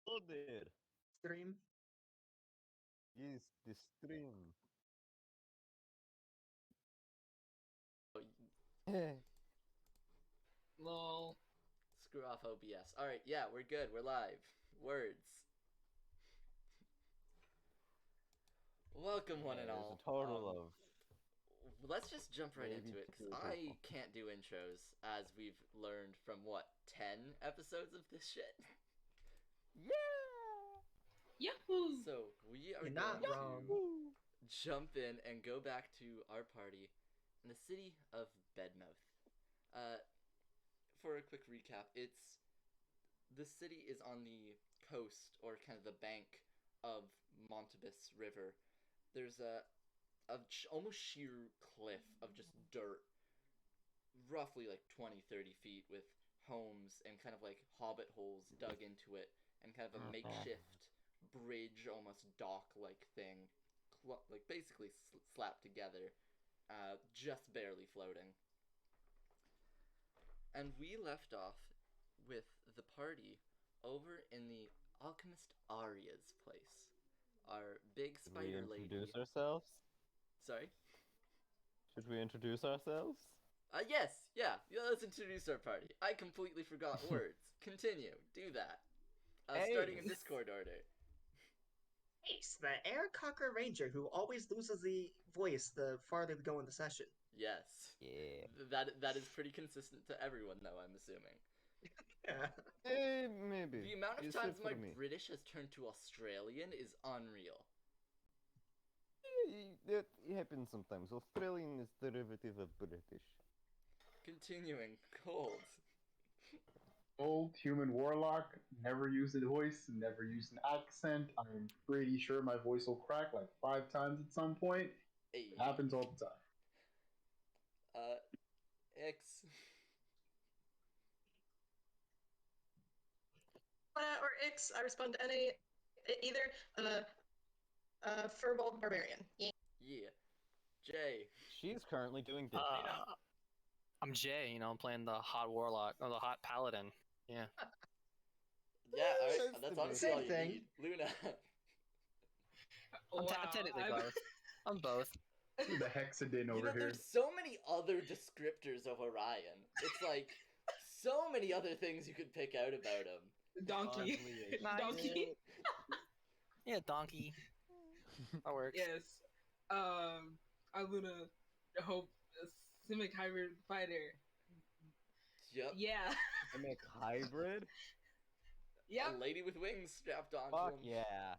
Hello there. Stream. Yes, the stream. Lol. Screw off OBS. Alright, yeah, we're good. We're live. Words. Welcome, one and There's all. a total of Let's just jump right maybe into it, because 2 I people. can't do intros, as we've learned from, 10 episodes of this shit? yeah. Yahoo! So, we are You're going not wrong. to jump in and go back to our party in the city of Bedmouth. For a quick recap, the city is on the coast, or kind of the bank of Montabus River. There's a almost sheer cliff of just dirt, roughly like 20-30 feet, with homes and kind of like hobbit holes dug into it, and kind of a makeshift bridge, almost dock-like thing, like basically slapped together, just barely floating. And we left off with the party over in the alchemist Arya's place. Our big Should we spider lady. introduce ourselves? Sorry? Should we introduce ourselves? Yes, yeah, let's introduce our party. I completely forgot words. Continue, do that. Starting in Ace. Discord order. Ace, the air cocker ranger who always loses the voice the farther we go in the session. Yes. Yeah. That is pretty consistent to everyone, though, I'm assuming. Yeah. Maybe. The amount of Except times my for me. British has turned to Australian is unreal. It happens sometimes. Australian is derivative of British. Continuing, cold. Old human warlock, never used a voice, never used an accent. I'm pretty sure my voice will crack like 5 times at some point. Hey. It happens all the time. X. Or Ix, I respond to any, either Furball Barbarian. Yeah. Yeah. J. She's currently doing this. I'm Jay, I'm playing the hot warlock, or the hot paladin. Yeah. Yeah, alright, Nice that's to honestly meet all you. you Same need. Luna. I'm technically both. I'm both. The Hexadin over here. There's so many other descriptors of Orion. It's like, so many other things you could pick out about him. Donkey. Ugly as Donkey. shit. Yeah, donkey. That works. Yes. I'm gonna hope a Simic hybrid fighter. Yep. Yeah. I make hybrid? A Yep. lady with wings strapped onto Fuck him. yeah.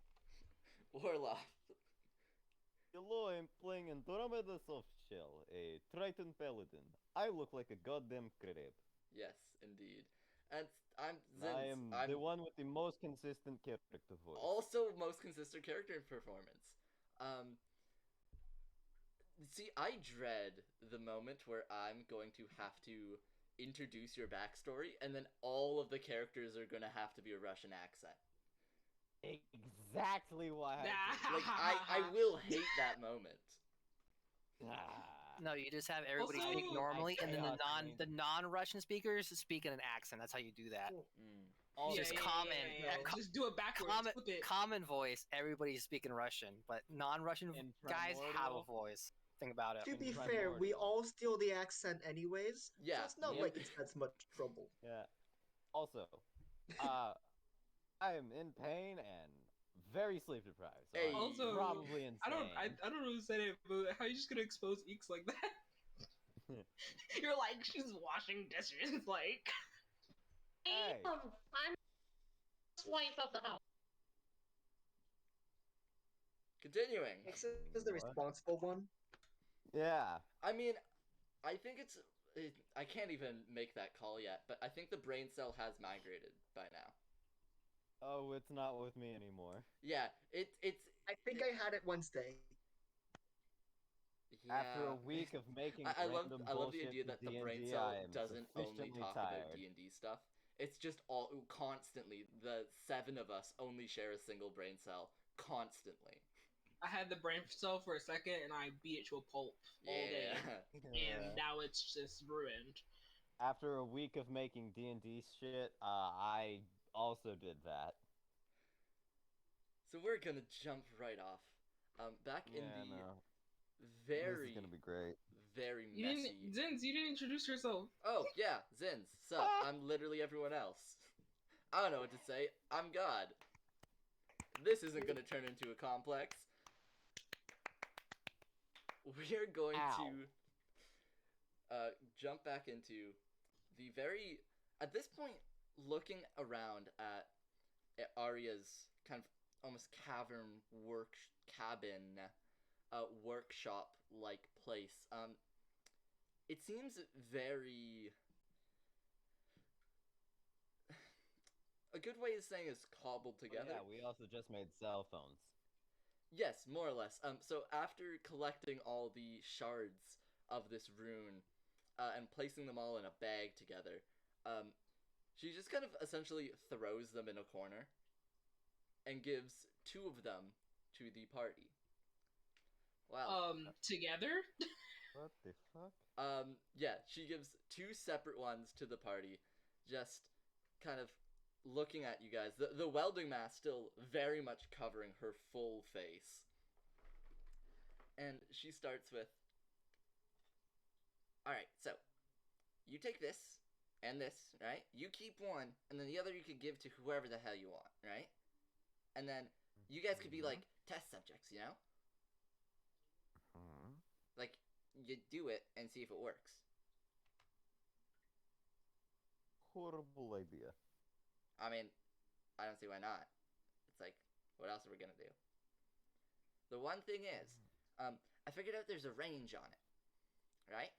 Warlock. Hello, I'm playing Andromeda Softshell, a Triton Paladin. I look like a goddamn crab. Yes, indeed. And I'm Zinz. I am I'm the one with the most consistent character voice. also most consistent character performance. See, I dread the moment where I'm going to have to introduce your backstory, and then all of the characters are going to have to be a Russian accent. Exactly why I Like, I will hate that moment. No, you just have everybody Also, speak normally, and then chaos the non-Russian speakers speak in an accent. That's how you do that. Just common. Just do it backwards. Flip it. Common voice. Everybody's speaking Russian, but non-Russian In guys have a Primordial? voice. Think about it. To be Primordial. fair, we all steal the accent anyways. Yeah, So it's not yeah. like it's that much trouble. Yeah. Also, I am in pain and very sleep deprived. So Hey. I'm Also, probably insane. I don't know who said it, but how are you just gonna expose Eeks like that? You're like, she's washing dishes, like. Hey. I'm wife of the house. Continuing. Ace is the responsible one. Yeah. I mean, I think I can't even make that call yet, but I think the brain cell has migrated by now. Oh, it's not with me anymore. Yeah, it's I think I had it Wednesday. yeah. After a week of making I random love the bullshit idea in that the D&D, brain I cell am doesn't only sufficiently talk about tired. D&D stuff. It's just all constantly. The 7 of us only share a single brain cell constantly. I had the brain cell for a second, and I beat it to a pulp all day, and now it's just ruined. After a week of making D&D shit, I also did that. So we're gonna jump right off. Back in Yeah, the no. This very, is gonna be great. very You messy. didn't, Zins, you didn't introduce yourself. Oh yeah, Zins, sup? I'm literally everyone else. I don't know what to say. I'm God. This isn't gonna turn into a complex. We're going to jump back into the very, at this point, looking around at Arya's kind of almost cavern cabin, workshop like place. It seems very. A good way of saying is cobbled together. Oh, yeah, we also just made cell phones. Yes, more or less. So after collecting all the shards of this rune, and placing them all in a bag together, she just kind of essentially throws them in a corner, and gives 2 of them to the party. Wow. Together? What the fuck? Yeah, she gives 2 separate ones to the party, just kind of looking at you guys. The welding mask still very much covering her full face. And she starts with, alright, so, you take this, and this, right? You keep one, and then the other you could give to whoever the hell you want, right? And then, you guys could be, like, test subjects, you know? Like, you do it and see if it works. Horrible idea. I mean, I don't see why not. It's like, what else are we gonna do? The one thing is, I figured out there's a range on it, right?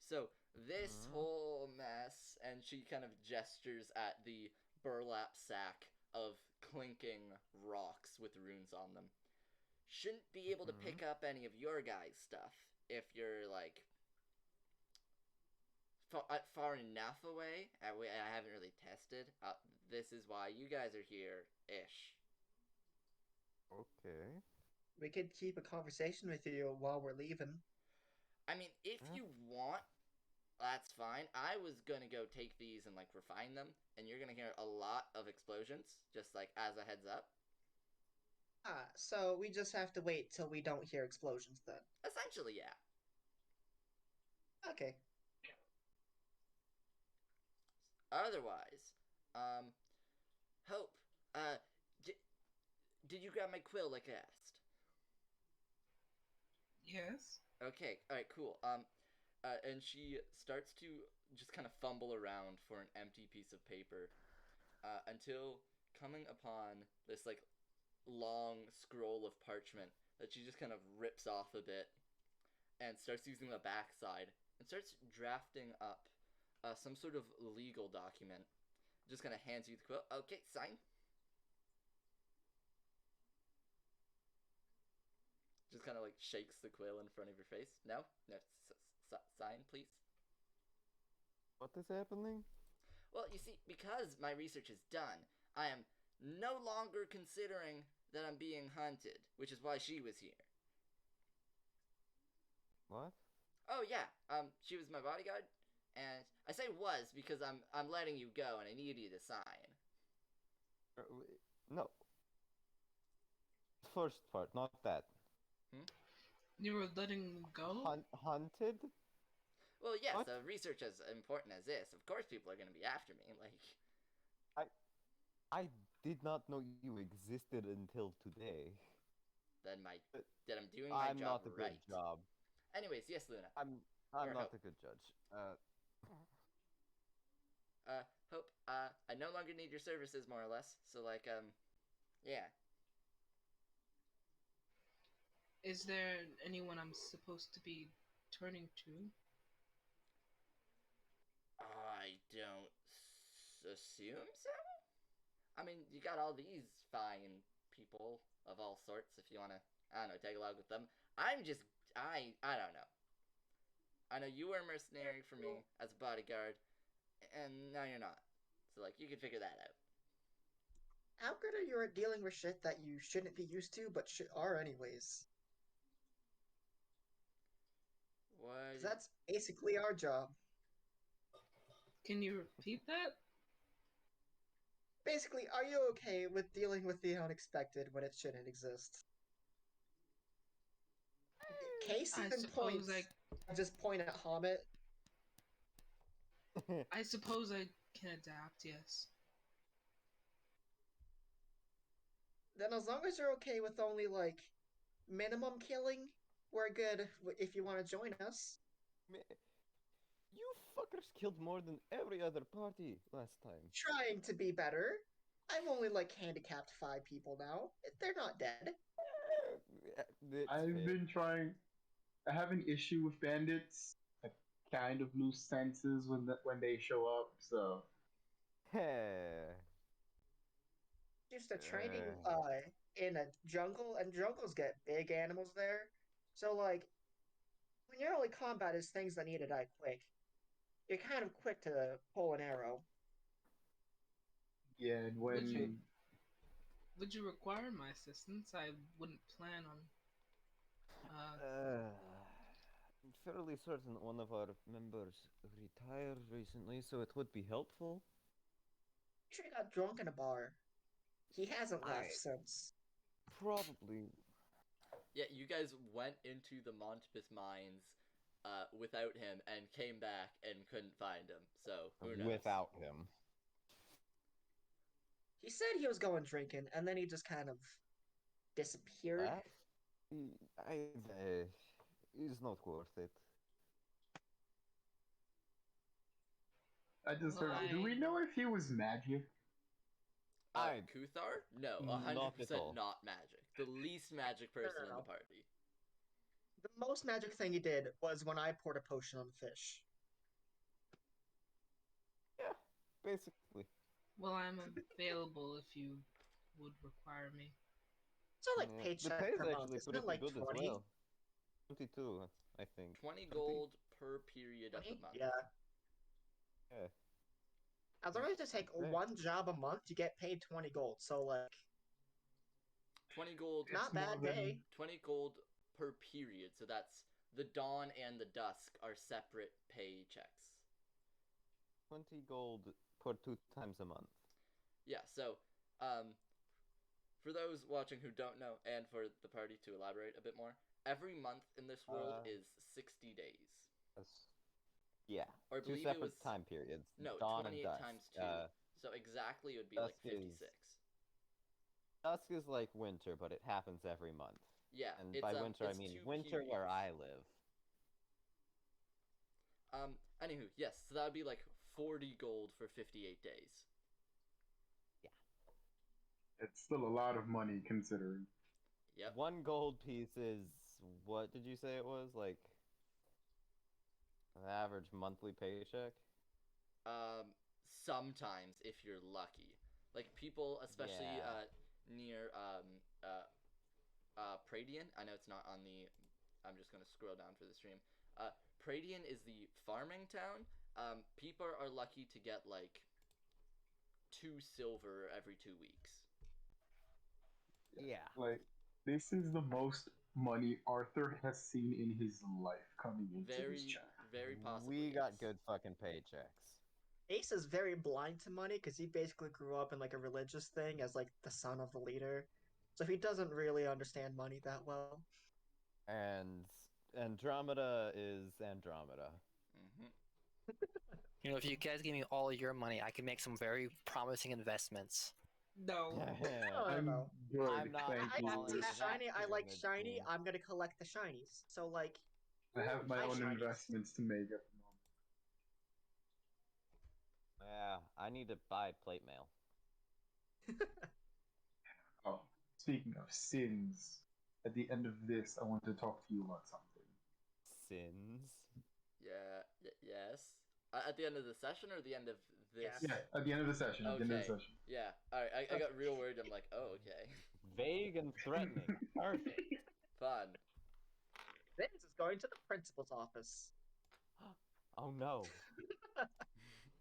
So, this whole mess, and she kind of gestures at the burlap sack of clinking rocks with runes on them, shouldn't be able to pick up any of your guys' stuff if you're, like, far enough away. I haven't really tested. This is why you guys are here-ish. Okay. We could keep a conversation with you while we're leaving. I mean, if you want, that's fine. I was gonna go take these and, like, refine them, and you're gonna hear a lot of explosions, just, like, as a heads up. So we just have to wait till we don't hear explosions then. Essentially, yeah. Okay. Otherwise, Hope, did you grab my quill like I asked? Yes. Okay, alright, cool. And she starts to just kind of fumble around for an empty piece of paper, until coming upon this, like, long scroll of parchment that she just kind of rips off a bit and starts using the backside and starts drafting up some sort of legal document. Just kind of hands you the quill. Okay, sign. Just kind of like shakes the quill in front of your face. No, sign, please. What is happening? Well, you see, because my research is done, I am no longer considering that I'm being hunted, which is why she was here. What? Oh yeah, she was my bodyguard, and I say was because I'm letting you go, and I need you to sign. No. First part, not that. You were letting me go? Hunted? Well, yes, What? research as important as this, of course people are gonna be after me, like... I did not know you existed until today. Then I'm doing my I'm job not a right. good job. Anyways, yes, Luna. I'm Or not Hope. a good judge. Hope, I no longer need your services, more or less, so, like, yeah. Is there anyone I'm supposed to be turning to? I don't assume so? I mean, you got all these fine people of all sorts if you want to, I don't know, take a log with them. I don't know. I know you were a mercenary for me as a bodyguard, and now you're not. So, like, you can figure that out. How good are you at dealing with shit that you shouldn't be used to, but are anyways? What? 'Cause that's basically our job. Can you repeat that? Basically, are you okay with dealing with the unexpected when it shouldn't exist? Case I in point, suppose I I just point at Hobbit. I suppose I can adapt, yes. Then as long as you're okay with only, like, minimum killing, we're good if you want to join us. You fuckers killed more than every other party last time. Trying to be better. I've only, like, handicapped 5 people now. They're not dead. It's I've fair. been trying. I have an issue with bandits. I kind of lose senses when they show up. So Used to training in a jungle, and jungles get big animals there. So, like, when your only combat is things that need to die quick, you're kind of quick to pull an arrow. yeah, and when Would you require my assistance? I wouldn't plan on. I'm fairly certain one of our members retired recently, so it would be helpful. Sure, he got drunk in a bar. He hasn't left I- since. Probably. Yeah, you guys went into the Montibus mines without him and came back and couldn't find him. So who knows? Without him. He said he was going drinking, and then he just kind of disappeared. That? He's not worth it. I just heard. Why? Do we know if he was magic? Kuthar? No, Not 100% at all. not magic. The least magic person in no. the party. The most magic thing he did was when I poured a potion on the fish. Yeah, basically. Well, I'm available if you would require me. So, like, Yeah. paycheck The pay's per month, actually isn't pretty it like good 20? as well. 22, I think. 20 gold per period of the 20? month. Yeah. Yeah. As long as you take Okay. one job a month, you get paid 20 gold. So, like, 20 gold. not more bad than- pay. 20 gold per period. So that's the dawn and the dusk are separate paychecks. 20 gold per 2 times a month. Yeah, so for those watching who don't know, and for the party to elaborate a bit more, every month in this world is 60 days. Yeah. Or I 2 believe it separate was time periods. no Dawn 28 and dusk. times 2. So exactly it would be like dusk is- 56. Dusk is like winter, but it happens every month. Yeah, And it's, by winter, I it's mean 2 winter where periods. I live. Anywho, yes, so that would be like 40 gold for 58 days. It's still a lot of money considering. Yep. 1 gold piece is, what did you say it was? Like, an average monthly paycheck? Sometimes if you're lucky. Like people, especially Yeah. near Pradian. I know it's not on the. I'm just gonna scroll down for the stream. Pradian is the farming town. People are lucky to get like 2 silver every 2 weeks. Yeah. Like, this is the most money Arthur has seen in his life coming into this chat. Very possibly. We got yes. good fucking paychecks. Ace is very blind to money because he basically grew up in, like, a religious thing as, like, the son of the leader. So he doesn't really understand money that well. And Andromeda is Andromeda. Mhm. You know, if you guys give me all your money, I can make some very promising investments. No. I don't know. Good, I'm not- thank I you. see that shiny, I like pyramid shiny, scheme. I'm gonna collect the shinies. So, like, I have my Hi, own shinies. investments to make at the moment. Yeah, I need to buy plate mail. Oh, speaking of sins, at the end of this, I want to talk to you about something. Sins? Yes. At the end of the session or the end of this? Yes. Yeah, at the end of the session. At the end of the Okay. session. Yeah. All right. I got real worried. I'm like, oh, okay. Vague and threatening. Perfect. Fun. this is going to the principal's office. Oh no.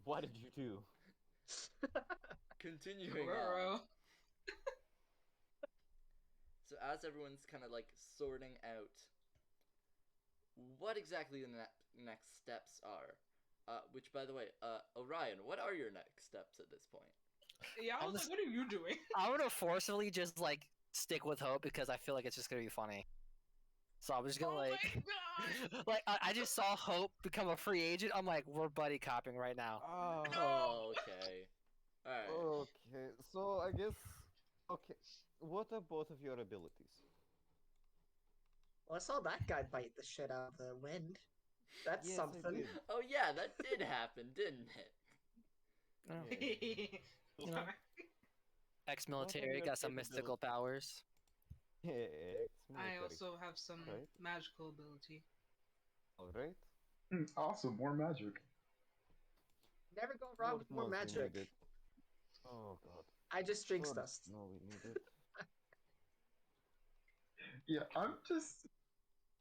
What did you do? Continuing on. Roro. So as everyone's kind of like sorting out what exactly the next steps are, which by the way, Orion, what are your next steps at this point? Yeah, I was like, what are you doing? I'm gonna forcibly just like stick with Hope because I feel like it's just gonna be funny. So I'm just gonna Oh like, my god! like I just saw Hope become a free agent. I'm like, we're buddy copping right now. Oh, Oh, okay. Alright. okay. So I guess. Okay. What are both of your abilities? Well, I saw that guy bite the shit out of the wind. That's Yes, I something. did. Oh yeah, that did happen, didn't it? Yeah. You know, ex-military, your got some mystical powers. Yeah, I ex-military. also have some Right. magical ability. Alright. Awesome, more magic. Never go wrong with more What else we magic. needed? Oh god. I just jinx Swords. dust. No, we need it. Yeah, I'm just.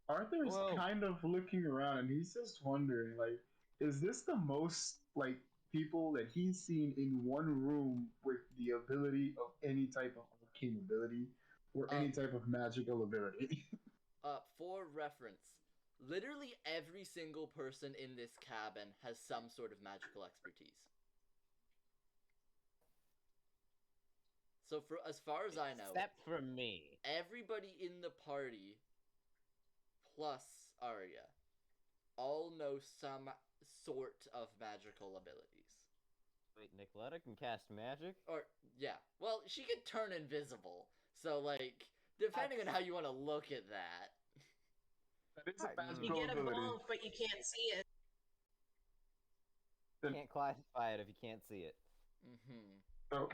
Arthur's Well- kind of looking around and he's just wondering, like, is this the most, like, people that he's seen in one room with the ability of any type of arcane ability or any type of magical ability? For reference, literally every single person in this cabin has some sort of magical expertise. So, for as far as I know, Except for me. everybody in the party, plus Arya, all know some sort of magical abilities. Wait, Nicoletta can cast magic? Or, yeah. Well, she can turn invisible. So, like, depending on how you want to look at that. That is a I- You magical get ability. evolved, but you can't see it. You can't classify it if you can't see it. Mm-hmm. So,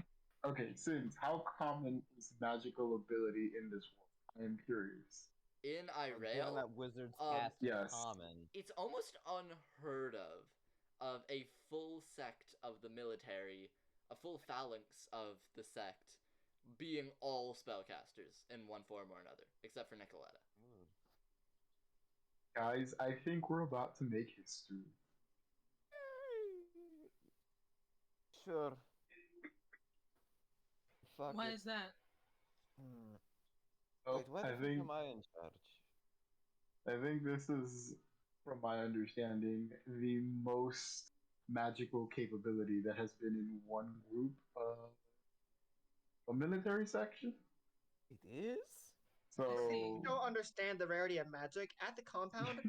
okay, Sims, how common is magical ability in this world? I am curious. In Given Irael, that wizards um, cast in yes. common. it's almost unheard of a full sect of the military, a full phalanx of the sect, being all spellcasters in one form or another, except for Nicoletta. Guys, I think we're about to make history. Sure. Fuck Why it. is that? Well, Wait, why the I fuck think am I in charge? I think this is, from my understanding, the most magical capability that has been in one group. A military section. It is? So You don't understand the rarity of magic. At the compound,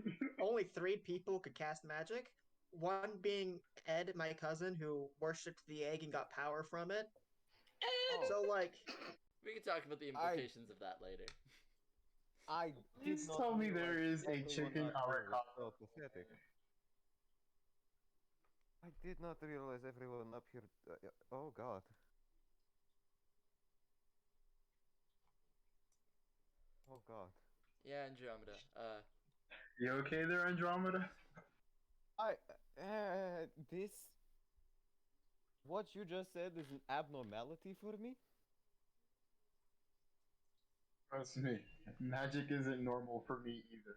only 3 people could cast magic. One being Ed, my cousin, who worshipped the egg and got power from it. Oh, So, like, We can talk about the implications of that later. I Please did not tell me realize there is a everyone chicken out there was avocado. so pathetic. I did not realize everyone up here. Oh god. Oh god. Yeah, Andromeda. You okay there, Andromeda? This. What you just said is an abnormality for me? Trust me, magic isn't normal for me either.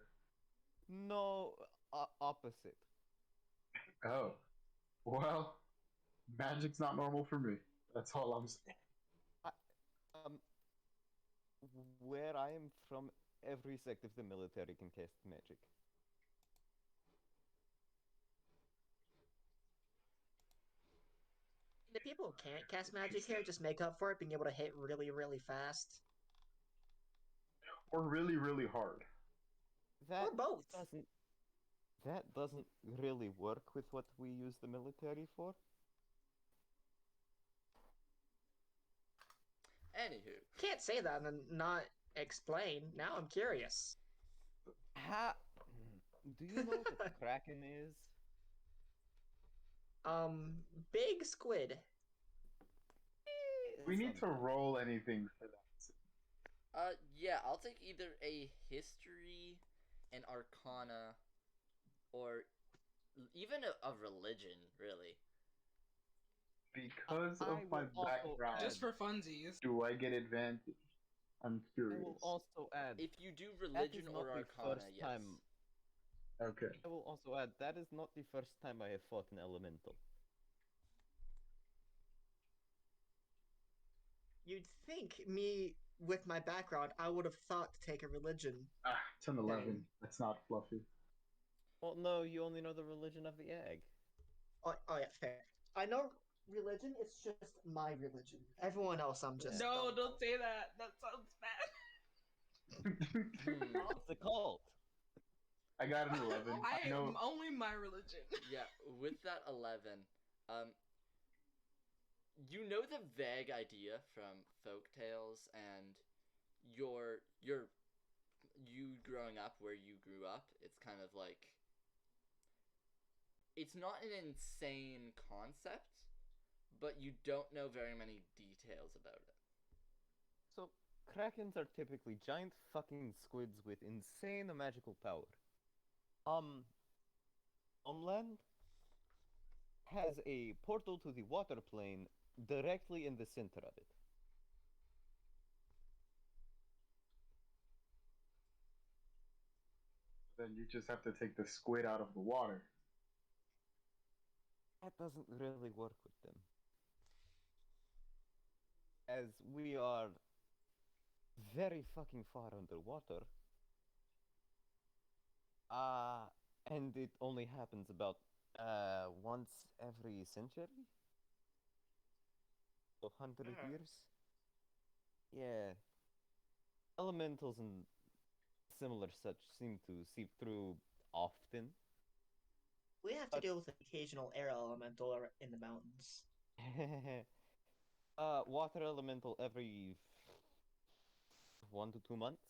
No, opposite. Oh, well, magic's not normal for me. That's all I'm saying. Um, where I am from, every sect of the military can cast magic. the people who can't cast magic here just make up for it being able to hit really, really fast. Or really, really hard. That Or both. doesn't really work with what we use the military for. Anywho. Can't say that and then not explain. Now I'm curious. Do you know what a kraken is? Big squid. We need to roll anything for that. Yeah, I'll take either a history, an arcana, or even a religion, really. Because of I my will also background, Just for funsies. do I get advantage? I'm I curious. will also add. If you do that religion is or not the arcana, first yes. time. Okay. I will also add that is not the first time I have fought an elemental. You'd think me, with my background, I would have thought to take a religion. 10-11. Dang. That's not fluffy. Well, no, you only know the religion of the egg. Oh yeah, fair. I know religion. It's just my religion. Everyone else, I'm just. No, don't say that. That sounds bad. It's a cult. I got an 11. I know. am only my religion. Yeah, with that 11, you know the vague idea from folk tales and you growing up where you grew up. It's kind of like, it's not an insane concept, but you don't know very many details about it. So, krakens are typically giant fucking squids with insane magical power. Homeland has a portal to the water plane directly in the center of it. Then you just have to take the squid out of the water. That doesn't really work with them. As we are very fucking far underwater. And it only happens about once every century? 100 years? Yeah. Elementals and similar such seem to seep through often. We have to deal with an occasional air elemental in the mountains. Water elemental every 1 to 2 months.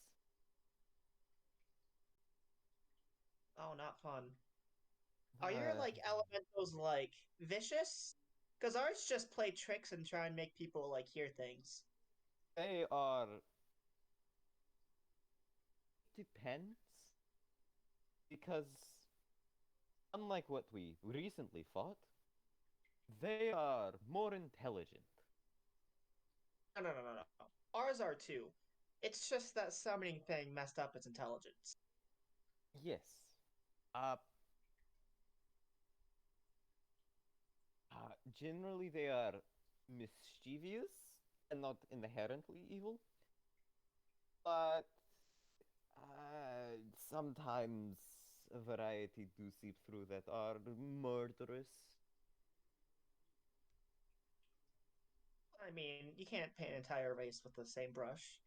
Oh, not fun. Are your like elementals like vicious? Because ours just play tricks and try and make people like hear things. They are. Depends. Because, unlike what we recently fought, they are more intelligent. No. Ours are too. It's just that summoning thing messed up its intelligence. Yes. Generally they are mischievous and not inherently evil. But sometimes a variety do seep through that are murderous. I mean, you can't paint an entire race with the same brush.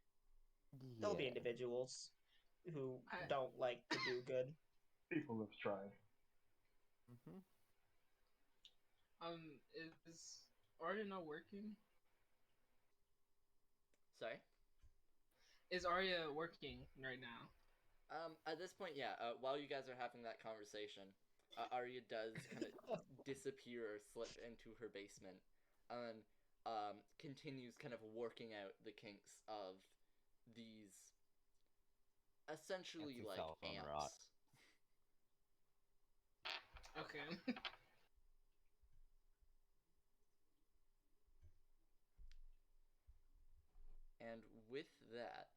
There'll be individuals who don't like to do good. People have tried. Mm-hmm. Is Arya not working? Sorry? Is Arya working right now? At this point, yeah. While you guys are having that conversation, Arya does kind of disappear or slip into her basement, and continues kind of working out the kinks of these essentially Fancy like cell phone ants. rot. Okay. And with that,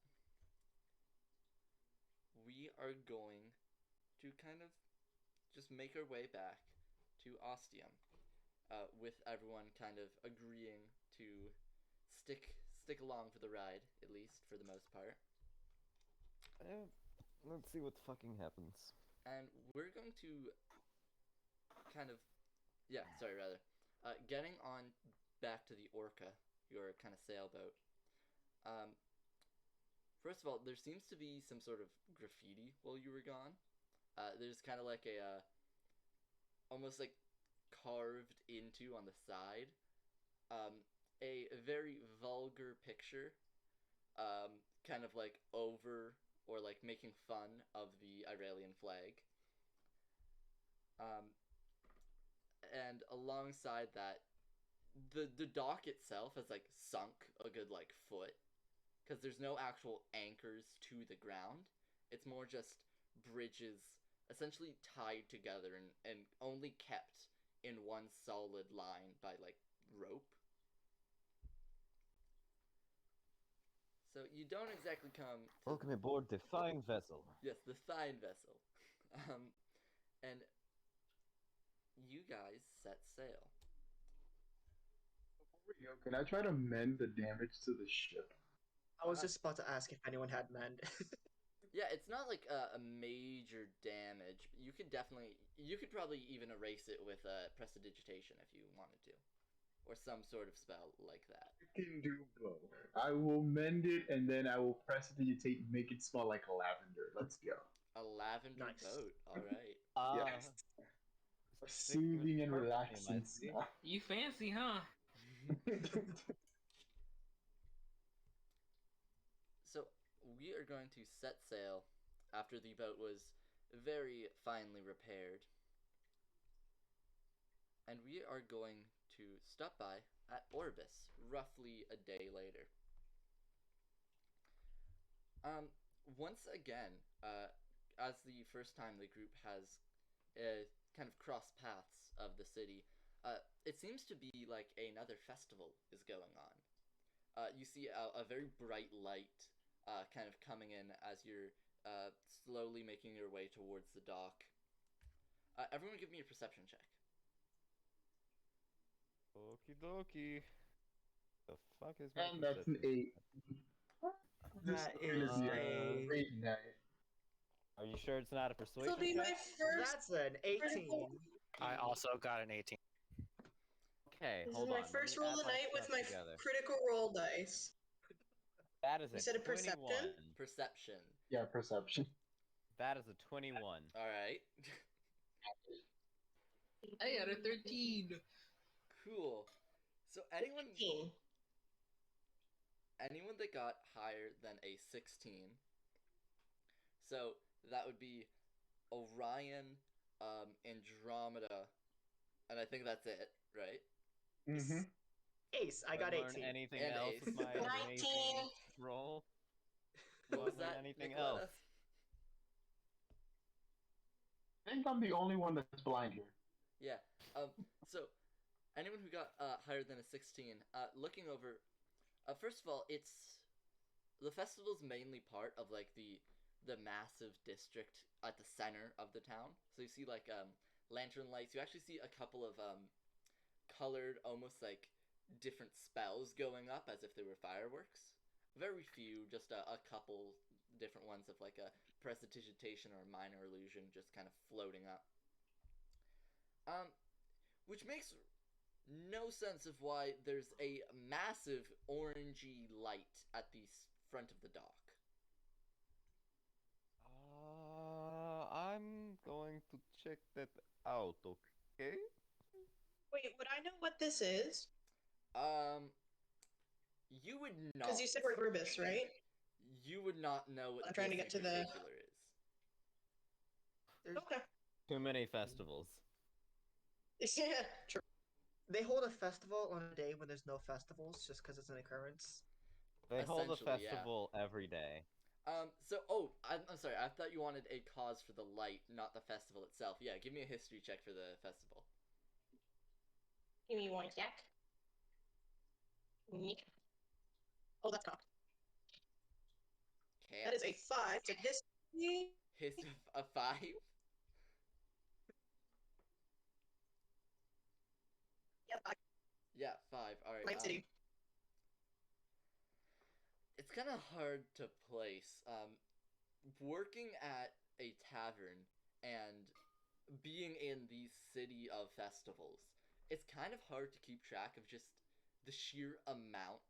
we are going to kind of just make our way back to Ostium, with everyone kind of agreeing to stick along for the ride, at least for the most part. Let's see what fucking happens. And we're going to kind of, getting on back to the Orca, your kind of sailboat. First of all, there seems to be some sort of graffiti while you were gone. There's kind of like a, almost like carved into on the side, a very vulgar picture, kind of like over or like making fun of the Iralian flag. And alongside that, the dock itself has like sunk a good like foot, because there's no actual anchors to the ground. It's more just bridges essentially tied together and only kept in one solid line by like rope. So you don't exactly come to... Welcome aboard the fine vessel. Yes, the fine vessel. And you guys set sail. Can I try to mend the damage to the ship? I was just about to ask if anyone had mend. Yeah, it's not like a major damage. You could probably even erase it with prestidigitation if you wanted to. or some sort of spell like that. I can do both. I will mend it and then I will prestidigitate and make it smell like lavender. Let's go. A lavender Nice. boat. All right. Yes. A soothing and relaxing smell. You fancy, huh? So we are going to set sail after the boat was very finely repaired. And we are going to stop by at Orabus roughly a day later. Once again, as the first time the group has kind of crossed paths of the city, it seems to be like another festival is going on. You see a very bright light kind of coming in as you're slowly making your way towards the dock. Everyone give me a perception check. Okie dokie. The fuck is my And that's an perception? 8. This That is is gonna be a- a great night. Are you sure it's not a This persuasion will be my check? first. That's an 18. I also got an 18. Okay, This is hold my on. let first me roll add of the night with stuff my together. critical roll dice. That is You a said a 21. perception? Perception. Yeah, perception. That is a 21. All right. I got a 13. Cool. So anyone 15. that got higher than a 16. So that would be Orion, Andromeda, and I think that's it, right? Mm-hmm. Ace, I got Learn 18. anything And else ace. with my 19. amazing roll? What was Learn that, anything Nicoletta? else? I think I'm the only one that's blind here. Yeah. So anyone who got higher than a 16, looking over, first of all, the festival's mainly part of like the massive district at the center of the town. So you see like lantern lights. You actually see a couple of colored, almost like different spells going up as if they were fireworks. Very few, just a couple different ones of like a prestidigitation or minor illusion just kind of floating up. Which makes no sense of why there's a massive orangey light at the front of the dock. I'm going to check that out, okay? Wait, would I know what this is? You would not. Because you said we're Orabus, right? You would not know what I'm trying this to get to in the- particular is. There's, Okay. Too many festivals. Yeah, true. they hold a festival on a day when there's no festivals just because it's an occurrence. They hold a Essentially, yeah. festival every day. I'm sorry. I thought you wanted a cause for the light, not the festival itself. Yeah, give me a history check for the festival. Give me one sec. Neat. Oh, that's cocked. That is a 5 to this. History a 5. Yep, Yeah, 5. All right. Night City. It's kind of hard to place. Working at a tavern and being in the city of festivals, it's kind of hard to keep track of just the sheer amount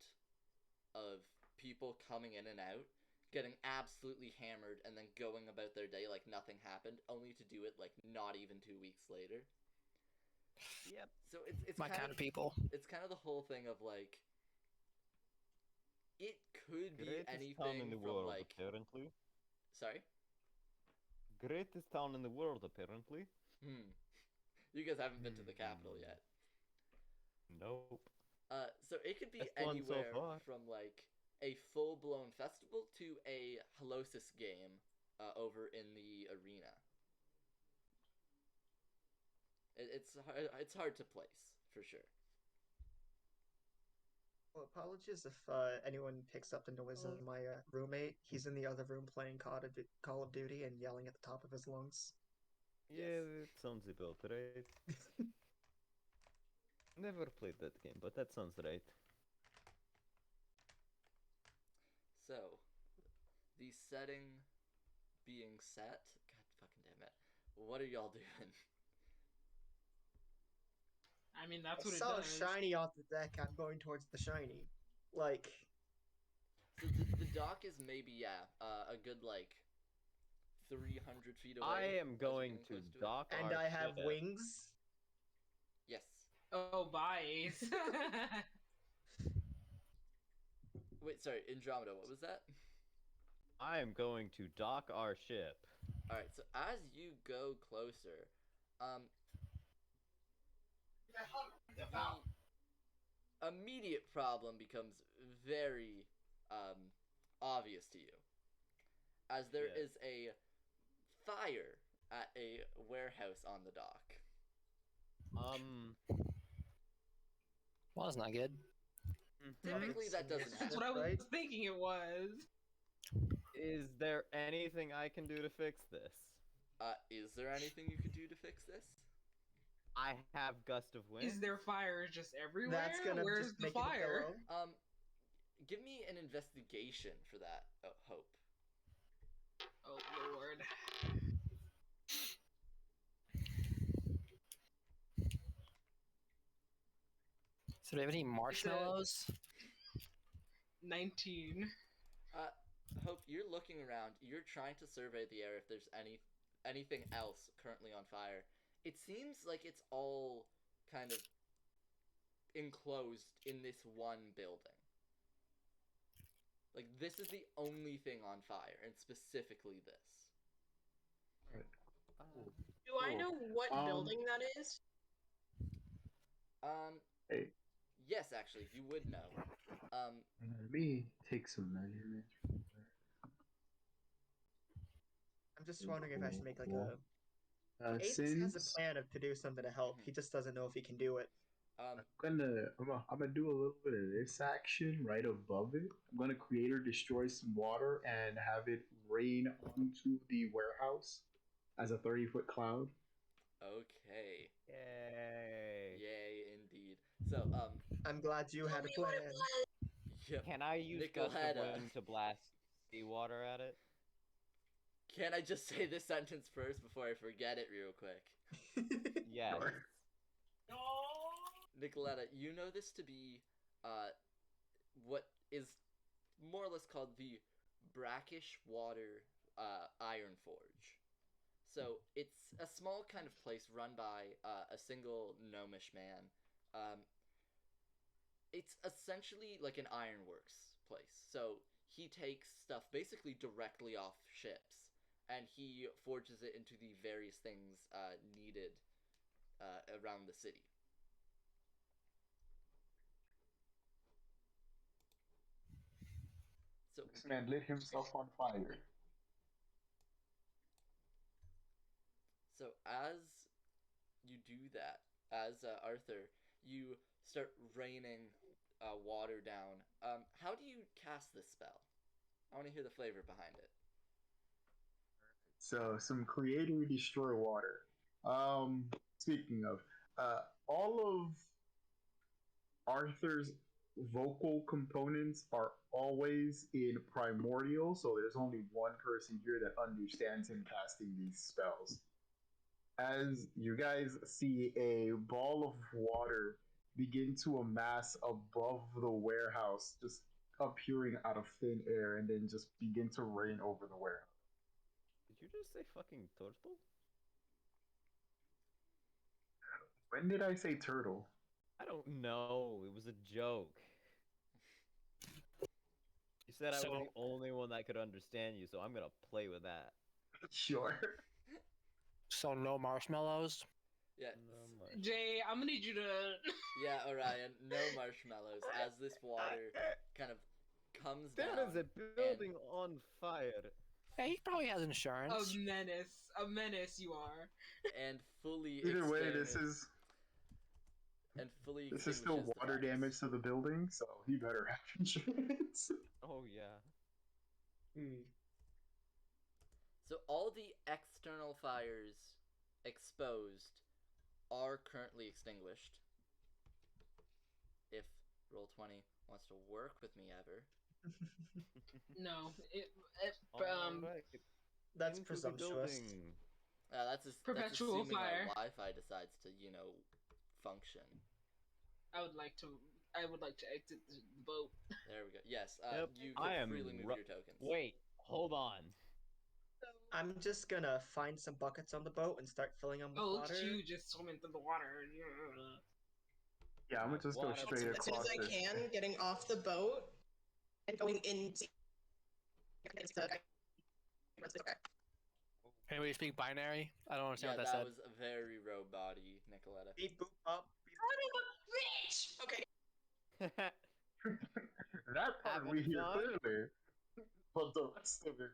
of people coming in and out, getting absolutely hammered, and then going about their day like nothing happened, only to do it like not even 2 weeks later. Yep. So it's My kind of people. It's kind of the whole thing of like, it could be Greatest town in anything the from world, like. apparently. Sorry. Greatest town in the world, apparently. You guys haven't been to the capital yet. Nope. So it could be Best one so anywhere far. from like a full-blown festival to a Halosis game over in the arena. It's hard to place for sure. Well, apologies if anyone picks up the noise of my roommate. He's in the other room playing Call of Duty and yelling at the top of his lungs. Yeah, it sounds about right. Never played that game, but that sounds right. So, the setting being set. God fucking damn it! What are y'all doing? I mean, that's I what it saw a does. shiny off the deck. I'm going towards the shiny. Like, So the dock is maybe a good like 300 feet away. I as am you're going getting to close it. dock and our I have ship. wings. Yes. Oh, bye. Wait, sorry, Andromeda. What was that? I am going to dock our ship. All right. So as you go closer, the immediate problem becomes very obvious to you, as there Yeah. is a fire at a warehouse on the dock. Well, that's not good. Typically, It's that doesn't That's happen. what I was Right? thinking it was. Is there anything I can do to fix this? Is there anything you could do to fix this? I have gust of wind. Is there fire just everywhere? That's gonna Where's just the make it fire? go. Give me an investigation for that, Hope. Oh lord. So do we have any marshmallows? 19. Hope, you're looking around. You're trying to survey the area if there's anything else currently on fire. It seems like it's all kind of enclosed in this one building. Like, this is the only thing on fire, and specifically this. Do I know what building that is? Hey. Yes, actually, you would know. Let me take some measurements. I'm just wondering if I should make like Cool. a. Ace has a Since plan to do something to help. He just doesn't know if he can do it. Um, I'm gonna do a little bit of this action right above it. I'm gonna create or destroy some water and have it rain onto the warehouse as a 30-foot cloud. okay. Yay. Yay, indeed. So, I'm glad you had a plan. yep. Can I use gust of Nickelhead, wind to blast seawater at it? Can I just say this sentence first before I forget it real quick? Yes. Sure. Nicoletta, you know this to be what is more or less called the brackish water iron forge. So it's a small kind of place run by a single gnomish man. It's essentially like an ironworks place. So he takes stuff basically directly off ships, and he forges it into the various things needed around the city. So This man lit himself on fire. So as you do that, as Arthur, you start raining water down. How do you cast this spell? I want to hear the flavor behind it. So some create or destroy water. Speaking of, all of Arthur's vocal components are always in primordial, so there's only one person here that understands him casting these spells. As you guys see a ball of water begin to amass above the warehouse, just appearing out of thin air, and then just begin to rain over the warehouse. Did you just say fucking turtle? When did I say turtle? I don't know. It was a joke. You said I was So- the only one that could understand you, so I'm gonna play with that. Sure. So no marshmallows? Yeah. Jay, I'm gonna need you to. Yeah, Orion, no marshmallows as this water kind of comes down. There is a building on fire. Hey, he probably has A insurance. menace you are. And fully Either way, extinguishes- this is still extinguishes the water fires. damage to the building, so he better have insurance. Oh yeah. So all the external fires exposed are currently extinguished. If Roll20 wants to work with me ever. No, Alright, That's into the presumptuous. building. That's Perpetual assuming fire. our Wi-Fi decides to, function. I would like to exit the boat. There we go. Yes, Yep, you I can am freely move your tokens. Wait, hold on. I'm just gonna find some buckets on the boat and start filling them with Oh, look water. at you just swimming through the water. Yeah, I'm gonna just go Water- straight As soon as across I this. can, getting off the boat and going in. Okay. Anybody speak binary? I don't understand Yeah, what that that said. was a very row body, Nicoletta. Beep boop up. Beep. Son of a bitch! Okay. That part Having we hear fun? clearly, but the rest of it.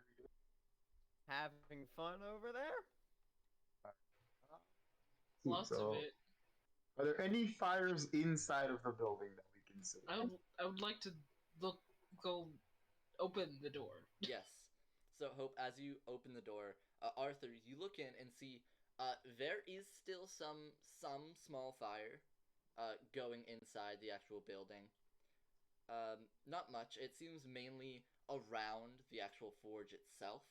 Having fun over there? Lots So, of it. are there any fires inside of the building that we can see? I would like to go open the door. Yes. So, Hope, as you open the door, Arthur, you look in and see there is still some small fire going inside the actual building. Not much. It seems mainly around the actual forge itself.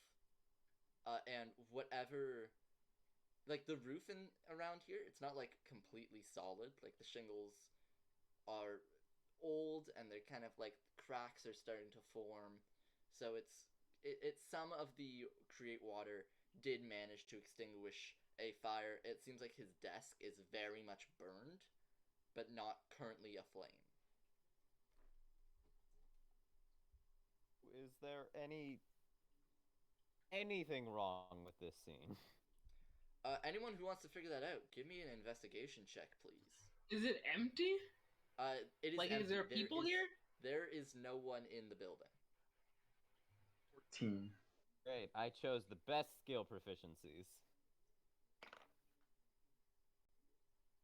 And whatever, like the roof around here, it's not like completely solid. Like the shingles are old and they're kind of like cracks are starting to form. So it's some of the create water did manage to extinguish a fire. It seems like his desk is very much burned, but not currently aflame. Is there anything wrong with this scene? Anyone who wants to figure that out, give me an investigation check, please. Is it empty? It is Like, empty. is there people here? There is no one in the building. 14. Great, I chose the best skill proficiencies.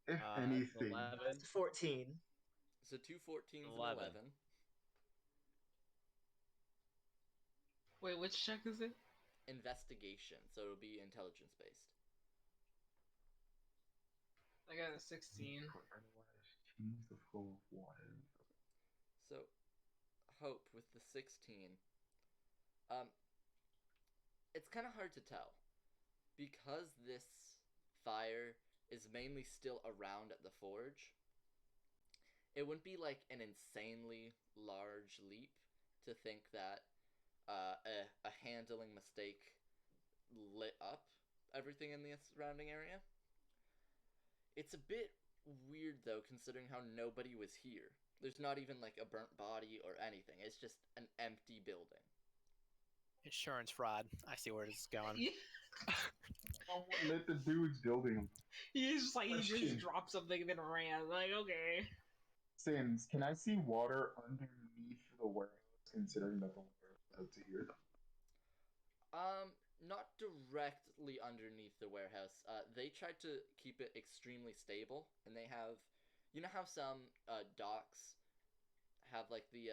If anything. 11. 14. So 2 14s and 11. 11. Wait, which check is it? Investigation, so it'll be intelligence based. I got a 16. Change the flow of water. So, Hope with the 16. It's kind of hard to tell because this fire is mainly still around at the forge. It wouldn't be like an insanely large leap to think that a handling mistake lit up everything in the surrounding area. It's a bit weird though, considering how nobody was here. There's not even like a burnt body or anything. It's just an empty building. Insurance fraud. I see where this is going. Someone lit the dude's building. He's just like, he Question. just dropped something and then ran. Like, okay. Sims, can I see water underneath the warehouse, considering that the water is out to here? Not directly underneath the warehouse. They tried to keep it extremely stable, and they have, you know how some docks have like the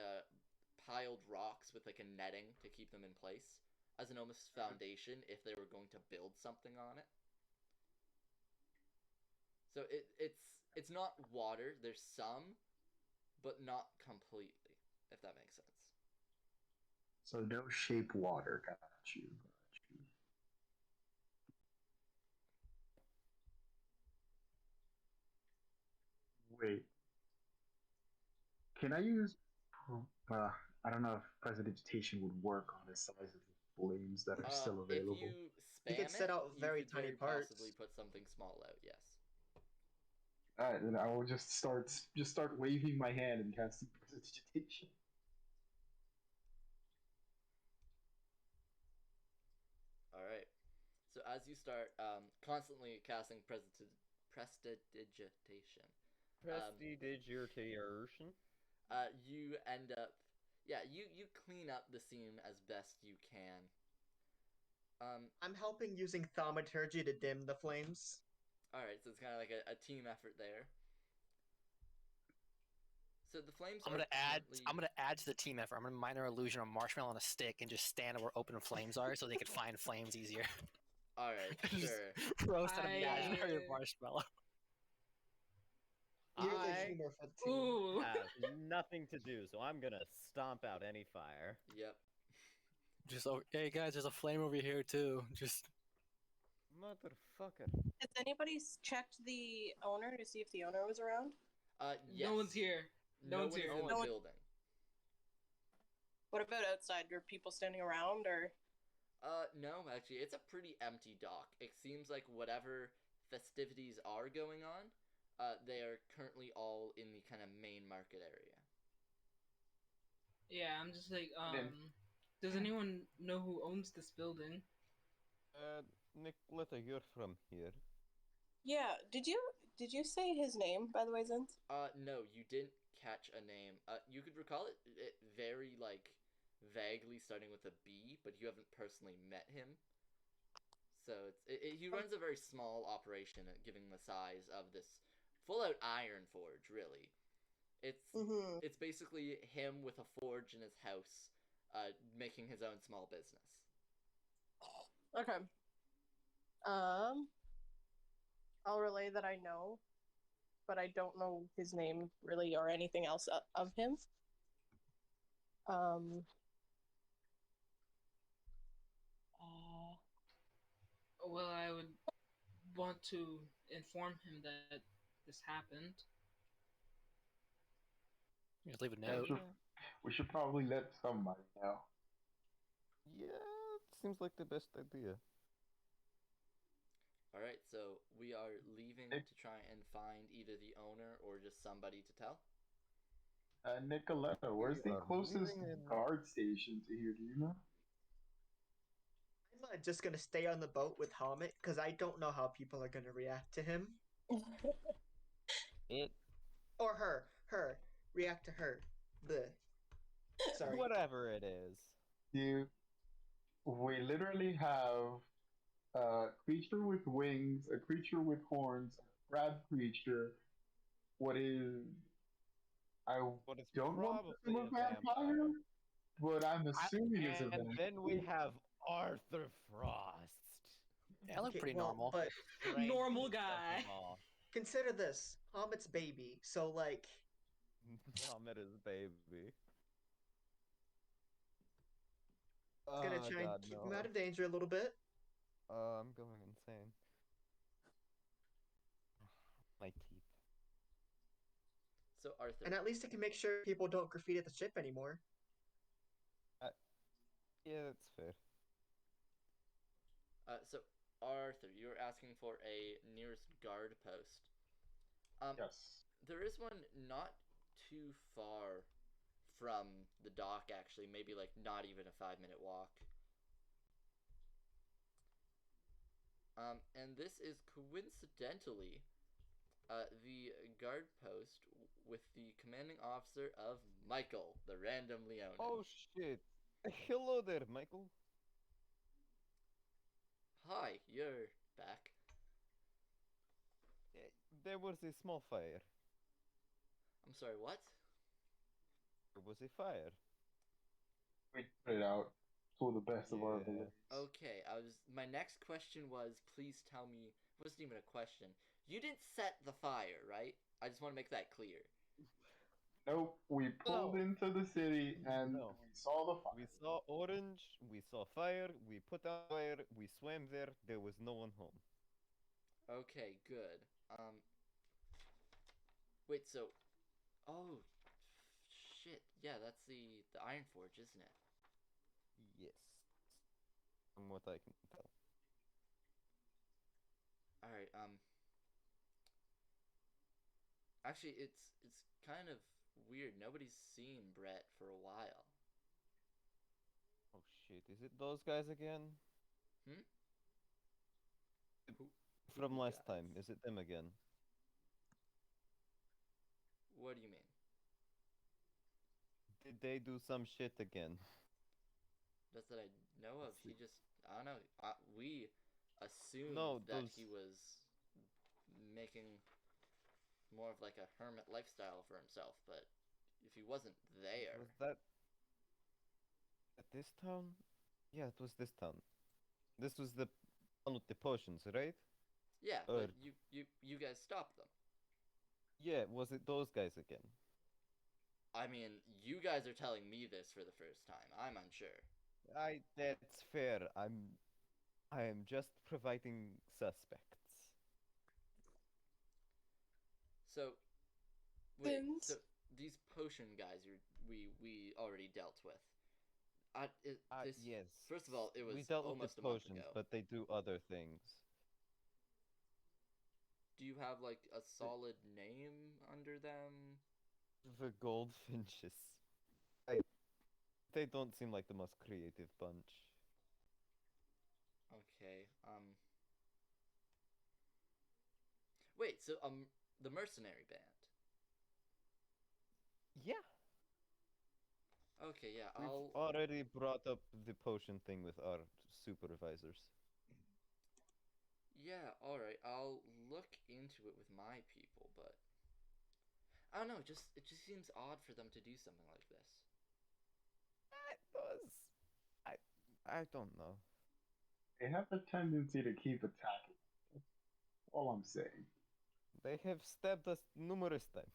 piled rocks with like a netting to keep them in place as an almost foundation if they were going to build something on it. So it's not water. There's some, but not completely, if that makes sense. So no shape water. Got you. Wait. Can I use? I don't know if prestidigitation would work on the size of the flames that are still available. If you spam You could set out you very could tiny very parts. possibly put something small out. Yes. Alright, then I will just start waving my hand and casting prestidigitation. All right. So as you start constantly casting prestidigitation, Prestidigitation. you end up, you clean up the scene as best you can. I'm helping using thaumaturgy to dim the flames. All right, so it's kind of like a team effort there. So the flames. I'm gonna add to the team effort. I'm gonna minor illusion a marshmallow on a stick and just stand where open flames are, so they can find flames easier. All right, Just sure. roast an imaginary marshmallow. You're the I humor for the team. Ooh. have nothing to do, so I'm gonna stomp out any fire. Yep. Just hey guys, there's a flame over here too. Just Motherfucker. Has anybody checked the owner to see if the owner was around? Yes. No one's here. No No one's one is here. in the No one- building. What about outside? Are people standing around or? No, actually, it's a pretty empty dock. It seems like whatever festivities are going on, they are currently all in the kind of main market area. Yeah, I'm just like, Then- does anyone know who owns this building? Nicoletta, you're from here. Yeah. Did you say his name by the way, Zinth? No, you didn't catch a name. You could recall it very, like, vaguely starting with a B, but you haven't personally met him. So he runs a very small operation, given the size of this full-out iron forge, really. Mm-hmm. It's basically him with a forge in his house, making his own small business. Okay. I'll relay that I know, but I don't know his name really or anything else of him. Well, I would want to inform him that this happened. You just leave a Yeah, note. we should probably let somebody know. Yeah, it seems like the best idea. Alright, so we are leaving Nick- to try and find either the owner or just somebody to tell. Nicoletta, where's the are closest leaving in- guard station to here? Do you know? I'm just gonna stay on the boat with Hamid because I don't know how people are gonna react to him It or her. Her react to her. The sorry. whatever it is. Dude, we literally have a creature with wings, a creature with horns, a crab creature. What is? I What is don't want to probably assume a vampire, but I'm assuming it's a And vampire. then we have Arthur Frost. Yeah, I look Okay, pretty well, normal. But Normal Strangest of guy. them all. consider this Hamid's baby. So like, Ahmed is baby. it's gonna Oh, try God, and keep no. him out of danger a little bit. I'm going insane. My teeth. So, Arthur. And at least it can make sure people don't graffiti the ship anymore. Yeah, that's fair. So, Arthur, you were asking for a nearest guard post. Yes. There is one not too far from the dock, actually. Maybe, like, not even a 5-minute walk. And this is coincidentally the guard post with the commanding officer of Michael, the random Leonin. Oh shit! Hello there, Michael. Hi, you're back. There was a small fire. I'm sorry, what? There was a fire. We put it out to the best of our Yeah. abilities. Okay, my next question was, please tell me, it wasn't even a question. You didn't set the fire, right? I just want to make that clear. Nope, we pulled No. into the city and No. we saw the fire. We saw orange, we saw fire, we put out fire, we swam there was no one home. Okay, good. Wait, so, oh, shit, yeah, that's the Iron Forge, isn't it? Yes. From what I can tell. Alright, actually, it's kind of weird. Nobody's seen Brett for a while. Oh shit, is it those guys again? Hmm? From Who last guys? time, is it them again? What do you mean? Did they do some shit again? Just that I know of. He just, I don't know. We assumed No, that those- he was making more of like a hermit lifestyle for himself, but if he wasn't there, Was that at this town? Yeah, it was this town. This was the one with the potions, right? yeah, Or- but you guys stopped them. Yeah, was it those guys again? I mean, you guys are telling me this for the first time. I'm unsure. That's fair. I am just providing suspects. So, Wait, Then- so these potion guys we already dealt with. This, Yes. First of all, it was we dealt with almost the a month potions, ago. but they do other things. Do you have like a solid name under them? The goldfinches. They don't seem like the most creative bunch. Okay. Wait, so the mercenary band. Yeah. Okay, yeah, We've I'll already brought up the potion thing with our supervisors. Yeah, alright, I'll look into it with my people, but I don't know, it just seems odd for them to do something like this. It does. I don't know. They have a tendency to keep attacking. All I'm saying. They have stabbed us numerous times.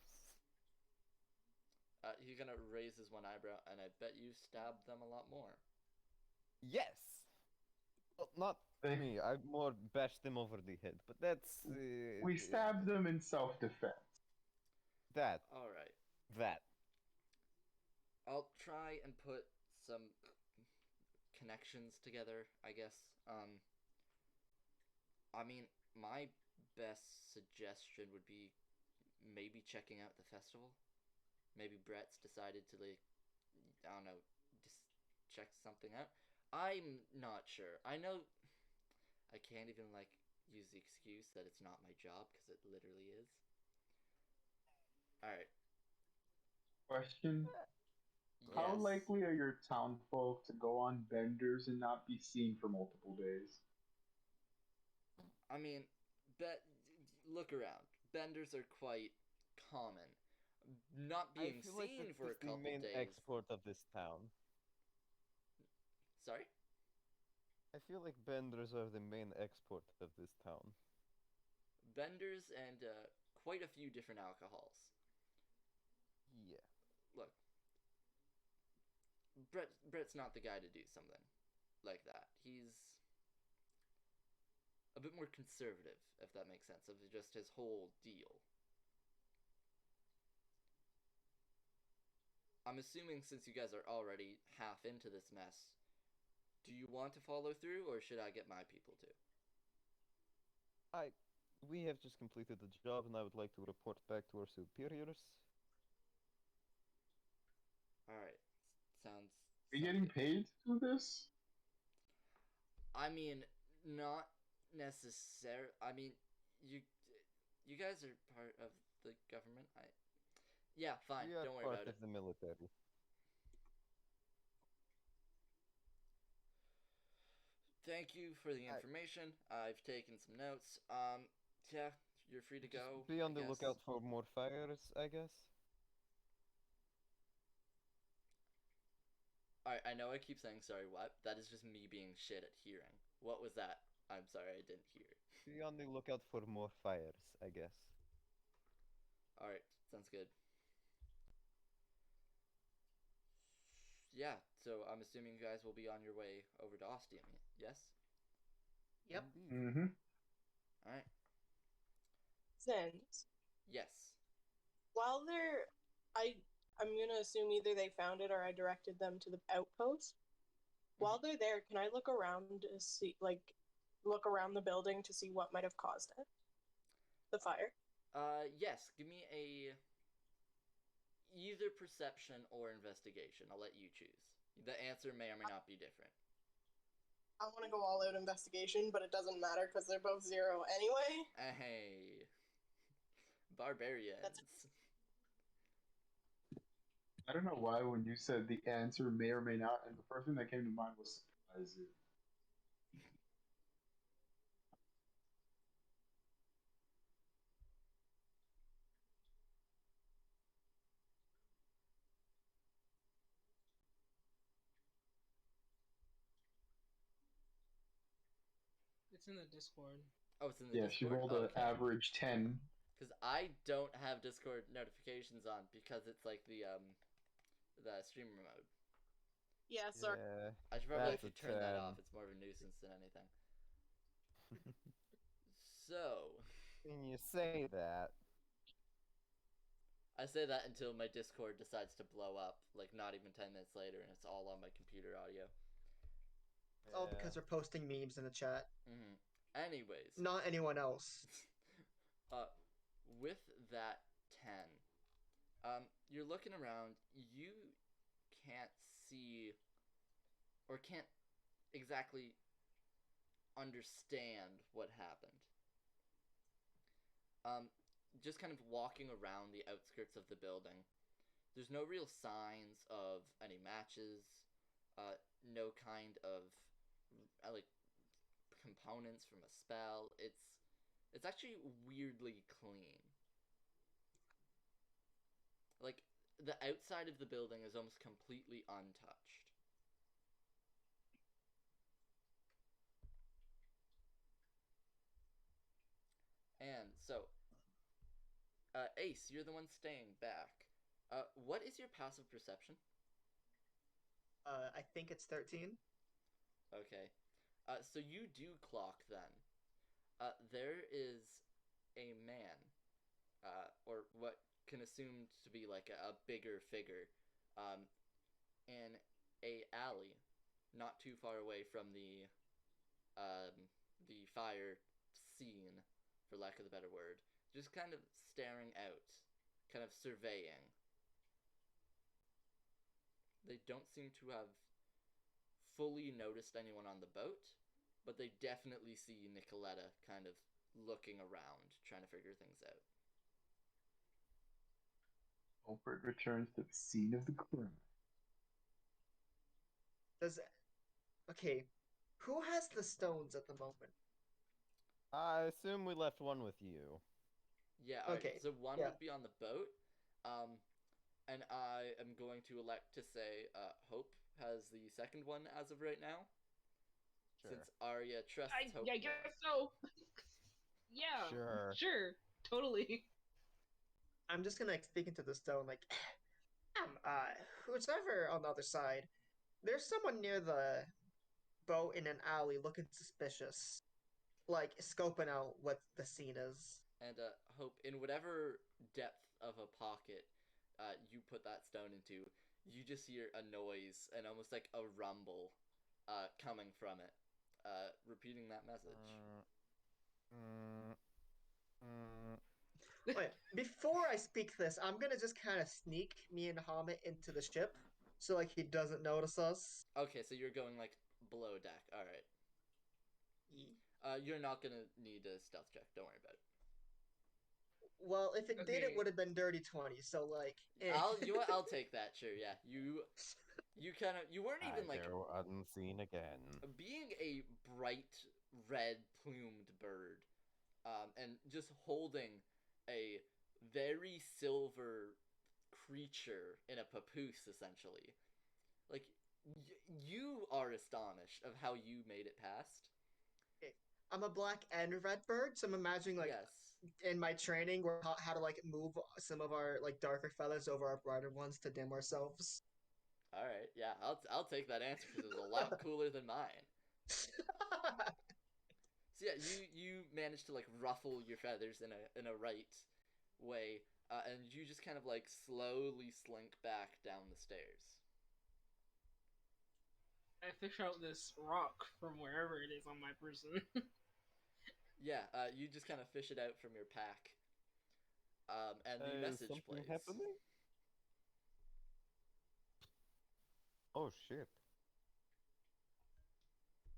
He's gonna raise his one eyebrow, and I bet you stabbed them a lot more. Yes. Well, not They- me. I more bashed them over the head, but that's We stabbed them in self-defense. that. Alright, That. I'll try and put some connections together, I guess. I mean, my best suggestion would be maybe checking out the festival. Maybe Brett's decided to, like, I don't know, just check something out. I'm not sure. I know I can't even, like, use the excuse that it's not my job, because it literally is. Alright. Question: How Yes. likely are your townfolk to go on benders and not be seen for multiple days? I mean, look around. Benders are quite common. Not being I feel like seen that's for a just the couple main days. export of this town. Sorry? I feel like benders are the main export of this town. Benders and quite a few different alcohols. Yeah. Look, Brett's not the guy to do something like that. He's a bit more conservative, if that makes sense, of just his whole deal. I'm assuming since you guys are already half into this mess, do you want to follow through, or should I get my people to? We have just completed the job, and I would like to report back to our superiors. Alright, sounds... Are you sounds getting good. paid to do this? I mean, not necessarily. I mean, you guys are part of the government. Yeah, fine. We are Don't worry part about of it. the military. Thank you for the information. I've taken some notes. Yeah, you're free to Just go. be on I the guess. lookout for more fires, I guess. Alright, I know I keep saying sorry. What? That is just me being shit at hearing. What was that? I'm sorry, I didn't hear. Be on the lookout for more fires, I guess. Alright, sounds good. Yeah, so I'm assuming you guys will be on your way over to Ostium, yes? Yep. Indeed. Mm-hmm. Alright. Zens. Yes. While they're, I'm gonna assume either they found it or I directed them to the outpost. While they're there, can I look around to see, look around the building to see what might have caused it? The fire. Yes, give me a either perception or investigation. I'll let you choose. The answer may or may not be different. I want to go all out investigation, but it doesn't matter because they're both 0 anyway. Hey, barbarians. I don't know why when you said the answer may or may not, and the first thing that came to mind was surprise you. It's in the Discord. Oh, it's in the Yeah, she Discord? rolled Oh, an okay. average 10. Because I don't have Discord notifications on because it's like the streamer mode. Yeah, sorry. Yeah. I should probably That's a turn that 10. off. It's more of a nuisance than anything. So, When you say that, I say that until my Discord decides to blow up, like not even 10 minutes later, and it's all on my computer audio. It's all because we're posting memes in the chat. Mm-hmm. Anyways, Not anyone else. with that 10, you're looking around. You can't see or can't exactly understand what happened. Just kind of walking around the outskirts of the building. There's no real signs of any matches, no kind of like components from a spell. It's actually weirdly clean. Like the outside of the building is almost completely untouched. And so, Ace, you're the one staying back. What is your passive perception? I think it's 13. Okay. So you do clock then. There is a man, or what can assume to be like a bigger figure, in a alley, not too far away from the fire scene, for lack of a better word, just kind of staring out, kind of surveying. They don't seem to have fully noticed anyone on the boat, but they definitely see Nicoletta kind of looking around, trying to figure things out. Alfred returns to the scene of the crime. Okay, who has the stones at the moment? I assume we left one with you. Yeah, alright, Okay, so one yeah. would be on the boat, and I am going to elect to say Hope has the second one as of right now. Sure. Since Arya trusts Hope. I guess so. Yeah. Sure. Totally. I'm just gonna speak into the stone like, who's ever on the other side? There's someone near the boat in an alley looking suspicious, like scoping out what the scene is. And Hope, in whatever depth of a pocket you put that stone into, you just hear a noise and almost like a rumble coming from it, repeating that message. Wait, before I speak this, I'm gonna just kind of sneak me and Hamid into the ship, so like he doesn't notice us. Okay, so you're going like below deck. All right. You're not gonna need a stealth check. Don't worry about it. Well, if it did, it Okay. would have been dirty 20. So like, I'll take that. Sure, yeah. You weren't even like go unseen again. being a bright red plumed bird, and just holding a very silver creature in a papoose, essentially. Like you are astonished of how you made it past. I'm a black and red bird, so I'm imagining like Yes. in my training where how to like move some of our like darker feathers over our brighter ones to dim ourselves. All right. Yeah, I'll take that answer because it was a lot cooler than mine. So yeah, you managed to like ruffle your feathers in a right way, and you just kind of like slowly slink back down the stairs. I fish out this rock from wherever it is on my person. Yeah, you just kind of fish it out from your pack, and the Is message something plays. happening? Oh shit!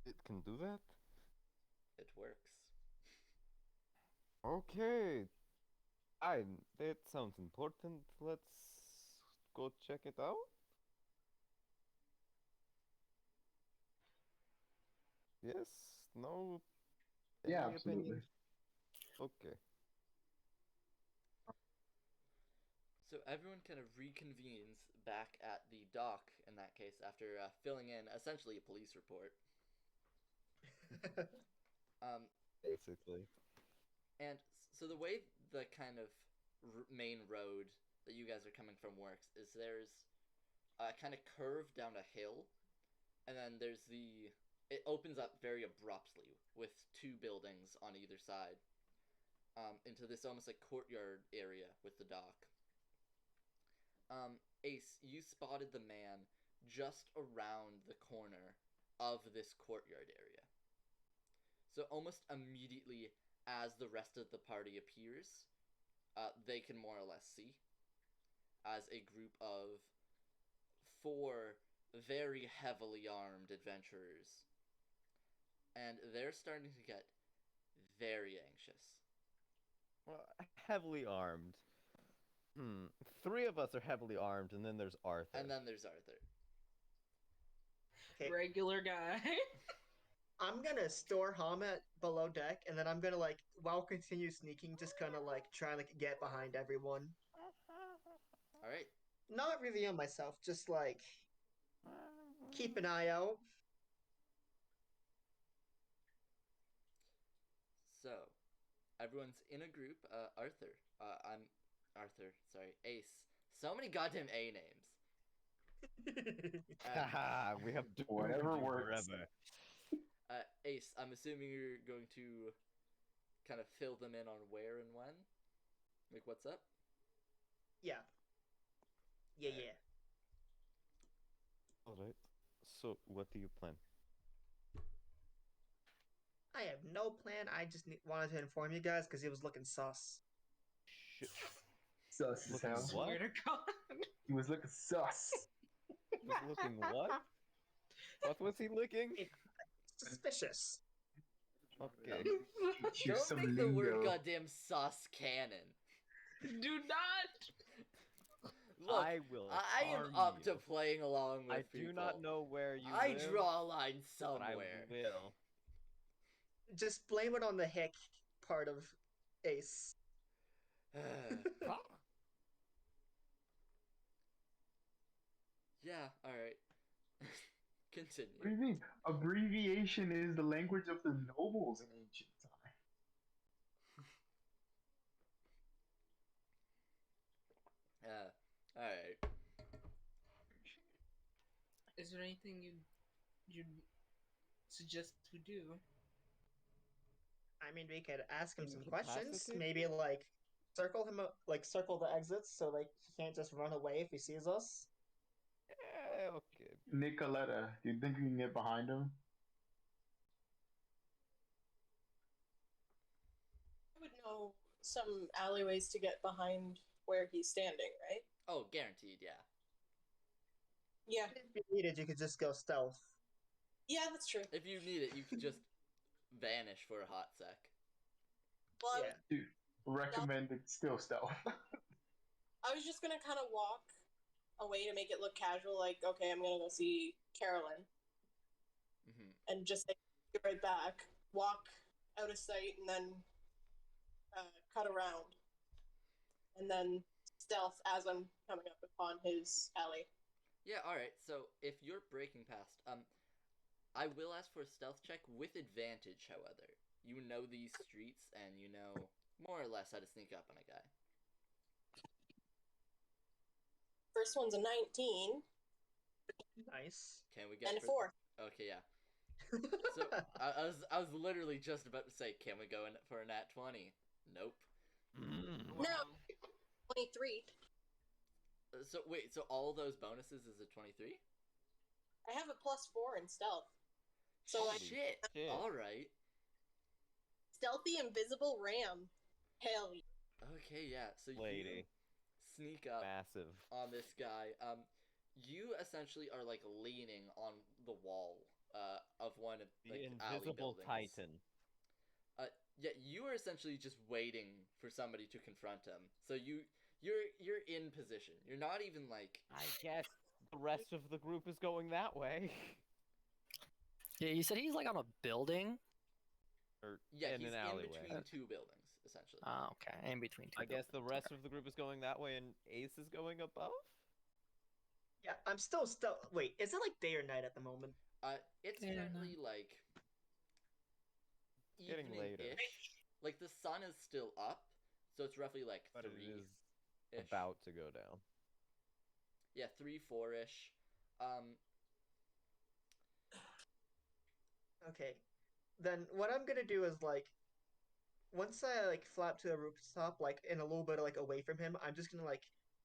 It can do that? It works. Okay. That sounds important. Let's go check it out. Yes? No? Yeah, Any absolutely. opinions? Okay. So everyone kind of reconvenes back at the dock, in that case, after filling in essentially a police report. Basically. And so the way the kind of main road that you guys are coming from works is there's a kind of curve down a hill, and then it opens up very abruptly with two buildings on either side, into this almost like courtyard area with the dock. Ace, you spotted the man just around the corner of this courtyard area. So almost immediately as the rest of the party appears, they can more or less see as a group of 4 very heavily armed adventurers. And they're starting to get very anxious. Well, heavily armed. 3 of us are heavily armed, and then there's Arthur. And then there's Arthur. Okay. Regular guy. I'm gonna store Hamet below deck, and then I'm gonna while continue sneaking, just kind of try and get behind everyone. All right. Not reveal myself, just keep an eye out. So, everyone's in a group. Arthur. I'm Arthur. Sorry, Ace. So many goddamn A names. Haha, we have Whatever doomed you works. forever. Ace, I'm assuming you're going to kind of fill them in on where and when? Like, what's up? Yeah. Yeah. Alright. So, what do you plan? I have no plan. I just wanted to inform you guys because he was looking sus. Shit. Sus as Looking hell. what? Swear to God. He was looking sus. Was looking what? What was he looking? Suspicious. Okay. Teach you Don't some make the word lingo. goddamn sauce canon. Do not. Look, I will I am harm up you. to playing along with I people. do not know where you I live, draw a line but I somewhere. will. Just blame it on the hick part of Ace. Yeah, alright. What do Continue. you mean? Abbreviation is the language of the nobles in ancient time. Alright. Is there anything you'd suggest we do? I mean, we could ask him some questions. Incapacitated? Maybe circle him, circle the exits so he can't just run away if he sees us. Okay. Nicoletta, do you think we can get behind him? I would know some alleyways to get behind where he's standing, right? Oh, guaranteed, yeah. Yeah. If you needed, you could just go stealth. Yeah, that's true. If you need it, you can just vanish for a hot sec. Well, Yeah. Dude, recommended still stealth. I was just gonna kind of walk away to make it look casual, like, okay, I'm gonna go see Carolyn, Mm-hmm. and just like, get right back, walk out of sight, and then cut around, and then stealth as I'm coming up upon his alley. Yeah, alright, so if you're breaking past, I will ask for a stealth check with advantage, however. You know these streets, and you know more or less how to sneak up on a guy. First one's a 19, Nice. Can we get and a 4. Okay, yeah. So I was literally just about to say, can we go in for a nat 20? Nope. No. 23. So wait, so all those bonuses is a 23? I have a +4 in stealth. So Oh, I shit. shit. Alright. stealthy invisible ram. Hell yeah. Okay, yeah. So Lady. you sneak up Massive. on this guy. You essentially are like leaning on the wall of one of The like alley invisible buildings. titan. Yeah, you are essentially just waiting for somebody to confront him. So you're in position. You're not even like I guess the rest of the group is going that way. Yeah, you said he's like on a building. Or yeah, in he's an in alleyway. between 2 buildings essentially. Oh, okay. In between two. I guess the buildings, rest okay. of the group is going that way, and Ace is going above. Yeah, I'm still stealth. Wait, is it day or night at the moment? It's Yeah, currently like Getting later. evening-ish. Like the sun is still up, so it's roughly like But it 3 is about to go down. Yeah, 3-4-ish. Okay. Then what I'm gonna do is once I flap to the rooftop, in a little bit away from him, I'm just gonna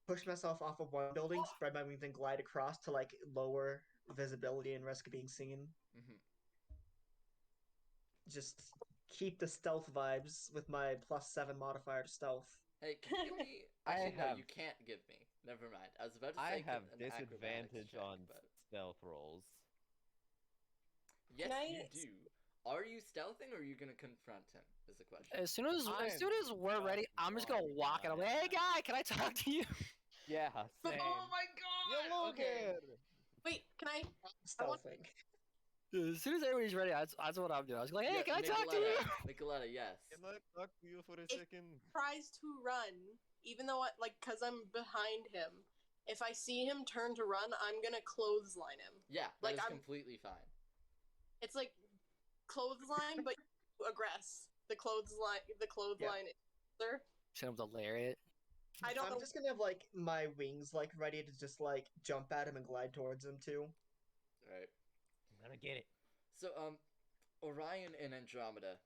push myself off of one building, spread my wings, and glide across to like lower visibility and risk of being seen. Hmm. Just keep the stealth vibes with my +7 modifier to stealth. Hey, can you give me? I Actually, no, have- you can't give me. Never mind. I was about to I say have an acrobatics disadvantage check, on but stealth rolls. yes, Can you I- do. Are you stealthing, or are you gonna confront him? Is the question. As soon as we're ready, I'm just gonna walk and I'm like, hey guy, can I talk to you? Yeah, same. Oh my god! Hello Okay. there. Wait, can I? Stealthing. As soon as everybody's ready, that's what I'm doing. I was like, hey, Yeah, can I talk to you? Nicoletta, yes. Can I talk to you for a If- second? Tries to run, even though cause I'm behind him. If I see him turn to run, I'm gonna clothesline him. Yeah, that Like, is I'm- completely fine. It's like clothesline, but you aggress. The clothesline. Sir, Send him the lariat. I don't I'm know. just gonna have like my wings like ready to just like jump at him and glide towards him too. Alright. I'm gonna get it. So, Orion and Andromeda,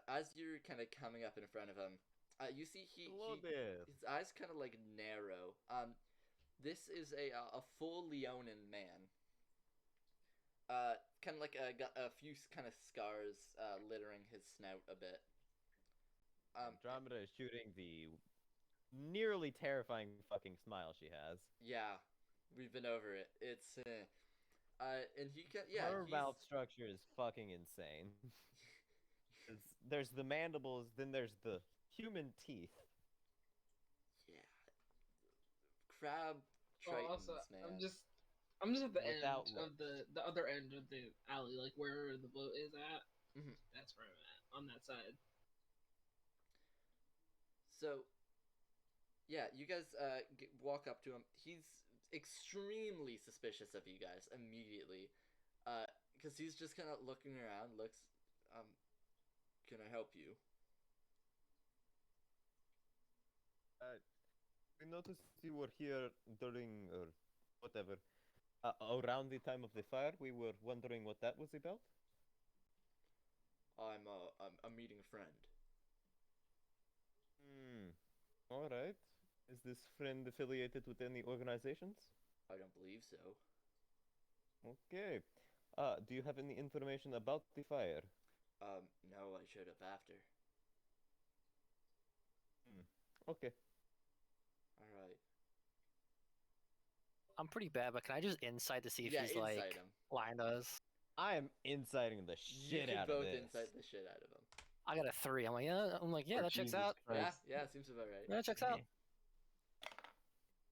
as you're kind of coming up in front of him, you see Hello there. his eyes kind of like narrow. This is a full Leonin man. Kind of like got a few kind of scars littering his snout a bit. Andromeda is shooting the nearly terrifying fucking smile she has. Yeah, we've been over it. It's and he can Her he's- mouth structure is fucking insane. There's the mandibles, then there's the human teeth. yeah, crab Oh, tritons, also, man. I'm just at the end Without of the other end of the alley, like where the boat is at. Mhm. That's where I'm at on that side. So, yeah, you guys walk up to him. He's extremely suspicious of you guys immediately, because he's just kind of looking around. Looks, can I help you? We noticed you were here during or whatever. Around the time of the fire, we were wondering what that was about. I'm meeting a friend. All right. Is this friend affiliated with any organizations? I don't believe so. Okay. Do you have any information about the fire? No, I showed up after. Okay. All right. I'm pretty bad, but can I just insight to see if Yeah, he's inside like him. lying to us? I am inciting the You shit can out both of this. inside the shit out of him. I got a 3. I'm like, yeah, Oh, that checks Jesus out. Christ. Yeah, seems about right. Yeah, that checks out.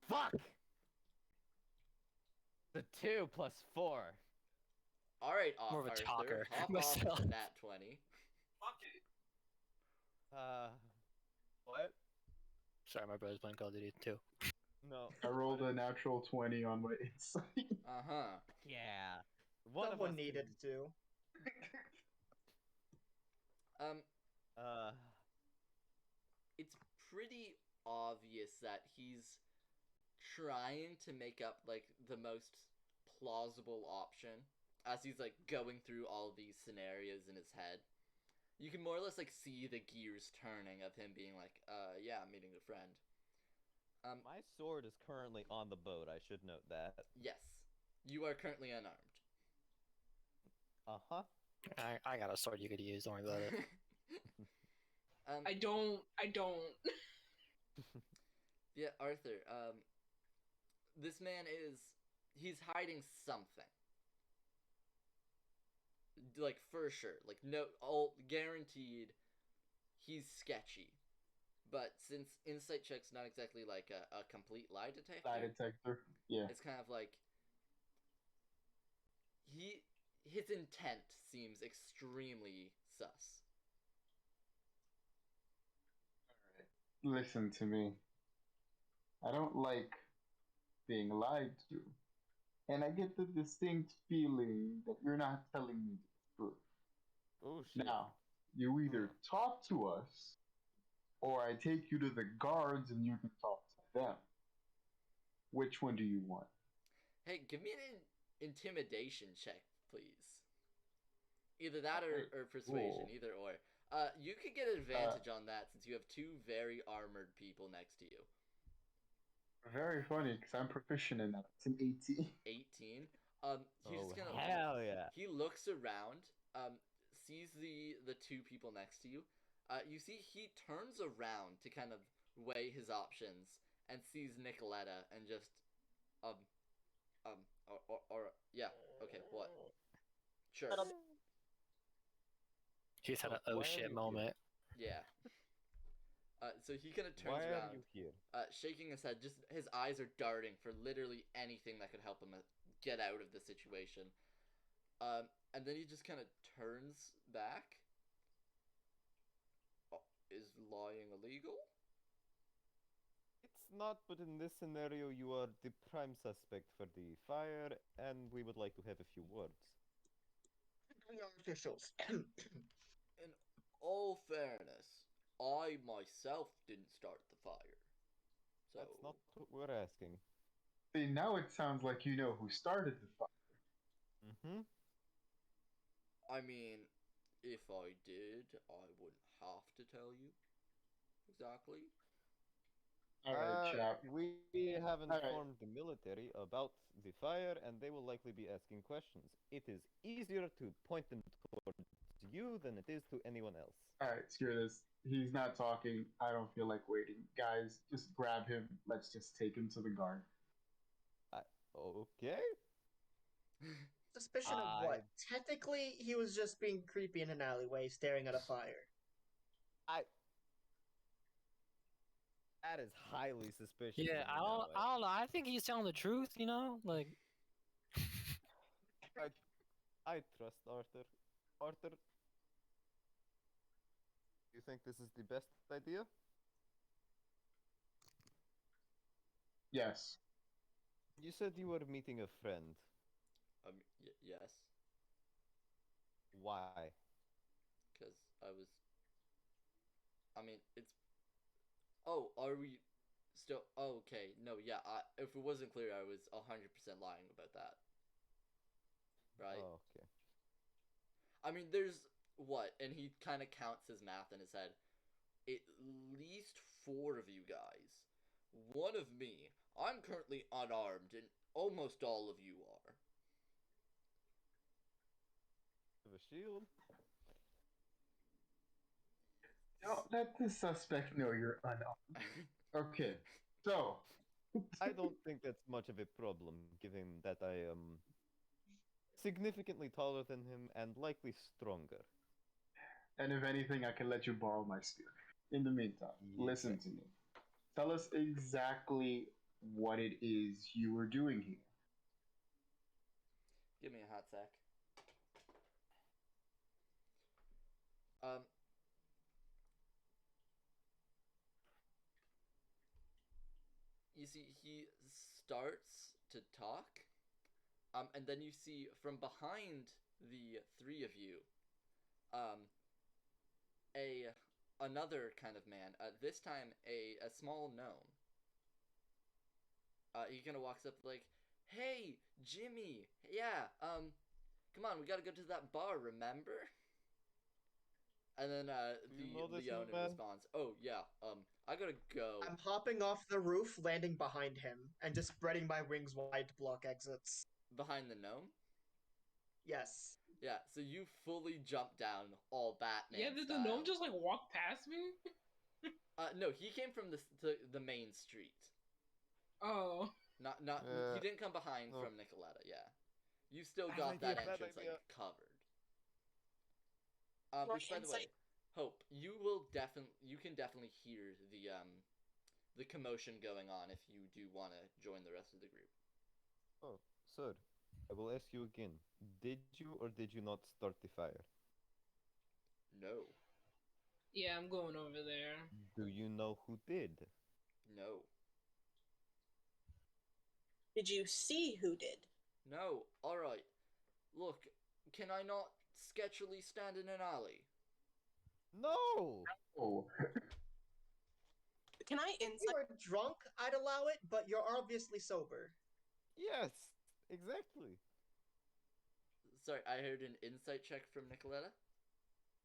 Fuck! The 2 plus 4. All right, More of a Arthur, talker hop off myself. to that 20. Fuck it. What? Sorry, my brother's playing Call of Duty too. No. I rolled a natural 20 on my insight. Yeah. One of Someone us needed can- to. It's pretty obvious that he's trying to make up like the most plausible option as he's like going through all these scenarios in his head. You can more or less like see the gears turning of him being like, yeah, I'm meeting a friend. My sword is currently on the boat, I should note that. Yes, you are currently unarmed. Uh-huh. I got a sword you could use. Don't worry about it. I don't. Yeah, Arthur, this man he's hiding something. Like, for sure. Like, no, all guaranteed, he's sketchy. But since insight check's not exactly like a complete lie detector, Lie detector. Yeah. it's kind of like, his intent seems extremely sus. Listen to me. I don't like being lied to. And I get the distinct feeling that you're not telling me the truth. Oh shit. Now, you either talk to us, or I take you to the guards and you can talk to them. Which one do you want? Hey, give me an intimidation check, please. Either that or persuasion, cool. either or. You could get advantage on that since you have two very armored people next to you. Very funny, because I'm proficient in that. It's an 18. 18. He's Oh just gonna. hell yeah! He looks around. Sees the two people next to you. You see he turns around to kind of weigh his options and sees Nicoletta and just um yeah, okay, what? Sure. He just had an Why oh are shit you moment. Yeah. So he kind of turns Why are around, you here? shaking his head. Just his eyes are darting for literally anything that could help him get out of the situation. And then he just kind of turns back. Oh, is lying illegal? It's not, but in this scenario, you are the prime suspect for the fire, and we would like to have a few words. We are officials. In all fairness, I myself didn't start the fire. So That's not what we're asking. See, now it sounds like you know who started the fire. Mm-hmm. I mean, if I did, I wouldn't have to tell you exactly. Alright, chap. We have Alright. informed the military about the fire, and they will likely be asking questions. It is easier to point them towards you than it is to anyone else. Alright, screw this. He's not talking. I don't feel like waiting. Guys, just grab him. Let's just take him to the guard. Okay. Suspicion of what? Technically, he was just being creepy in an alleyway, staring at a fire. That is highly suspicious. Yeah, of me now, I don't know. I think he's telling the truth. You know, like. I trust Arthur. Arthur, you think this is the best idea? Yes. You said you were meeting a friend. Yes, Why? because I was. I mean, it's. Oh, are we still? Oh, okay, no, yeah. If it wasn't clear, I was 100% lying about that. Right. Oh, okay. I mean, there's what, and he kind of counts his math in his head. At least 4 of you guys. 1 of me. I'm currently unarmed, and almost all of you are. Have a shield? Don't let the suspect know you're unarmed. Okay, so. I don't think that's much of a problem, given that I am significantly taller than him and likely stronger. And if anything, I can let you borrow my spear. In the meantime, listen to me. Tell us exactly what it is you were doing here. Give me a hot sec. You see, he starts to talk, and then you see from behind the 3 of you, another kind of man. This time, a small gnome. He kind of walks up like, "Hey, Jimmy, yeah, come on, we gotta go to that bar, remember?" And then the owner responds, "Oh yeah, I gotta go." I'm hopping off the roof, landing behind him, and just spreading my wings wide to block exits. Behind the gnome? Yes. Yeah, so you fully jump down all Batman. Yeah, did the gnome just like walk past me? No, he came from the main street. Oh. Not he didn't come behind from Nicoletta, yeah. You still got that entrance like covered. Which, by the way, Hope, you can definitely hear the commotion going on if you do want to join the rest of the group. Oh, sir, I will ask you again. Did you or did you not start the fire? No. Yeah, I'm going over there. Do you know who did? No. Did you see who did? No. Alright. Look, can I not sketchily stand in an alley? No! Oh. Can I If you insight? were drunk, I'd allow it, but you're obviously sober. Yes, exactly. Sorry, I heard an insight check from Nicoletta.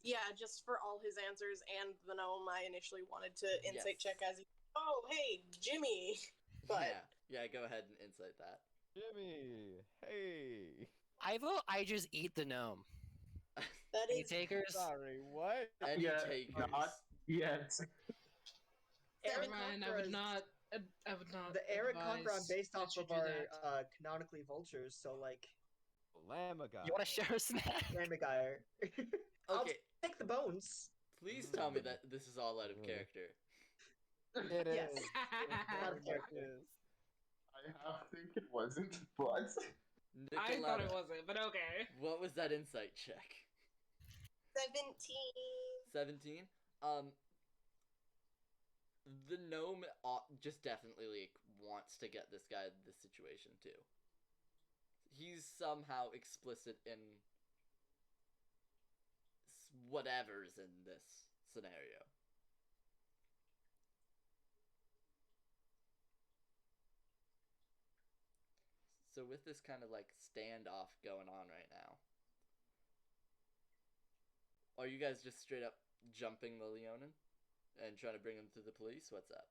Yeah, just for all his answers and the gnome, I initially wanted to insight check as, oh, hey, Jimmy. But Yeah, go ahead and insight that. Jimmy, hey. I vote I just eat the gnome. that Any is takers? Sorry, what? Any Yeah, takers? not yet. Eric Fine, I would not. I would not. The Eric advise Conquer based that off you of do our that. canonically vultures, so like Lamb guy. You want to share a snack? Lamagire. I'll Okay, take the bones. please tell me that this is all out of Mm. character. It Yes. is. Out of It character. is. I half think it wasn't, but I thought it Nicoletta, wasn't, but okay. what was that insight check? 17. 17. The gnome just definitely like wants to get this guy this situation too. He's somehow explicit in whatever's in this scenario. So with this kind of like standoff going on right now, are you guys just straight up jumping the Leonin and trying to bring him to the police? What's up?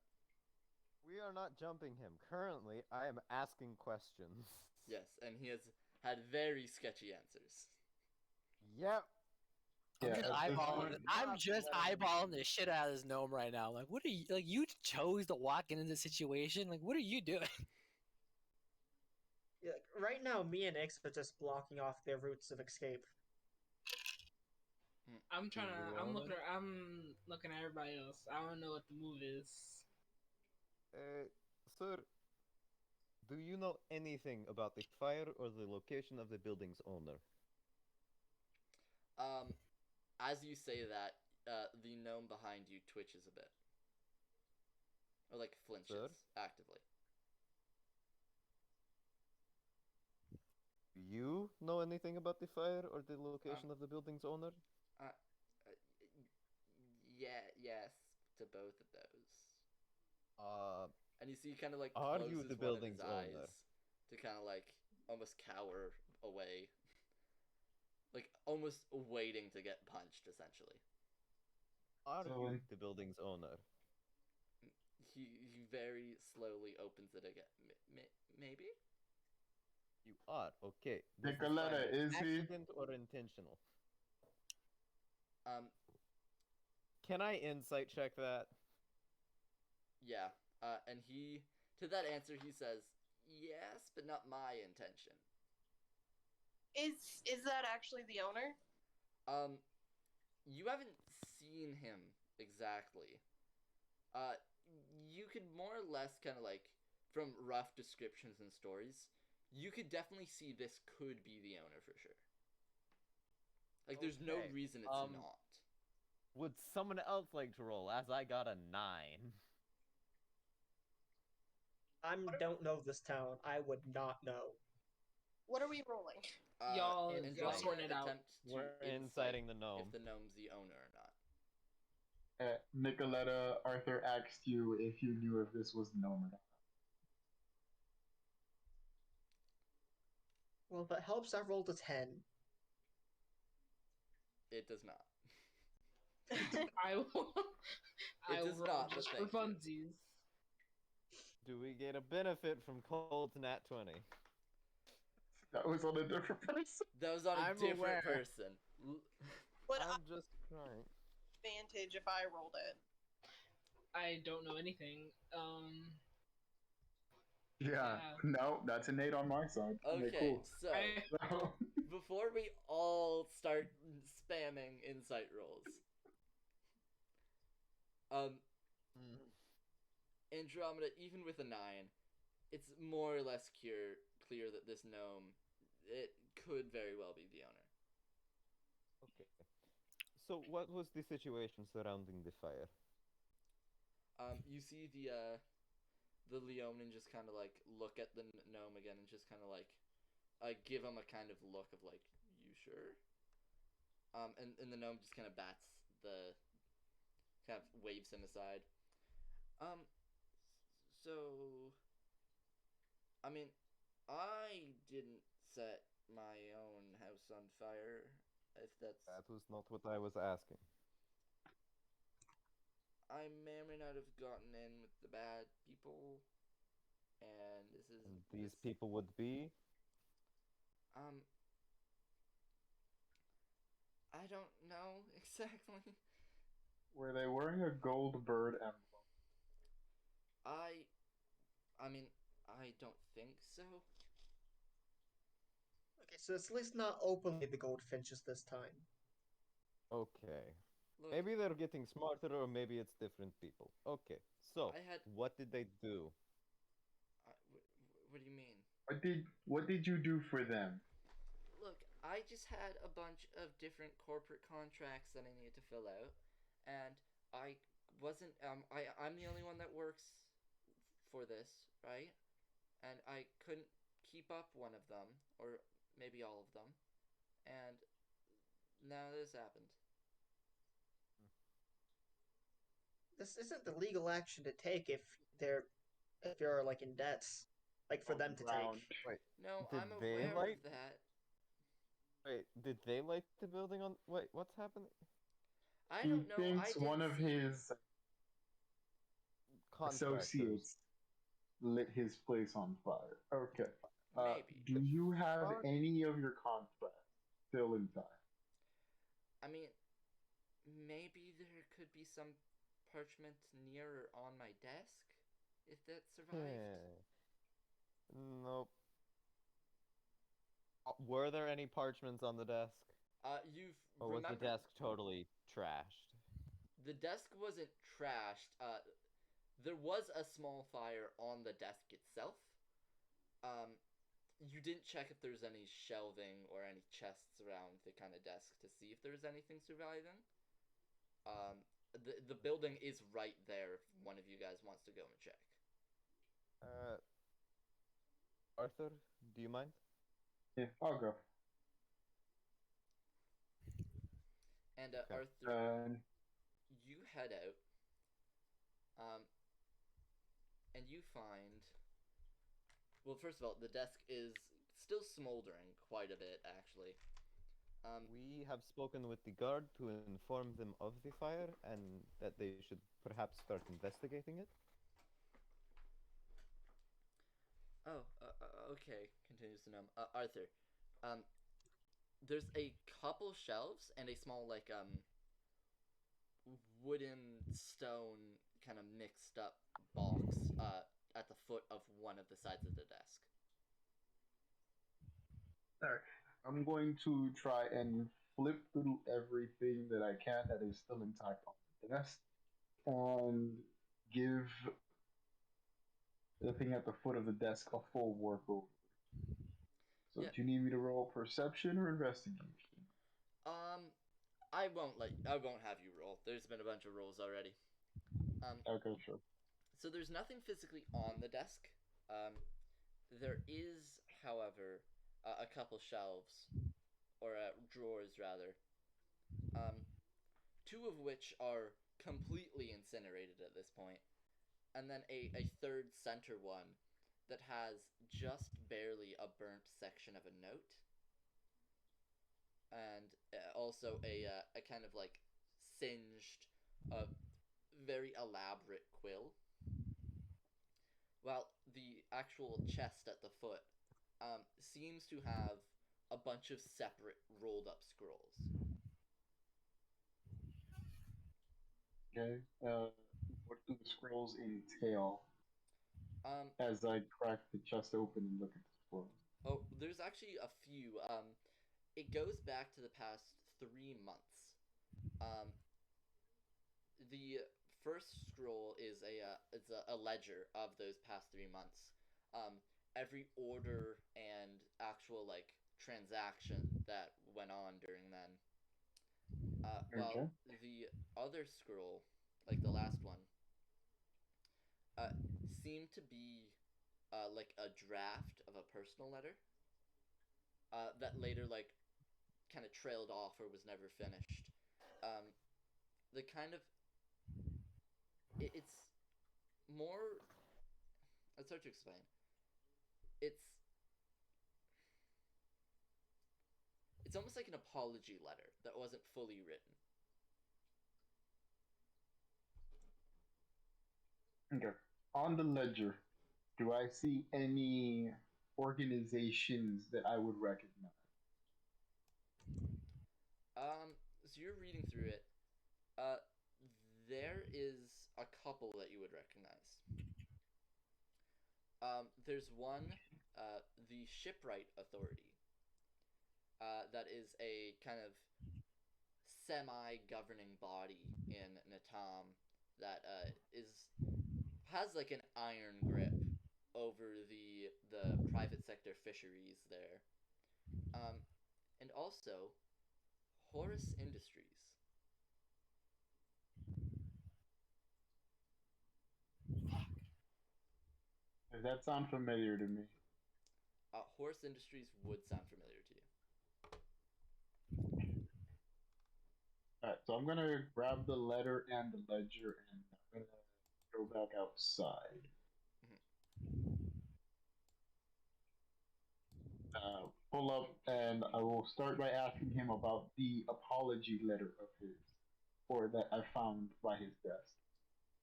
We are not jumping him. Currently, I am asking questions. Yes, and he has had very sketchy answers. Yep. I'm Yeah, just at this eyeballing. point- I'm just eyeballing the shit out of this gnome right now. Like, what are you? Like, you chose to walk into this situation. Like, what are you doing? Yeah, right now, me and Ix are just blocking off their routes of escape. I'm trying to. I'm Roman? looking at everybody else. I don't know what the move is. Sir, do you know anything about the fire or the location of the building's owner? As you say that, the gnome behind you twitches a bit. Or like flinches actively. Do you know anything about the fire or the location of the building's owner? Yes, to both of those. Uh, And you see, he kind of like Are closes you the one building's of his eyes owner? to kind of like almost cower away, like almost waiting to get punched. Essentially, are So- you the building's owner? he very slowly opens it again. Maybe. You are. Okay. This Nicoletta, fire is he? accident or intentional? Can I insight check that? Yeah. And to that answer, he says, "Yes, but not my intention." Is that actually the owner? You haven't seen him exactly. You could more or less kind of like, from rough descriptions and stories, you could definitely see this could be the owner for sure. Like, there's no Okay, reason it's not. Would someone else like to roll, as I got a 9? I don't know this town. I would not know. What are we rolling? Y'all Andromeda sorting it out. attempt to We're insight inciting the gnome. if the gnome's the owner or not. Nicoletta, Arthur asked you if you knew if this was the gnome or not. Well, if it helps, I rolled a 10. It does not. I will. I does will roll not, but just for thank you. funsies. Do we get a benefit from Cold's nat 20? That was on a different person. That was on a I'm different aware. person. Would I'm just trying. advantage if I rolled it? I don't know anything. Yeah. No, that's an 8 on my side. Okay, cool. so So, before we all start spamming insight rolls, Andromeda, even with a 9, it's more or less clear that this gnome, it could very well be the owner. Okay. So what was the situation surrounding the fire? You see the Leonin just kind of like look at the gnome again and just kind of like give him a kind of look of like, you sure? And the gnome just kind of kind of waves him aside. So, I mean, I didn't set my own house on fire, if that's... That was not what I was asking. I may or may not have gotten in with the bad people. and this is And these people would be. um I don't know exactly. Were they wearing a gold bird emblem? I I mean I don't think so. Okay, so it's at least not openly the goldfinches this time. Okay. Look, Maybe they're getting smarter, or maybe it's different people. Okay, so I had what did they do? what do you mean? What did you do for them? Look, I just had a bunch of different corporate contracts that I needed to fill out, and I wasn't I'm the only one that works for this, right? And I couldn't keep up one of them, or maybe all of them, and now this happened. This isn't the legal action to take if you're like in debts, like for On them the to take. ground. Wait, No, did I'm they aware light? of that. Wait, did they light the building on? Wait, what's happening? I He don't know. I thinks one didn't of see. his Contractors. associates lit his place on fire. Okay. Maybe. Do you have Fuck. any of your contracts still intact? I mean, maybe there could be some parchment near or on my desk, if that survived. Nope. Were there any parchments on the desk? You've Or was the remembered desk totally trashed? the desk wasn't trashed. There was a small fire on the desk itself. Um, you didn't check if there's any shelving or any chests around the kind of desk to see if there's anything surviving. The building is right there if one of you guys wants to go and check. Arthur, do you mind? Yeah, I'll go. And Okay. Arthur, you head out. And you find. Well, first of all, the desk is still smoldering quite a bit, actually. We have spoken with the guard to inform them of the fire and that they should perhaps start investigating it. Okay, continues to gnome. Arthur, um, there's a couple shelves and a small, like, wooden stone kind of mixed up box, at the foot of one of the sides of the desk. Alright. I'm going to try and flip through everything that I can that is still intact on the desk and give the thing at the foot of the desk a full work over. So Yeah. do you need me to roll perception or investigation? I won't have you roll. There's been a bunch of rolls already. Okay, sure. So there's nothing physically on the desk. There is, however, a couple shelves, or drawers rather. Two of which are completely incinerated at this point, and then a third center one that has just barely a burnt section of a note, and also a kind of like singed, very elaborate quill. While the actual chest at the foot seems to have a bunch of separate rolled up scrolls. Okay. What do the scrolls entail? Um, As I crack the chest open and look at the scrolls. oh, there's actually a few. It goes back to the past 3 months. The first scroll is a ledger of those past 3 months. Every order and actual like transaction that went on during then. While the other scroll, like the last one, seemed to be like a draft of a personal letter that later like kind of trailed off or was never finished. The kind of it's more. It's hard to explain. It's almost like an apology letter that wasn't fully written. Okay. On the ledger, Do I see any organizations that I would recognize? So you're reading through it. Uh, there is a couple that you would recognize. There's one, the Shipwright Authority. That is a kind of semi-governing body in Natam that is has like an iron grip over the private sector fisheries there. Um, and also Horus Industries. Does that sound familiar to me? Horus Industries would sound familiar to you. Alright, so I'm gonna grab the letter and the ledger and I'm gonna go back outside. Pull up and I will start by asking him about the apology letter of his, or that I found by his desk.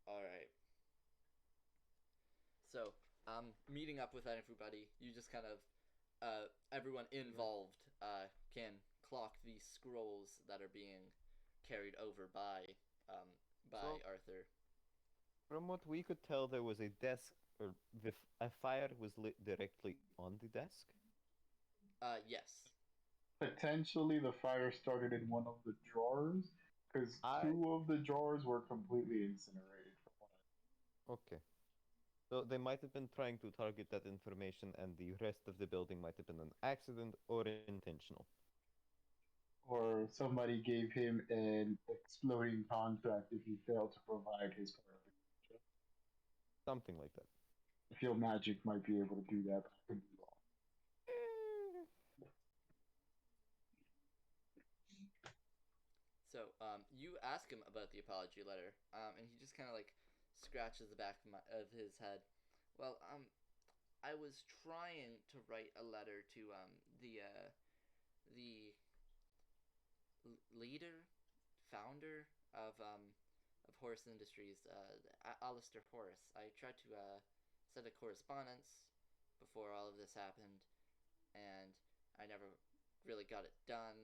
All right. So, meeting up with everybody, you just kind of, everyone involved, can clock the scrolls that are being carried over by So- Arthur. From what we could tell, there was a desk, or a fire was lit directly on the desk. Yes. Potentially the fire started in one of the drawers, because two of the drawers were completely incinerated from what I. Okay. So they might have been trying to target that information, and the rest of the building might have been an accident or intentional. Or somebody gave him an exploding contract if he failed to provide his part of the contract. Something like that. I feel magic might be able to do that, but I could be wrong. So, you ask him about the apology letter, and he just kind of like scratches the back of his head. Well, I was trying to write a letter to the leader, founder of Horus Industries, Alistair Horus. I tried to send a correspondence before all of this happened, and I never really got it done.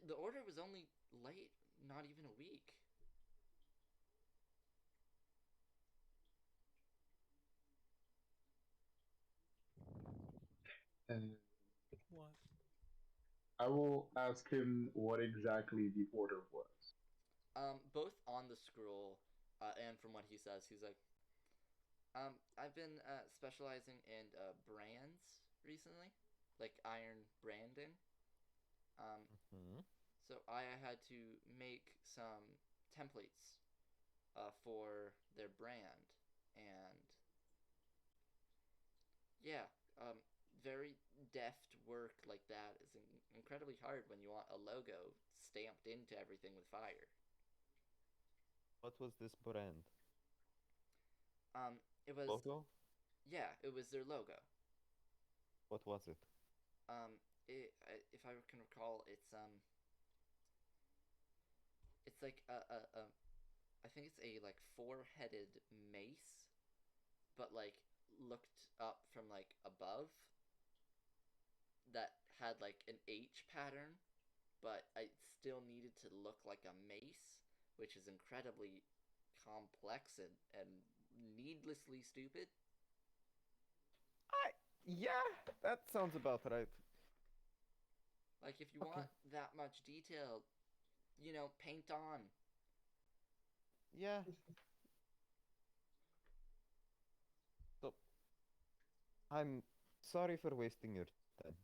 The order was only late, not even a week. And What? I will ask him what exactly the order was. Both on the scroll, and from what he says, he's like, I've been specializing in brands recently, like iron branding. Hmm. So I had to make some templates for their brand, and yeah, very deft work like that is incredibly hard when you want a logo stamped into everything with fire. What was this brand? It was Logo? yeah, it was their logo. What was it? If I can recall, it's like a I think it's a like four-headed mace, but like looked up from like above that had like an H pattern, but it still needed to look like a mace, which is incredibly complex and needlessly stupid. Yeah, that sounds about right. Like if you Okay. want that much detail, paint on. Yeah. So, I'm sorry for wasting your time.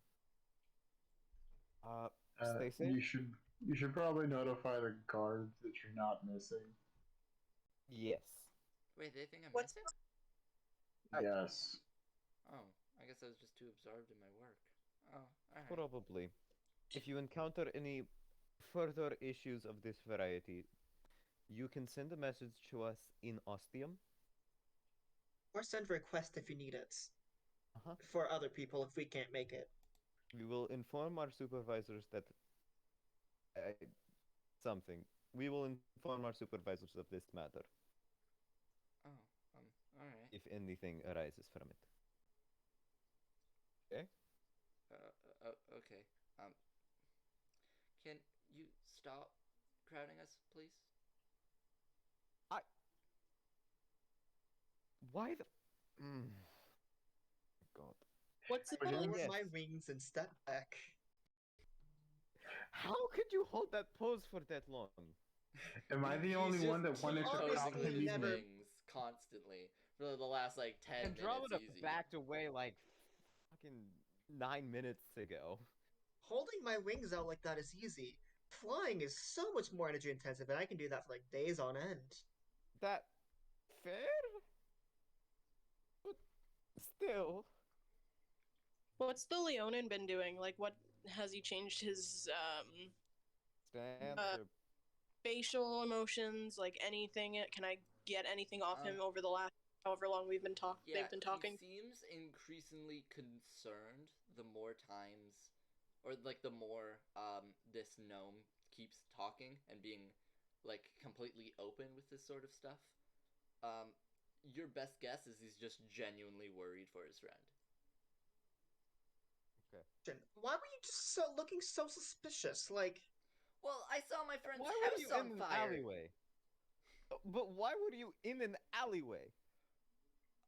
Stay safe? You should probably notify the guards that you're not missing. Yes. Wait, they think I'm What's- missing? Yes. Oh, I guess I was just too absorbed in my work. Oh, alright. Probably. If you encounter any further issues of this variety, you can send a message to us in Ostium. Or send request if you need it Uh-huh. for other people if we can't make it. We will inform our supervisors that something. We will inform our supervisors of this matter. Alright. if anything arises from it. Okay? Okay. Can you stop crowding us, please? Why the... God. What's the But Lower then- Yes. my wings and step back. How could you hold that pose for that long? Am I the He's only just one that wanted to obviously stop posing him these even? never- things constantly for the last like 10 minutes Andromeda easy. backed away like fucking 9 minutes ago. Holding my wings out like that is easy. Flying is so much more energy intensive, and I can do that for like days on end. That fair? But still, What's the Leonin been doing? Like, what has he changed his stand Uh, or facial emotions? Like anything? Can I get anything off him over the last however long we've been Yeah, they've been talking? he seems increasingly concerned the more times, or like the more this gnome keeps talking and being like completely open with this sort of stuff. Your best guess is he's just genuinely worried for his friend. Why were you just looking so suspicious? Like, Well, I saw my friend's why were house you on in an fire. alleyway? But why were you in an alleyway?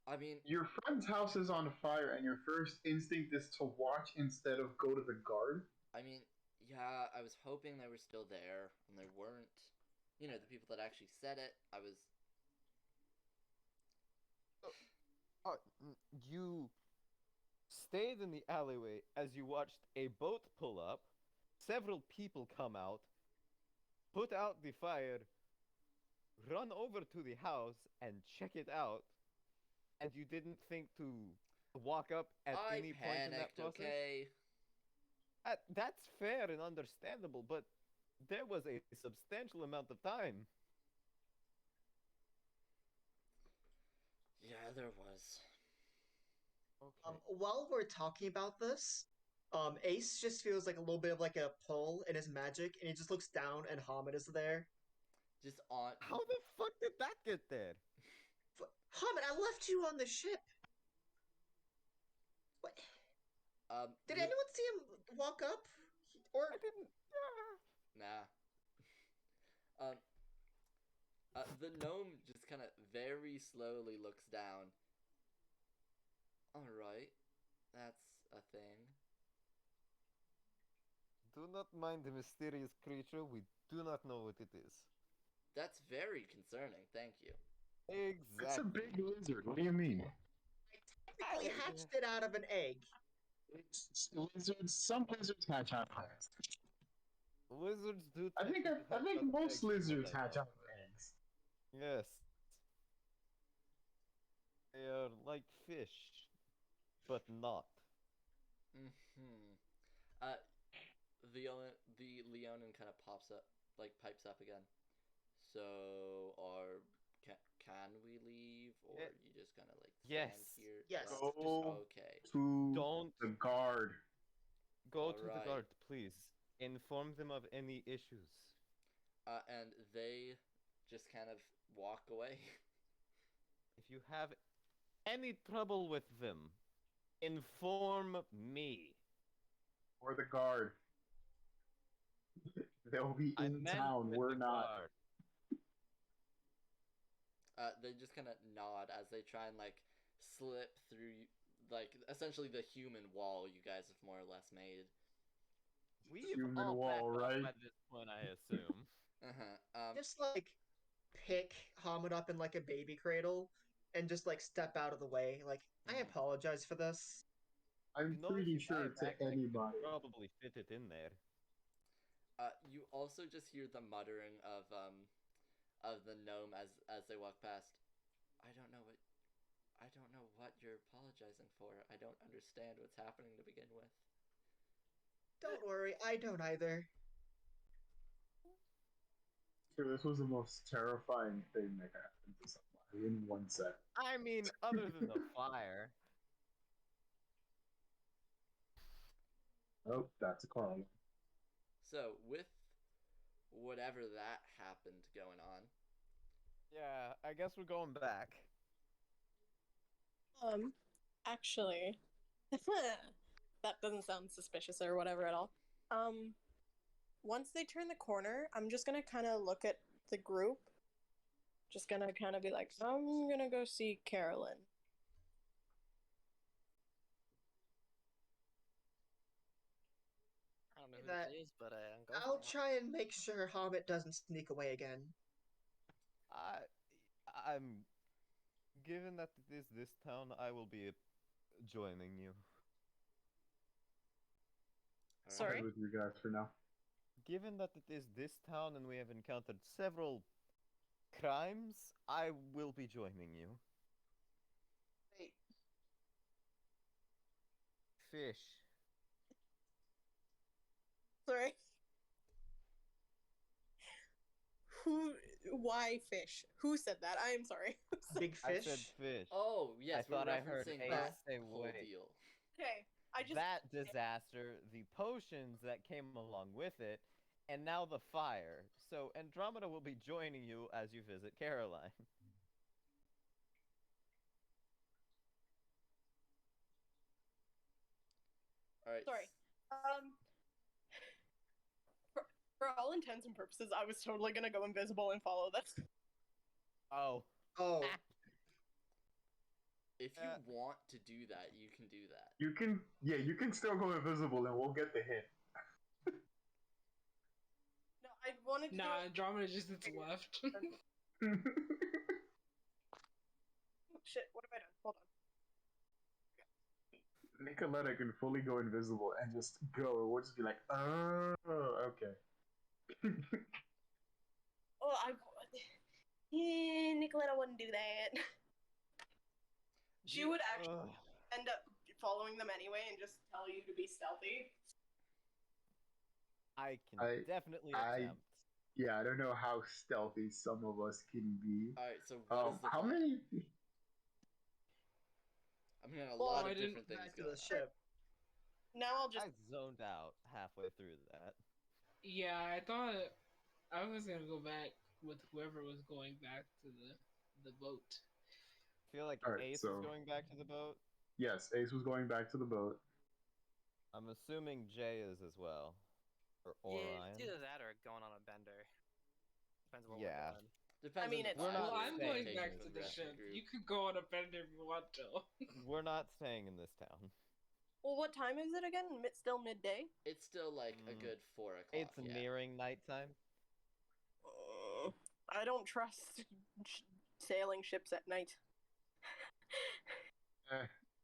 I mean, Your friend's house is on fire, and your first instinct is to watch instead of go to the guard. yeah, I was hoping they were still there, and they weren't. You know, the people that actually said it. I was. You stayed in the alleyway as you watched a boat pull up, several people come out, put out the fire, run over to the house and check it out, and you didn't think to walk up at I any point in that panicked. process? Okay. That's fair and understandable, but there was a substantial amount of time. Yeah, there was. Okay. while we're talking about this, Ace just feels like a little bit of like a pull in his magic, and he just looks down, and Hamid is there. Just on. How the fuck did that get there? Hamid, I left you on the ship. What? Did the- anyone see him walk up? Or I didn't. Nah. The gnome just kind of very slowly looks down. Alright, that's a thing. Do not mind the mysterious creature. We do not know what it is. That's very concerning, thank you. It's a Exactly. big lizard. What do you mean? technically hatched it out of an egg. It's lizards. Some lizards hatch out of eggs. Lizards do. I think technically hatch out of most eggs, from what lizards I hatch know. out of eggs. Yes. They are like fish, but not. Mm-hmm. The Leonin kind of pops up, like pipes up again. So, can we leave, or Eh, you just kind of like stand yes. here? Yes. Just Go. okay. To Don't the guard. go to the Alright. guard, please. Inform them of any issues. And they just kind of walk away. If you have any trouble with them, inform me. Or the guard. They'll be I in meant town. with We're the not. guard. They just kind of nod as they try and like slip through, like essentially the human wall you guys have more or less made. We've Human all wall, backed up right? at this point, I assume. Just like pick Hamid up in like a baby cradle and just like step out of the way. Like, I Mhm. apologize for this. I'm You know, if pretty you buy sure a to backpack, you could anybody. probably fit it in there. You also just hear the muttering of the gnome as they walk past. I don't know what you're apologizing for. I don't understand what's happening to begin with. Don't worry, I don't either. So this was the most terrifying thing that happened to somebody in one set. I mean, other than the fire. Oh, that's a Carl. So with whatever that happened going on, Yeah, I guess we're going back. Actually, that doesn't sound suspicious or whatever at all. Once they turn the corner, I'm just gonna kind of look at the group. Just gonna kind of be like, I'm gonna go see Carolyn. I don't know who That- this is, but go I'll for it. try and make sure Hobbit doesn't sneak away again. I'm given that it is this town, I will be joining you. All Sorry? I'm with you guys for now. Given that it is this town and we have encountered several crimes, I will be joining you. Wait. Fish. Sorry. Why fish? Who said that? I am sorry. Big I fish. said fish. Oh yes, I thought we're I heard referencing Ace that say whole wait. deal. Okay, I just That disaster, the potions that came along with it, and now the fire. So Andromeda will be joining you as you visit Caroline. All right. sorry. For all intents and purposes, I was totally gonna go invisible and follow this. Oh. Oh, If you want to do that, you can do that. You can still go invisible and we'll get the hit. No, I wanted to. Nah, Andromeda just its left. Shit, what have I done? Hold on. Nicoletta can fully go invisible and just go. We'll just be like, oh, okay. Oh, Nicoletta wouldn't do that. She would actually end up following them anyway and just tell you to be stealthy. I can definitely attempt. Yeah, I don't know how stealthy some of us can be. All right. So what is the How plan? many? I mean, a Well, lot I of didn't- different things back to going the on. ship. Now I'll just. I zoned out halfway through that. Yeah, I thought I was gonna go back with whoever was going back to the boat. I feel like Alright, Ace so- is going back to the boat. Yes, Ace was going back to the boat. I'm assuming Jay is as well. Or Yeah, Orion. it's either that or going on a bender. Depends what Yeah. we're doing. Depends I mean, on the it's- We're vibe not Well, we're I'm staying going taking back from to the the rest of ship. group. You could go on a bender if you want to. We're not staying in this town. Well, what time is it again? Still midday? It's still like a Mm. good 4 o'clock. It's yeah. nearing nighttime. I don't trust sailing ships at night.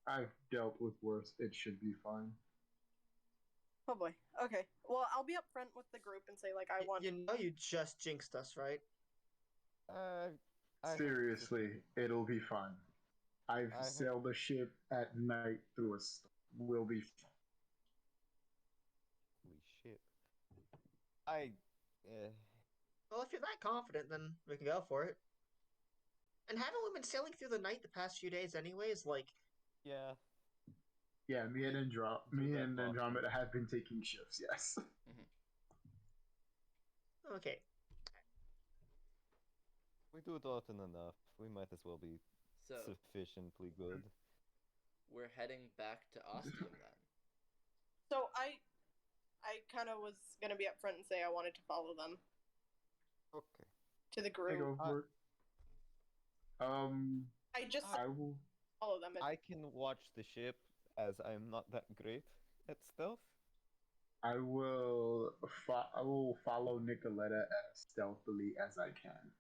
I've dealt with worse. It should be fine. Oh boy. Okay. Well, I'll be up front with the group and say like I want. You know you just jinxed us, right? I hope Seriously, it'll be fine. I've I hope- sailed a ship at night through a storm. We'll be fine. Holy shit. I. Well, if you're that confident, then we can go for it. And haven't we been sailing through the night the past few days, anyways? Like, Yeah. Yeah, me and do that often. Andromeda have been taking shifts. Yes. okay. We do it often enough. We might as well be So sufficiently good. we're heading back to Ostium then. So I kind of was gonna be up front and say I wanted to follow them Okay. to the I group. go for it. I just I will. follow them. I can watch the ship as I'm not that great at stealth. I will. I will follow Nicoletta as stealthily as I can.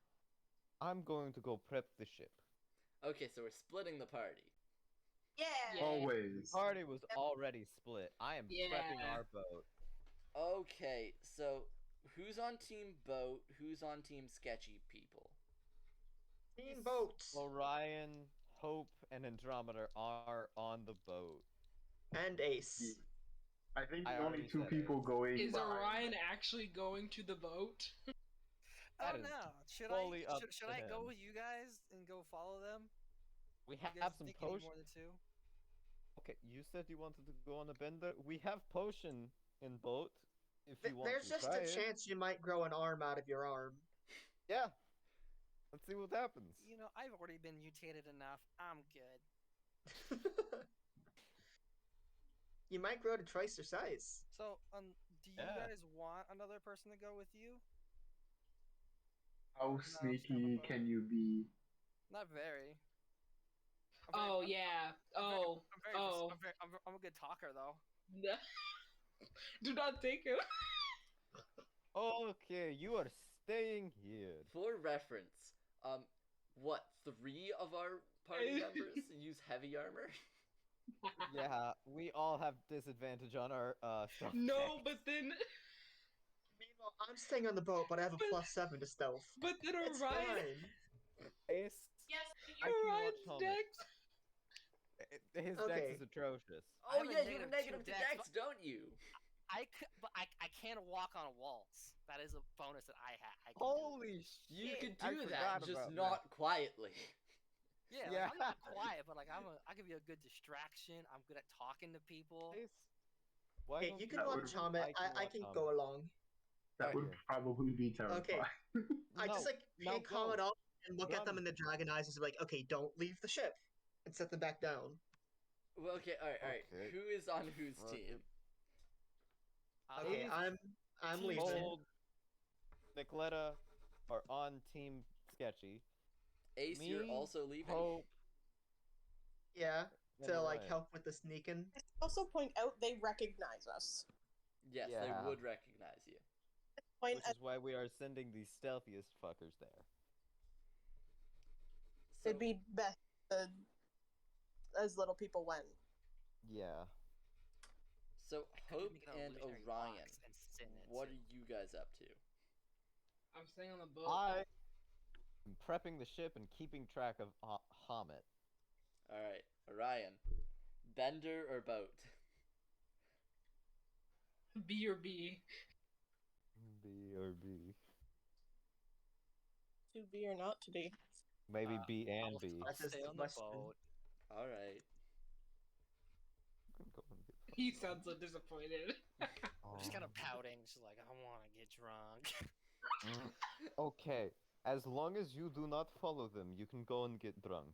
I'm going to go prep the ship. Okay, so we're splitting the party. Yeah. Yeah. Always. Party was already split. I am prepping Yeah. our boat. Okay, so who's on team boat? Who's on team sketchy people? Team boats. Orion, Hope, and Andromeda are on the boat. And Ace. I think I the only already two said people Ace. going. Is behind- Orion actually going to the boat? That Oh is no! Should fully I up should to I go him. with you guys and go follow them? We You guys have some think you need potion. more than two? Okay, you said you wanted to go on a bender. We have potion in boat. If you want There's to just try a it. chance you might grow an arm out of your arm. Yeah. Let's see what happens. You know, I've already been mutated enough. I'm good. You might grow to twice your size. So, do you Yeah. guys want another person to go with you? How No, sneaky stand up. can you be? Not very. Oh yeah. Oh. Oh. I'm a good talker though. Do not take him. Okay, you are staying here. For reference, what 3 of our party members use heavy armor? Yeah, we all have disadvantage on our stuff. No, but then Meanwhile, I'm staying on the boat, but I have a +7 to stealth. but then It's Orion fine. Ace, Yes, I can watch Orion's helmet. dex. His Okay. dex is atrocious. Oh have a yeah, you have a negative negative two to dex, dex, don't you? But I can't walk on walls. That is a bonus that I have. Holy You shit! could I do forgot that, just about not quietly. Yeah, Yeah. like, I'm not quiet, but like I could be a good distraction. I'm good at talking to people. Ace, why Okay, don't you can That watch would- Helmet. I watch can Helmet. go along. That would Here. probably be terrifying. Okay. I just No, like now pick Helmet go. up and look at them Run. in the dragon eyes and be like, okay, don't leave the ship, and set them back down. Well, okay, alright. Okay. Who is on whose Fuck team? it. Okay, Ace, I'm Team leaving. Bold, Nicoletta are on Team Sketchy. Ace, you're Me, also leaving? Hope, Yeah, and to like Orion. help with the sneaking. also point out they recognize us. Yes, Yeah. they would recognize you. Point Which at, is why we are sending the stealthiest fuckers there. So, it'd be best as little people went. Yeah. so I could Hope make an and illusionary Orion, box and sit in it, what too. are you guys up to? I'm staying on the boat. I am prepping the ship and keeping track of Hamet. Alright, Orion. Bender or boat? B or B. B or B. To be or not to be. Maybe B and I'll, B. I'll That's just stay the on the question. boat. Alright. I'm gonna go and get He sounds so disappointed. I'm just kind of pouting, just like I want to get drunk. Okay, as long as you do not follow them, you can go and get drunk.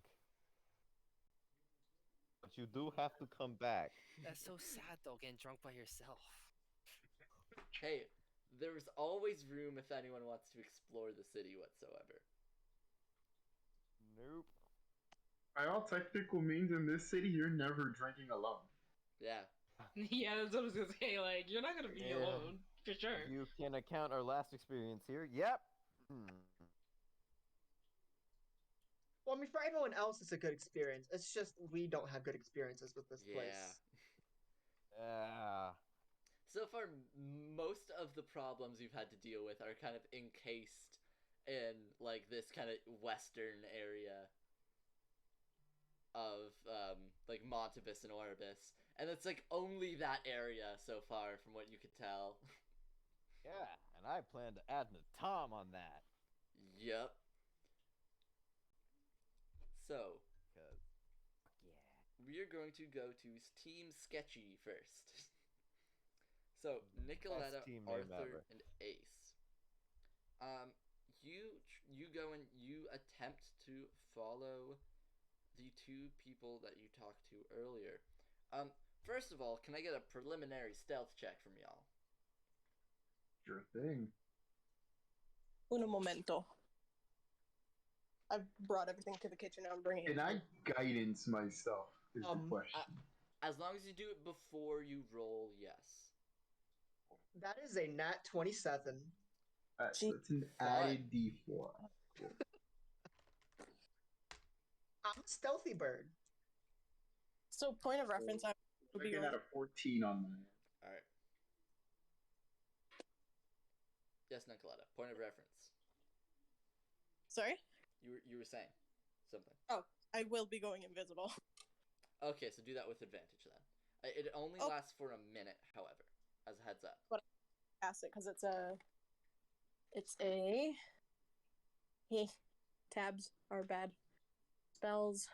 But you do have to come back. That's so sad though, getting drunk by yourself. Hey, there's always room if anyone wants to explore the city whatsoever. Nope. By all technical means, in this city, you're never drinking alone. Yeah. Yeah, that's what I was gonna say. Like, you're not gonna be Yeah. alone for sure. You can account our last experience here. Yep. Well, I mean, for everyone else, it's a good experience. It's just we don't have good experiences with this Yeah. place. Yeah. So far, most of the problems you've had to deal with are kind of encased in, like, this kind of western area of, like, Montibus and Orabus. And it's, like, only that area so far, from what you could tell. Yeah, and I plan to add an Tom on that. Yep. So, Cause, yeah. we're going to go to Team Sketchy first. So, Nicoletta, team name Arthur, ever. and Ace. You go and you attempt to follow the 2 people that you talked to earlier. First of all, can I get a preliminary stealth check from y'all? Sure thing. Un momento. I've brought everything to the kitchen. I'm bringing it. Can I guidance myself? Is the question. As long as you do it before you roll, yes. That is a nat 27. Alright, so it's an added D4. I'm a stealthy bird. So, point of reference, I will be Looking going. at a 14 on my end. Alright. Yes, Nicoletta. Point of reference. Sorry? You were saying something. I will be going invisible. Okay, so do that with advantage then. It only Oh. lasts for a minute, however, as a heads up. Pass it because it's a. Hey, tabs are bad. Spells.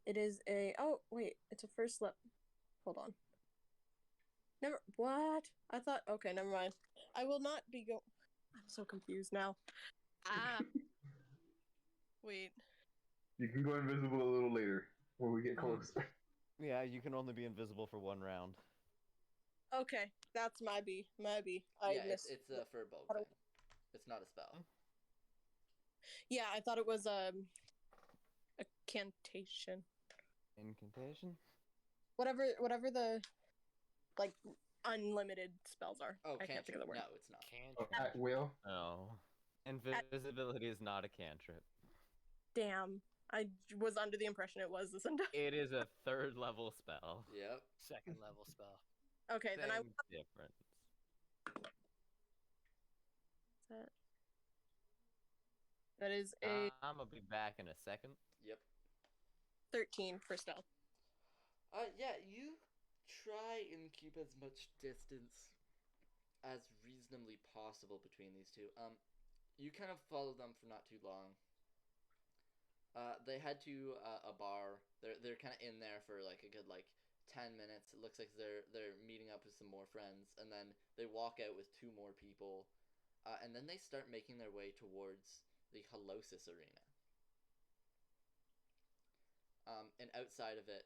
It is a. Oh wait, it's a first level. Hold on. Never. What? I thought. Okay, never mind. I will not be go. I'm so confused now. Ah. Wait. You can go invisible a little later when we get closer. Yeah, you can only be invisible for 1 round. Okay, that's my B. My B. I Yeah, missed. it's a furbolg I thing. don't- It's not a spell. Yeah, I thought it was a cantation. Incantation? Whatever the like unlimited spells are. Oh, I can't think of the word. No, it's not. Oh, Cantrip. at will. No. Invisibility is not a cantrip. Damn, I was under the impression it was this entire. It is a 3rd level spell. Yep. Second level spell. Okay, then I. Same difference. That is a I'm gonna be back in a second. Yep. 13 for stealth. Yeah, you try and keep as much distance as reasonably possible between these two. You kind of follow them for not too long. They head to a bar. They're kind of in there for like a good 10 minutes. It looks like they're meeting up with some more friends, and then they walk out with 2 more people, and then they start making their way towards the Halosis arena. And outside of it,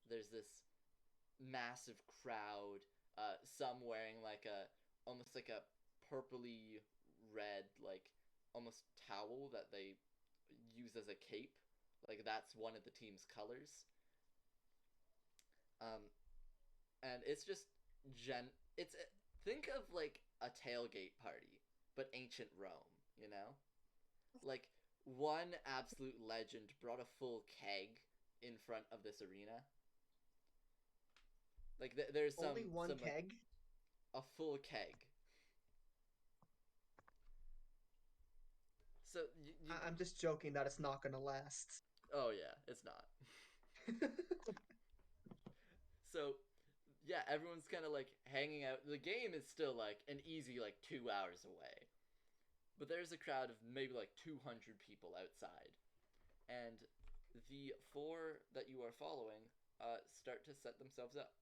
there's this massive crowd. Some wearing almost like a purpley red almost towel that they use as a cape. Like that's one of the team's colors. And it's just think of like a tailgate party, but ancient Rome, you know? Like one absolute legend brought a full keg in front of this arena. Like there's Only one some, keg? a full keg. So I'm just joking that it's not gonna last. Oh yeah, it's not. So yeah, everyone's kind of like hanging out. The game is still like an easy 2 hours away. But there's a crowd of maybe 200 people outside. And the 4 that you are following start to set themselves up.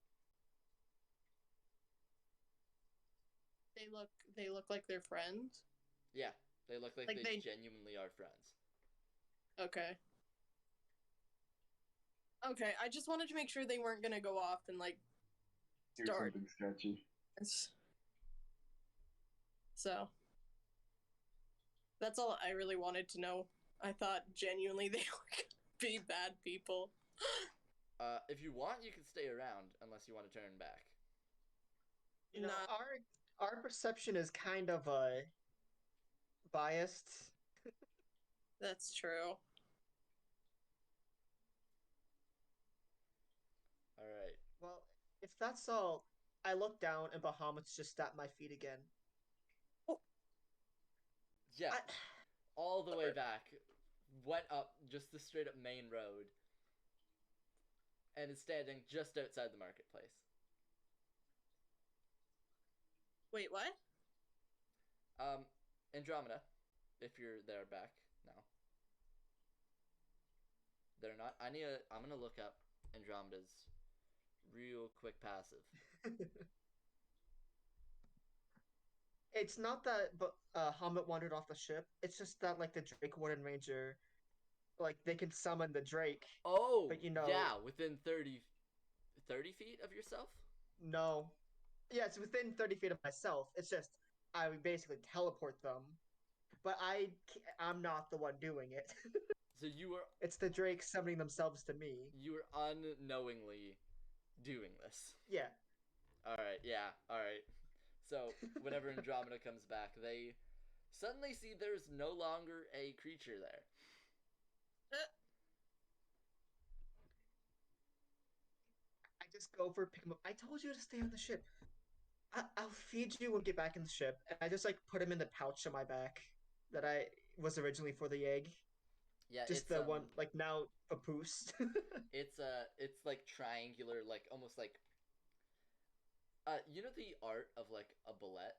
They look like they're friends. Yeah, they look like they genuinely are friends. Okay. Okay, I just wanted to make sure they weren't gonna go off and Do start. something sketchy. So that's all I really wanted to know. I thought genuinely they were gonna be bad people. If you want, you can stay around unless you want to turn back. You know, Nah. our perception is kind of biased. That's true. All right. Well, if that's all, I look down and Bahamut's just at my feet again. Yeah, all the way back, went up just the straight up main road, and is standing just outside the marketplace. Wait, what? Andromeda, if you're there back now. They're not. I'm gonna look up Andromeda's real quick passive. It's not that Hamlet wandered off the ship. It's just that the Drake Warden Ranger, they can summon the Drake. Oh, but yeah, within 30 feet of yourself? No. Yeah, it's within 30 feet of myself. It's just I would basically teleport them, but I'm not the one doing it. So you were. It's the Drake summoning themselves to me. You were unknowingly doing this. Yeah. All right. Yeah. All right. So whenever Andromeda comes back, they suddenly see there's no longer a creature there. I just go for pick him up. I told you to stay on the ship. I'll feed you when we get back in the ship. And I just put him in the pouch on my back that I was originally for the egg. Yeah, just it's the one now papoose. it's triangular, almost you know the art of a bullet?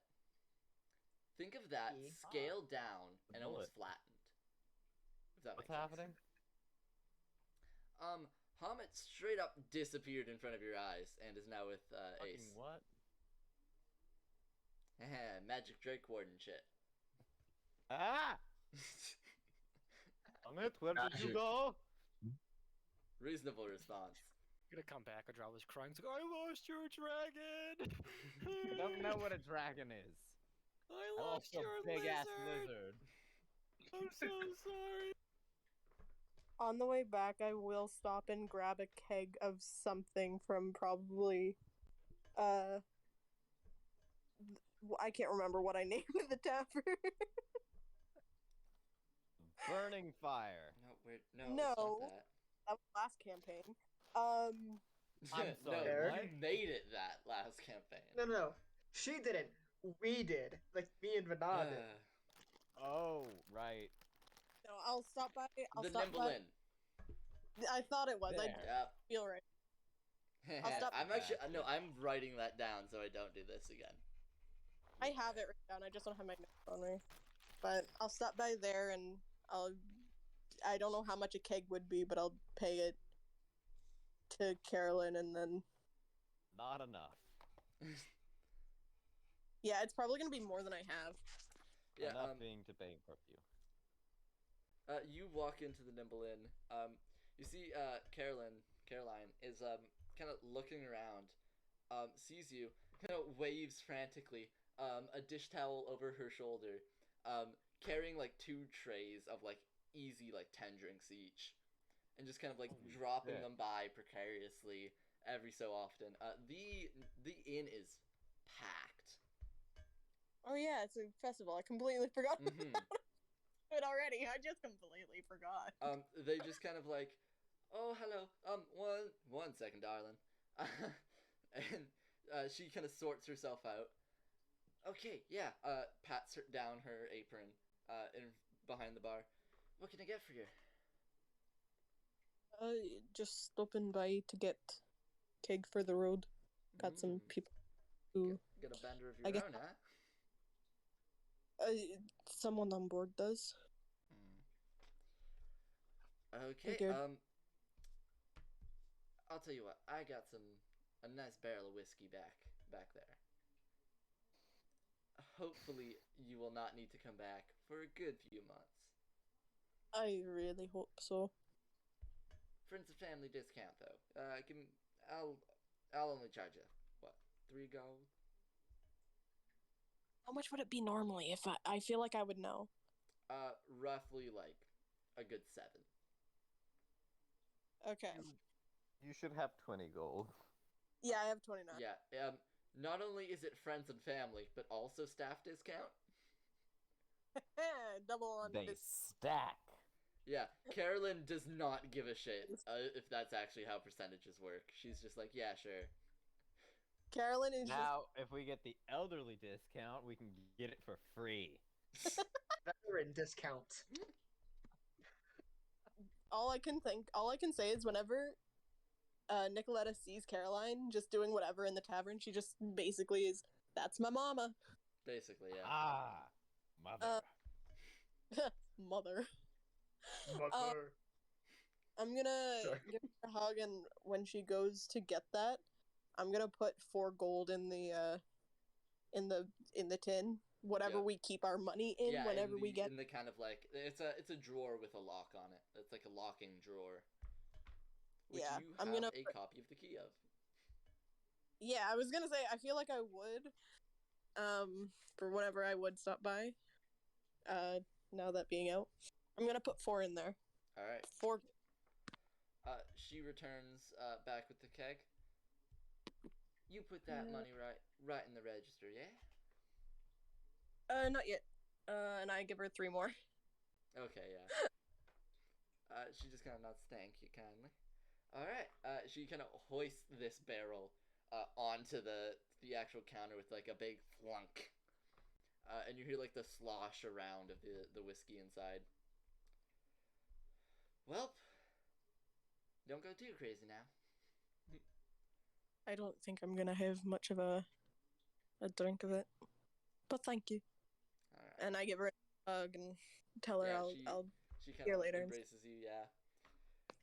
Think of that scaled down and almost flattened. If that What's makes happening? Sense. Hamet straight up disappeared in front of your eyes and is now with Ace. Fucking what? Magic Drake Warden shit. Ah! Amit, where did you go? Reasonable response. You're gonna come back, Adral was crying. He's like, I lost your dragon! You don't know what a dragon is. I I lost lost a your big ass lizard! lizard. I'm so sorry. On the way back, I will stop and grab a keg of something from probably, I can't remember what I named the tavern. Burning fire. No, we're no, No. it's not that. That was last campaign. I'm No, sorry, you what? made it that last campaign. No. She didn't. We did. Like, me and Vinod did. Oh, right. No, I'll stop by. The Nimble Inn. I thought it was. I There. Yep. feel right. I'll stop- I'm actually Gotcha. no. I'm writing that down so I don't do this again. I have it written down. I just don't have my notes on me. But I'll stop by there and I don't know how much a keg would be, but I'll pay it to Carolyn and then. Not enough. Yeah, it's probably gonna be more than I have. Yeah. Enough being to bankrupt you. You walk into the Nimble Inn. You see Caroline is kind of looking around, sees you, kind of waves frantically, a dish towel over her shoulder, carrying like 2 trays of like easy like 10 drinks each, and just kind of like Holy dropping shit. them by precariously every so often. The inn is packed. Oh yeah, it's a festival. I completely forgot Mhm. about it already. I just completely forgot. They just kind of like, oh hello, one second, darling, and she kind of sorts herself out. Okay, yeah. Pats her down her apron, in behind the bar. What can I get for you? Just stopping by to get keg for the road. Got some people who Got a bender of I your guess- own, huh? Someone on board does. Okay. Figured. I'll tell you what. I got a nice barrel of whiskey back there. Hopefully, you will not need to come back for a good few months. I really hope so. Friends and family discount though. I'll only charge you what, 3 gold? How much would it be normally if I feel like I would know? Roughly like a good 7. Okay. You should have 20 gold. Yeah, I have 29. Yeah. Not only is it friends and family, but also staff discount. Double on They this. stack. Yeah, Carolyn does not give a shit if that's actually how percentages work. She's just like, yeah, sure. Carolyn is Now, if we get the elderly discount, we can get it for free. Veteran discount. all I can say is whenever Nicoletta sees Caroline just doing whatever in the tavern, she just basically is, that's my mama. Basically, yeah. Ah, mother. Mother. Mother. I'm gonna Sorry. give her a hug, and when she goes to get that, I'm gonna put 4 gold in the tin. Whatever Yeah. we keep our money in, Yeah, whenever in we get. in the kind of like it's a drawer with a lock on it. It's like a locking drawer. Which Yeah, you I'm have gonna a put- copy of the key of. Yeah, I was gonna say I feel like I would, for whenever I would stop by. Now that being out, I'm gonna put 4 in there. All right. 4. She returns back with the keg. You put that money right in the register, yeah? Not yet. And I give her 3 more. Okay, yeah. She just kind of nods, thank you kindly. All right. She kind of hoists this barrel onto the actual counter with like a big flunk. And you hear like the slosh around of the whiskey inside. Well, don't go too crazy now. I don't think I'm gonna have much of a drink of it, but thank you. All right. And I give her a hug and tell her Yeah, I'll she kind see her of later. embraces you. Yeah.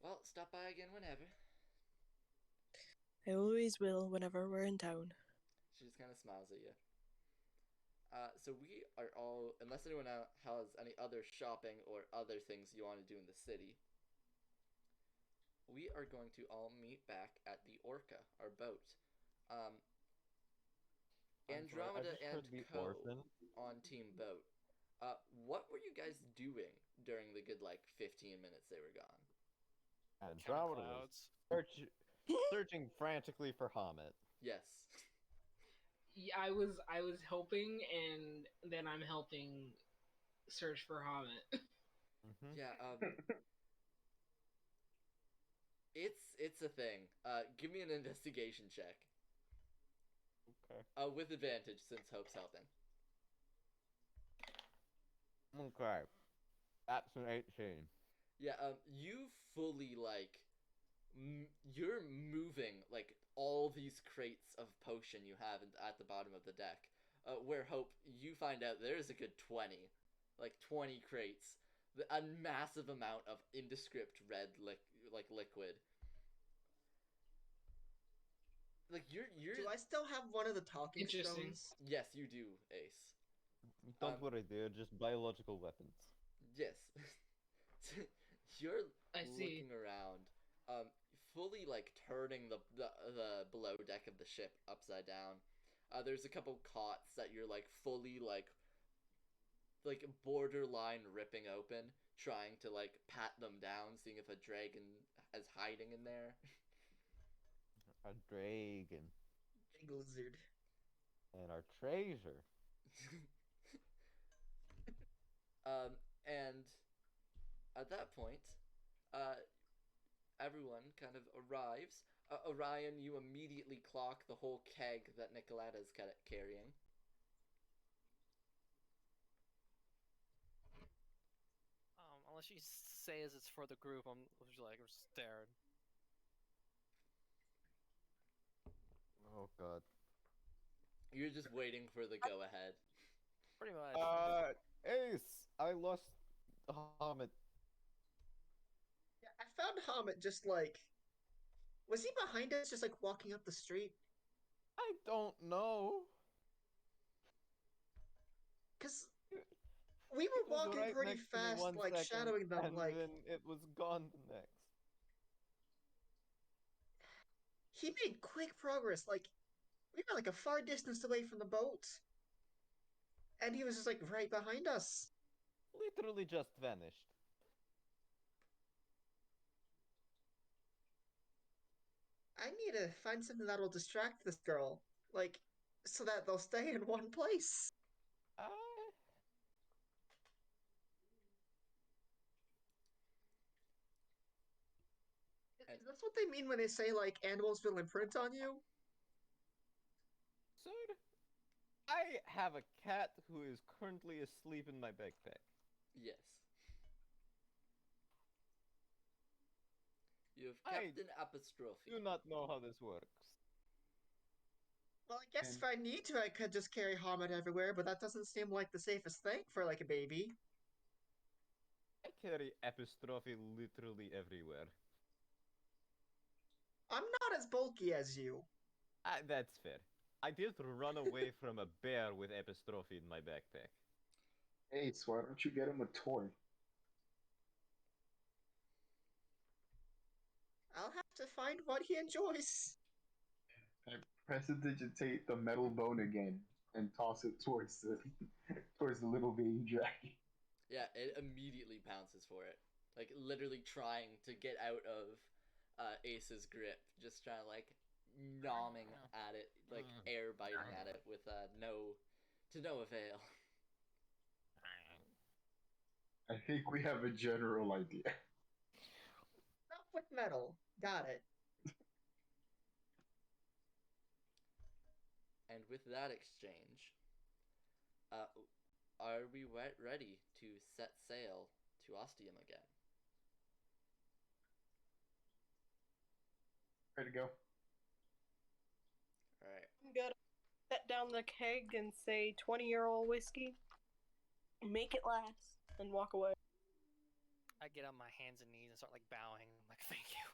Well, stop by again whenever. I always will whenever we're in town. She just kind of smiles at you. So we are all, unless anyone has any other shopping or other things you want to do in the city, we are going to all meet back at the Orca, our boat. Um, I'm sorry, I Andromeda just and heard the Co orphan. on Team Boat. What were you guys doing during the good 15 minutes they were gone? Andromeda was clouds. searching frantically for Hamet. Yes. Yeah, I was helping, and then I'm helping search for Hobbit. Mm-hmm. Yeah. It's a thing. Give me an investigation check. Okay. With advantage since Hope's helping. Okay. That's an 18. Yeah. You fully you're moving all these crates of potion you have at the bottom of the deck. Where Hope, you find out there's a good 20, 20 crates, a massive amount of indescript red liquid. You're. Do I still have one of the talking Interesting. stones? Yes, you do, Ace. Don't worry, they're just biological weapons. Yes. You're I see. looking around, fully turning the below deck of the ship upside down. There's a couple cots that you're fully borderline ripping open, trying to pat them down, seeing if a dragon is hiding in there. A dragon. Big lizard. And our treasure. And at that point, everyone kind of arrives. Orion, you immediately clock the whole keg that Nicolata's carrying. Unless she says it's for the group, I'm just staring. Oh god. You're just waiting for the go ahead. Pretty much. Ace! I lost Hamet. Yeah, I found Hamet just was he behind us, just walking up the street? I don't know. Because we It were was walking right pretty next to me fast, one second, shadowing them, and then it was gone the next. he made quick progress. We were a far distance away from the boat, and he was just right behind us. Literally just vanished. I need to find something that'll distract this girl, so that they'll stay in one place. Is that what they mean when they say animals will imprint on you? Sir, I have a cat who is currently asleep in my backpack. Yes. You have Captain Apostrophe. Do not know how this works. Well, I guess if I need to, I could just carry Hamet everywhere, but that doesn't seem like the safest thing for a baby. I carry Apostrophe literally everywhere. I'm not as bulky as you. That's fair. I did run away from a bear with Apostrophe in my backpack. Ace, why don't you get him a toy? I'll have to find what he enjoys. Prestidigitate the metal bone again and toss it towards the towards the little baby dragon. Yeah, it immediately pounces for it. Literally trying to get out of Ace's grip. Just trying to nomming at it, air biting at it with no avail. I think we have a general idea. Not with metal. Got it. And with that exchange, are we ready to set sail to Ostium again? Ready to go? Alright. I'm gonna set down the keg and say 20-year-old whiskey. Make it last and walk away. I get on my hands and knees and start bowing. I'm like, thank you.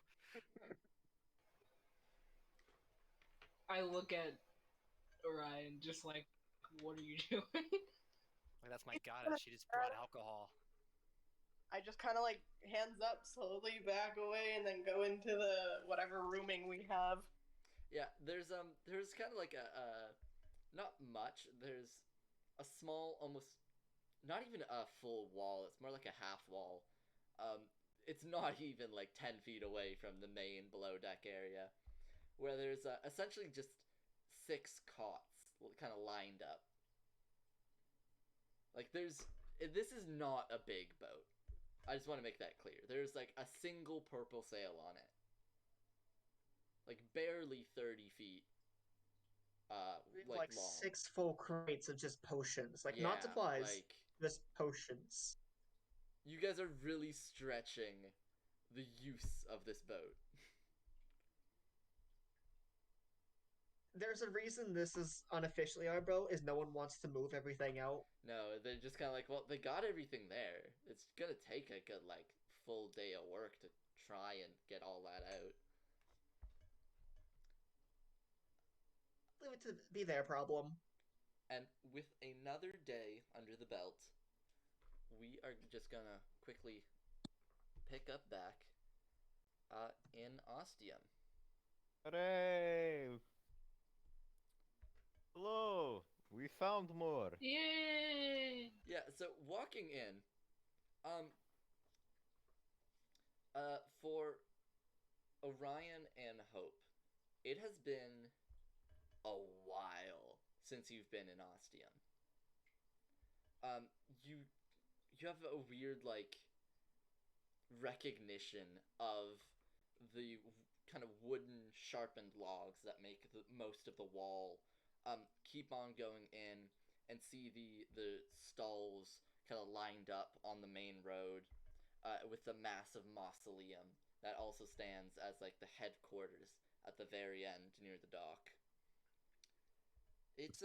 I look at Orion just what are you doing? That's my goddess. She just brought alcohol. I just kind of like hands up, slowly back away, and then go into the whatever rooming we have. Yeah, there's kind of like a not much. There's a small, almost not even a full wall. It's more like a half wall. It's not even like 10 feet away from the main below deck area, where there's essentially just 6 cots kind of lined up. Like this is not a big boat. I just want to make that clear. There's like a single purple sail on it. Like barely 30 feet. Like long. 6 full crates of just potions. Like, not Yeah, supplies, like just potions. you guys are really stretching the use of this boat. There's a reason this is unofficially our boat, is no one wants to move everything out. No, they're just kind of like, well, they got everything there. It's gonna take a good, like, full day of work to try and get all that out. Leave it to be their problem. And with another day under the belt, we are just gonna quickly pick up back in Ostium. Hooray! Hello! We found more. Yay! Yeah, so walking in, for Orion and Hope, it has been a while since you've been in Ostium. You have a weird like recognition of the kind of wooden sharpened logs that make most of the wall. Keep on going in and see the stalls kind of lined up on the main road, with the massive mausoleum that also stands as like the headquarters at the very end near the dock. It's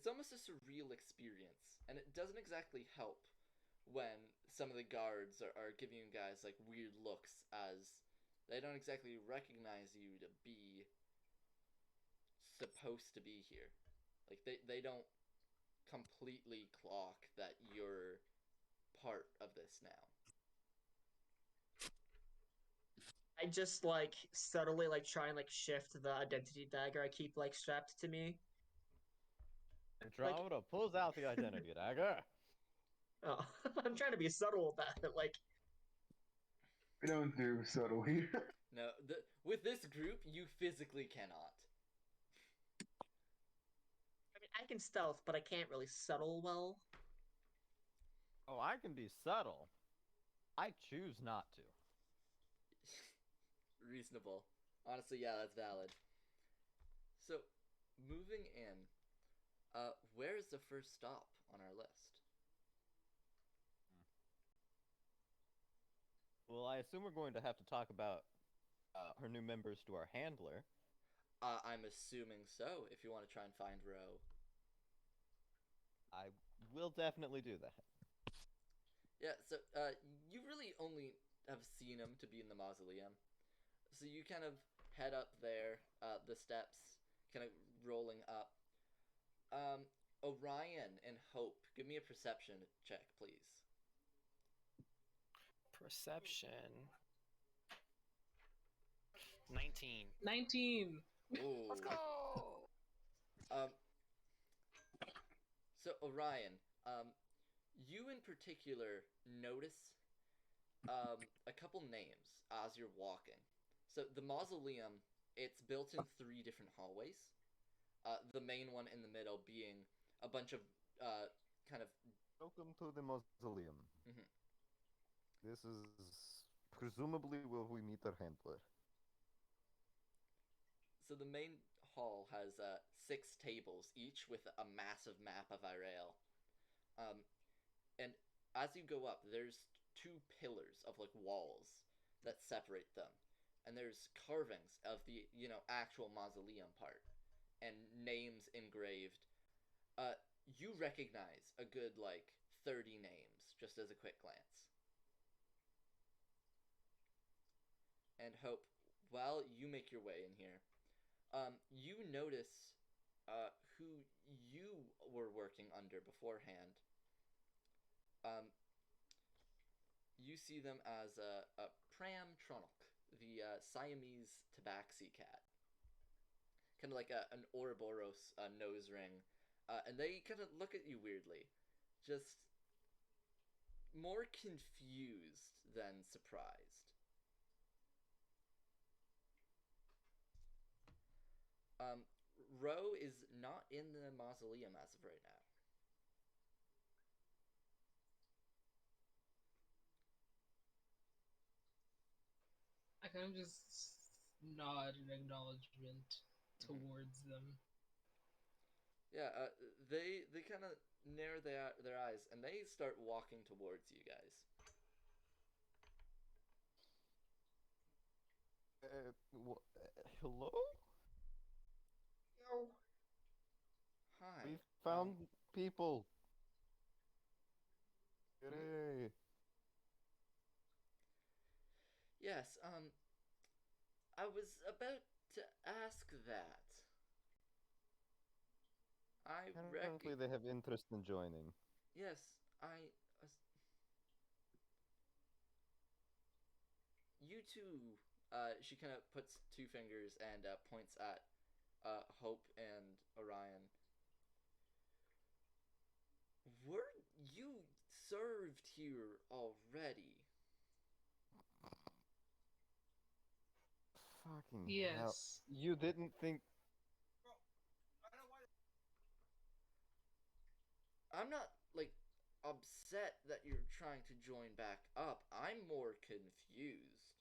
almost a surreal experience, and it doesn't exactly help when some of the guards are giving you guys like weird looks, as they don't exactly recognize you to be supposed to be here. Like they don't completely clock that you're part of this now. I just like subtly like try and like shift the identity dagger I keep like strapped to me. Andromeda pulls out the identity dagger. Oh, I'm trying to be subtle about it. Like, We don't do subtle here. No, with this group, you physically cannot. I mean, I can stealth, but I can't really subtle well. Oh, I can be subtle. I choose not to. Reasonable. Honestly, yeah, that's valid. So, moving in, where is the first stop on our list? Well, I assume we're going to have to talk about her new members to our handler. I'm assuming so, if you want to try and find Ro. I will definitely do that. Yeah, so, you really only have seen him to be in the mausoleum. So you kind of head up there, the steps, kind of rolling up. Orion and Hope, give me a perception check, please. Perception. 19. 19. Ooh. Let's go! So Orion, you in particular notice a couple names as you're walking. So the mausoleum, it's built in 3 different hallways. The main one in the middle being a bunch of kind of. Welcome to the mausoleum. Mhm. This is presumably where we meet our handler. So the main hall has 6 tables, each with a massive map of Irael. And as you go up, there's 2 pillars of like walls that separate them, and there's carvings of the actual mausoleum part, and names engraved. You recognize a good like 30 names just as a quick glance. And Hope, while you make your way in here, you notice who you were working under beforehand. you see them as a Pram Trunnock, the Siamese tabaxi cat. Kind of like an Ouroboros nose ring. And they kind of look at you weirdly. Just more confused than surprised. Ro is not in the mausoleum as of right now. I kind of just nod in acknowledgement towards them. Yeah, they kind of narrow their eyes and they start walking towards you guys. Hello? Yo. Hi. We found people. Hooray. Yes, I was about to ask that. Apparently they have interest in joining. Yes, you two, she kind of puts two fingers and points at Hope and Orion. Were you served here already? Fucking hell. Yes. You didn't think... I'm not, like, upset that you're trying to join back up. I'm more confused.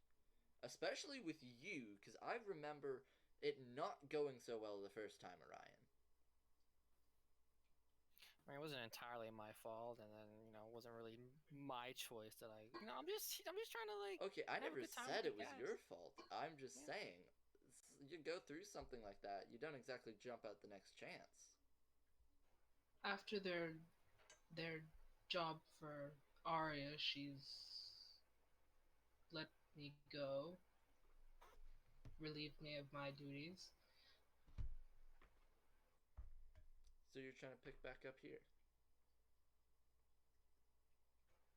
Especially with you, because I remember it not going so well the first time, Orion. I mean, it wasn't entirely my fault, and then it wasn't really my choice that I'm just trying to like. Okay, I have a never good time said with it the was guys. your fault. I'm just Yeah. saying, you go through something like that, you don't exactly jump out the next chance. After their job for Arya, she's let me go, relieved me of my duties. So you're trying to pick back up here.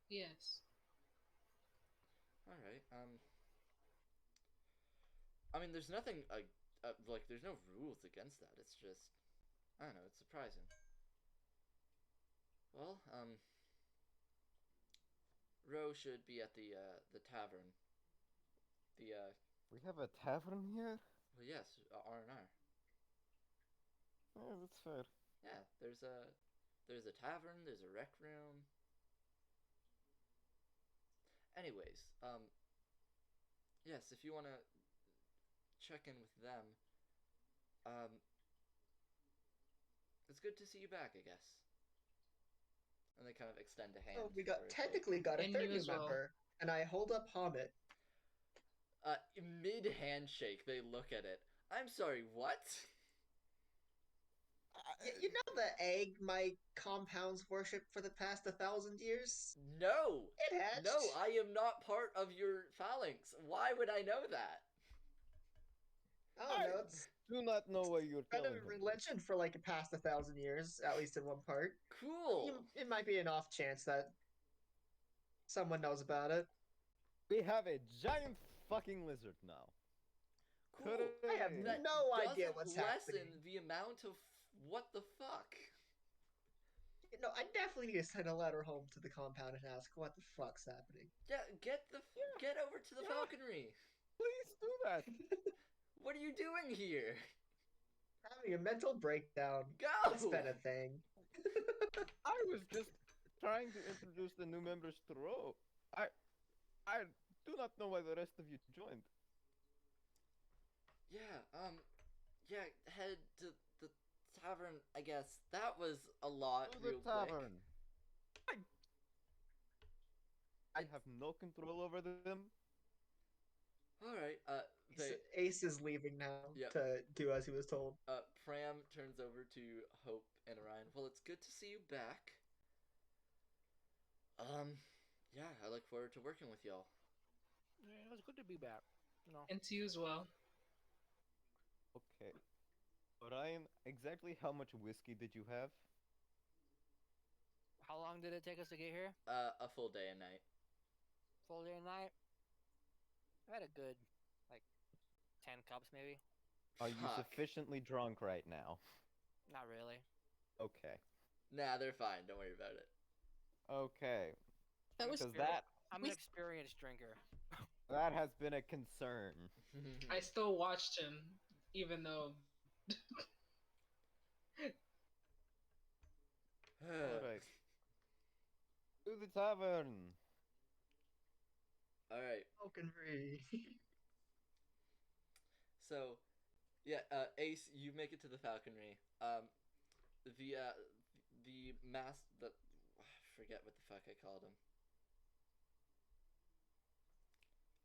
Yes. All right. I mean, there's nothing like there's no rules against that. It's just, I don't know. It's surprising. Well, Ro should be at the tavern. We have a tavern here? Well, yes, R&R. Yeah, that's fair. Yeah, there's a tavern. There's a rec room. Anyways, yes, if you want to check in with them, it's good to see you back, I guess. And they kind of extend a hand. Oh, we towards, technically got a And third you new as well. member, and I hold up Hamid. Mid handshake, they look at it. I'm sorry, what? You know the egg my compounds worshipped for the past 1,000 years? No! It hatched. No, I am not part of your phalanx. Why would I know that? I don't know, it's Do not know what you're been telling a him. religion for like the past 1,000 years, at least in one part. Cool. It might be an off chance that someone knows about it. We have a giant fucking lizard now. Cool. I have Hooray. no idea Doesn't what's lessen happening. the amount of what the fuck. You know, I definitely need to send a letter home to the compound and ask what the fuck's happening. Yeah, get over to the falconry. Please do that. What are you doing here? Having a mental breakdown. Go. It's been a thing. I was just trying to introduce the new members to Ro. I do not know why the rest of you joined. Yeah, head to the tavern, I guess. That was a lot To real the tavern. quick. I have no control over them. Alright, Ace is leaving now Yep. to do as he was told. Pram turns over to Hope and Orion. Well, it's good to see you back. Yeah, I look forward to working with y'all. Yeah, it was good to be back. And to you as well. Okay. Orion, exactly how much whiskey did you have? How long did it take us to get here? A full day and night. Full day night. I had a good, like, 10 cups maybe. Are you Fuck. sufficiently drunk right now? Not really. Okay. Nah, they're fine. Don't worry about it. Okay. That was Because I'm an experienced drinker. that has been a concern. I still watched him, even though. Alright. To the tavern. All right. Falconry. So, yeah, Ace, you make it to the falconry. The I forget what the fuck I called him.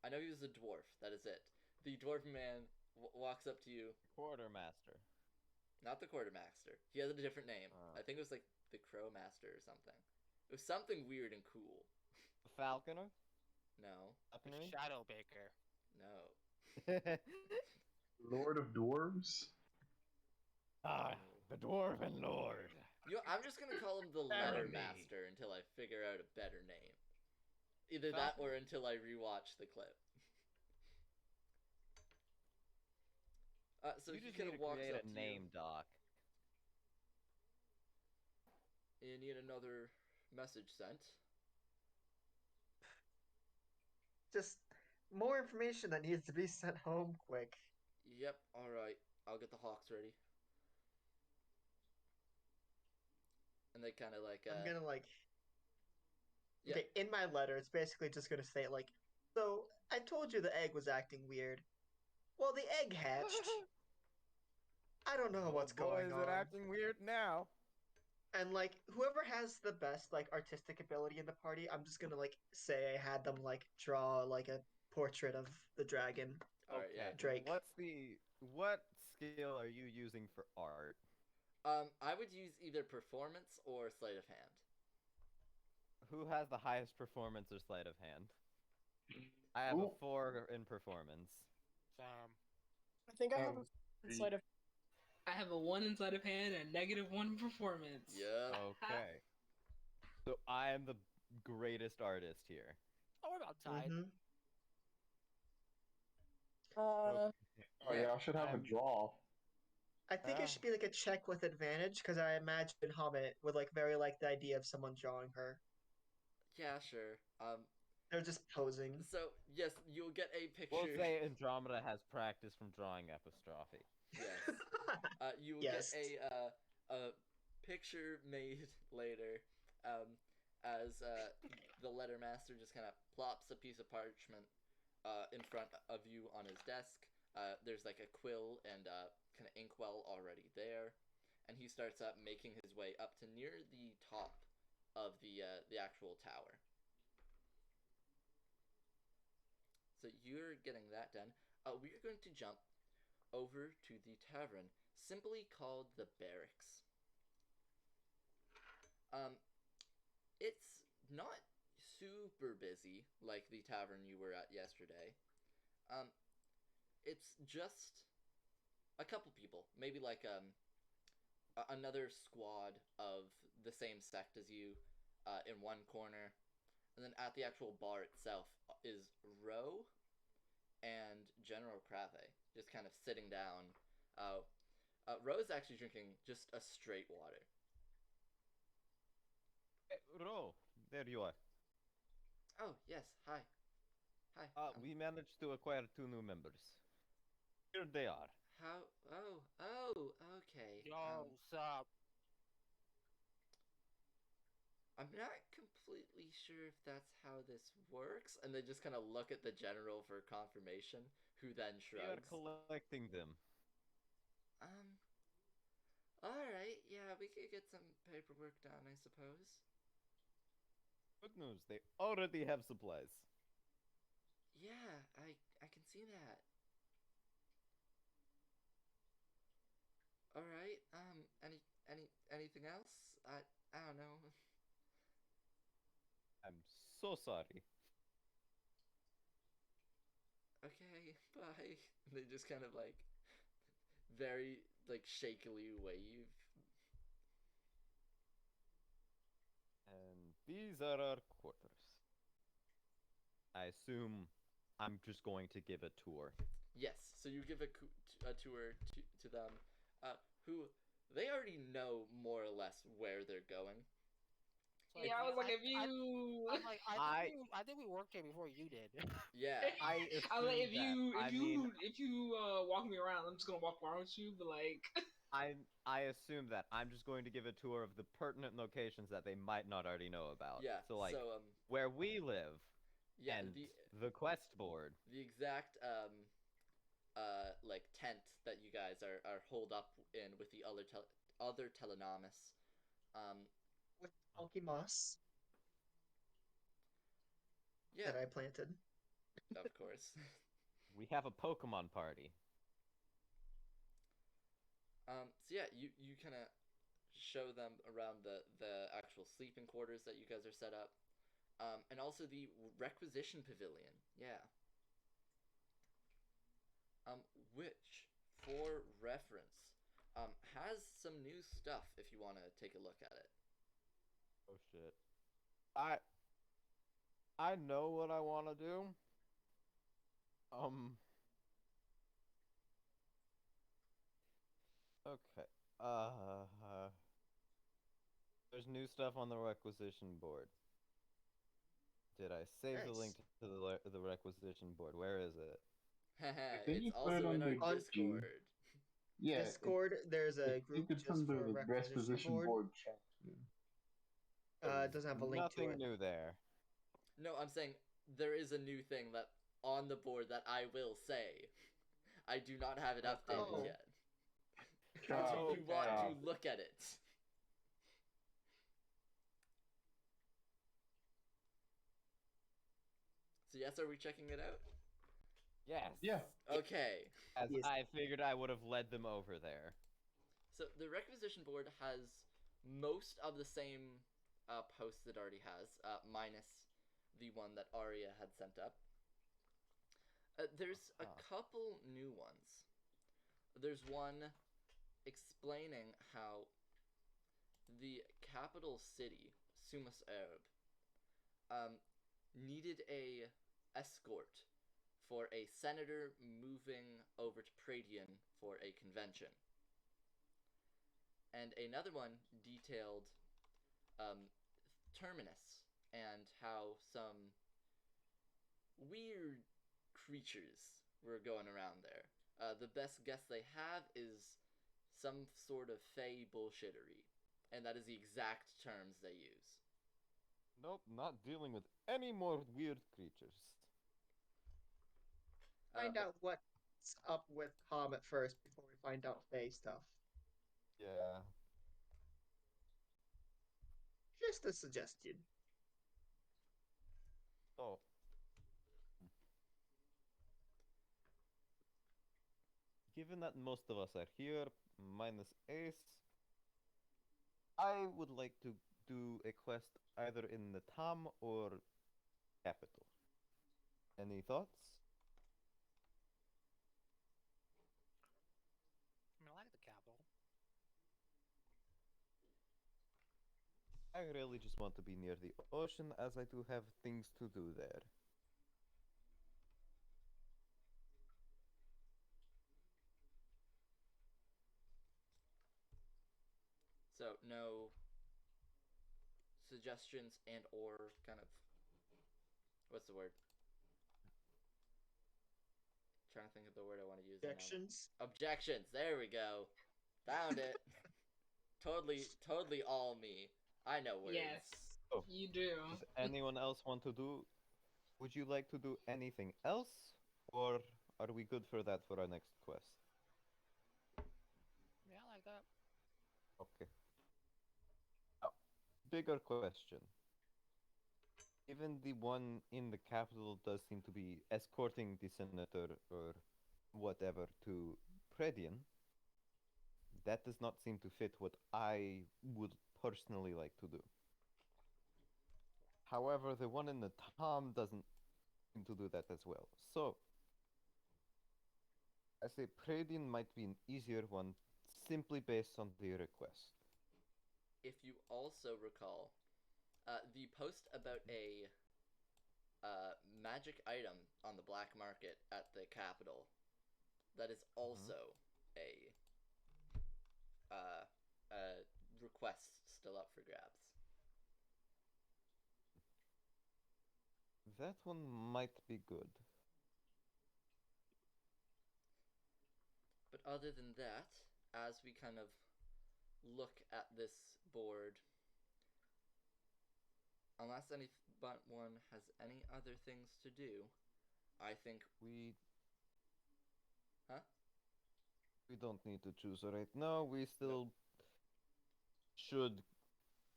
I know he was a dwarf. That is it. The dwarf man walks up to you. Quartermaster. Not the quartermaster. He has a different name. Oh. I think it was like the crowmaster or something. It was something weird and cool. Falconer? No, Falconry? Shadowbaker. no. Lord of Dwarves? Ah, the Dwarven Lord. You know, I'm just gonna call him the Better letter me. master until I figure out a better name. Either that or until I rewatch the clip. So You he just kind need of to walks create up a to name, Doc. you. You need another message sent. Just more information that needs to be sent home quick. Yep. All right. I'll get the hawks ready. And they kind of like. I'm gonna like. Yeah. Okay, in my letter, it's basically just gonna say like, so I told you the egg was acting weird. Well, the egg hatched. I don't know what's boy, going is on. it acting weird now? And like whoever has the best like artistic ability in the party, I'm just gonna like say I had them like draw like a portrait of the dragon. All right. Yeah. Drake. What skill are you using for art? I would use either performance or sleight of hand. Who has the highest performance or sleight of hand? I have a Ooh. 4 in performance. I think I have a Three. sleight of. I have a 1 inside of hand and a -1 performance. Yeah. Okay. So I am the greatest artist here. Oh, we're about tied. Mhm. Oh yeah, I should have a I'm- draw. I think Ah. it should be like a check with advantage because I imagine Hobbit would like very like the idea of someone drawing her. Yeah. Sure. They're just posing. So yes, you'll get a picture. We'll say Andromeda has practice from drawing apostrophe. Yes. You will Yes. get a picture made later, as the letter master just kind of plops a piece of parchment in front of you on his desk. There's like a quill and kind of inkwell already there, and he starts making his way up to near the top of the actual tower. So you're getting that done. We're going to jump over to the tavern, simply called the Barracks. It's not super busy like the tavern you were at yesterday. It's just a couple people, maybe like another squad of the same sect as you in one corner, and then at the actual bar itself is Ro and General Crave just kind of sitting down. Ro's actually drinking just a straight water. Ro, there you are. Oh, yes, hi. Hi. We managed to acquire 2 new members. Here they are. How? Oh, okay. Yo, what's up? I'm not completely sure if that's how this works. And they just kind of look at the general for confirmation, who then We are shrugs. collecting them. Alright, yeah, we could get some paperwork done, I suppose. Good news, they already have supplies. Yeah, I can see that. Alright, anything else? I don't know. I'm so sorry. Okay, bye. They just kind of like very like shakily wave. And these are our quarters. I assume I'm just going to give a tour. Yes, so you give a tour to them, who they already know more or less where they're going. So Yeah, I was like, if you, I'm like, I think we worked here before you did. Yeah, I I was like, assume that. if you walk me around, I'm just gonna walk around with you. But like, I assume that I'm just going to give a tour of the pertinent locations that they might not already know about. yeah. So like So where we live yeah, and the quest board. the exact like tent that you guys are holed up in with the other Telenomus. With Monkey Moss Yeah, that I planted. of course. We have a Pokemon party. So yeah, you kind of show them around the actual sleeping quarters that you guys are set up, and also the requisition pavilion. Yeah. Which, for reference, has some new stuff if you want to take a look at it. Oh shit. I know what I want to do. Okay. There's new stuff on the requisition board. Did I save the link Nice. to the requisition board? Where is it? think you It's put it also in on our the Discord. Yeah, Discord, there's I a think group it's just under for the requisition board. chat. It doesn't have a link to Nothing it. new there. No, I'm saying there is a new thing that on the board that I will say. I do not have it updated Oh. yet. Oh, Do you want okay. to look at it? So yes, are we checking it out? Yes. Yeah. Okay. As Yes. I figured I would have led them over there. So the requisition board has most of the same posts it already has, minus the one that Arya had sent up. There's a couple new ones. There's one explaining how the capital city, Sumas Arab, needed a escort for a senator moving over to Pradian for a convention. And another one detailed Terminus and how some weird creatures were going around there. The best guess they have is some sort of fey bullshittery, and that is the exact terms they use. Nope, not dealing with any more weird creatures. Find out what's up with Comet first before we find out Faye stuff. Yeah. Just a suggestion. Oh. Given that most of us are here, minus Ace, I would like to do a quest either in the Tom or capital. Any thoughts? I mean, I like the capital. I really just want to be near the ocean, as I do have things to do there. So no suggestions and or kind of what's the word? Trying to think of the word I want to use. Objections? Objections. There we go. Found it. Totally all me. I know words. yes, Oh. you do. Does anyone else want to do? Would you like to do anything else, or are we good for that for our next quest? Yeah, I like that. Okay. Now, bigger question. Even the one in the capital does seem to be escorting the senator or whatever to Predian, that does not seem to fit what I would personally like to do. However, the one in the Tom doesn't seem to do that as well. So, I say Pradian might be an easier one simply based on the request. If you also recall, the post about a magic item on the black market at the capital that is also a request still up for grabs. That one might be good. But other than that, as we kind of look at this board, unless anyone has any other things to do, I think We Huh? we don't need to choose right now. We still should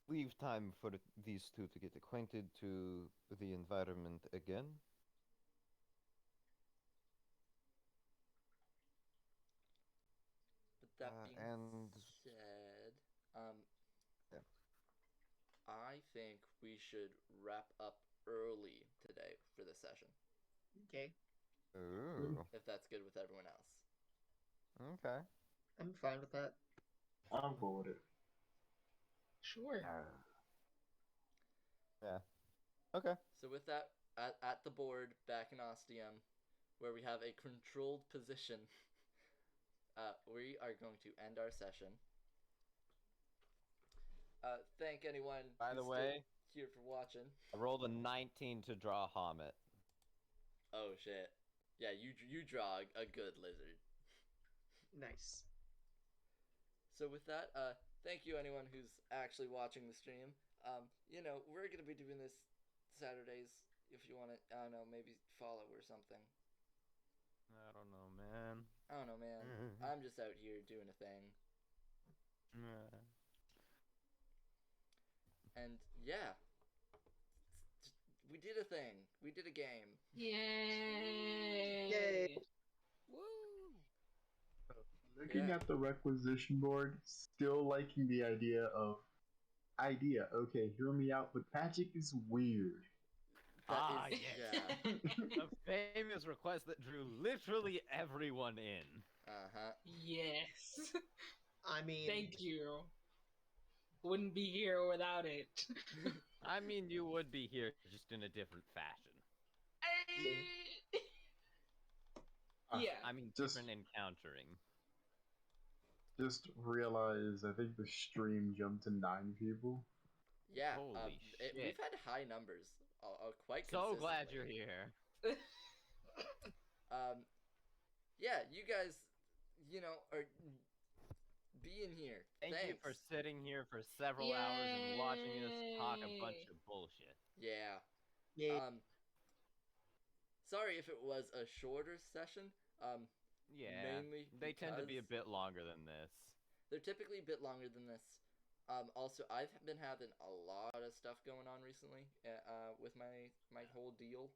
leave time for these two to get acquainted to the environment again. But that being and said, Yeah. I think we should wrap up early today for the session, Okay, Ooh, if that's good with everyone else. okay. I'm fine with that. I'll go with it. Sure. Yeah. Okay. So with that, at the board back in Ostium, where we have a controlled position, we are going to end our session. Thank anyone By who's the way, still here for watching. I rolled a 19 to draw Hamlet. Oh shit! Yeah, you draw a good lizard. Nice. So with that, thank you anyone who's actually watching the stream. We're gonna be doing this Saturdays. If you want to, I don't know, maybe follow or something. I don't know, man. I don't know, man. I'm just out here doing a thing. And yeah, we did a thing. We did a game. Yay! Yay. Woo! Looking Yeah. at the requisition board, still liking the idea. Okay, hear me out, but magic is weird. That is, yes. yeah. A famous request that drew literally everyone in. Yes. I mean, Thank you. Wouldn't be here without it. I mean, you would be here just in a different fashion. Yeah. I mean, Just- different encountering. Just realized, I think the stream jumped to 9 people. Yeah. Holy shit. We've had high numbers. Quite So consistently. glad you're here. Yeah, you guys, are being here. Thank Thanks. you for sitting here for several hours and watching us talk a bunch Yay. of bullshit. Yeah. yeah, Sorry if it was a shorter session. Yeah, Mainly they tend to be a because- bit longer than this. They're typically a bit longer than this. Also, I've been having a lot of stuff going on recently with my whole deal.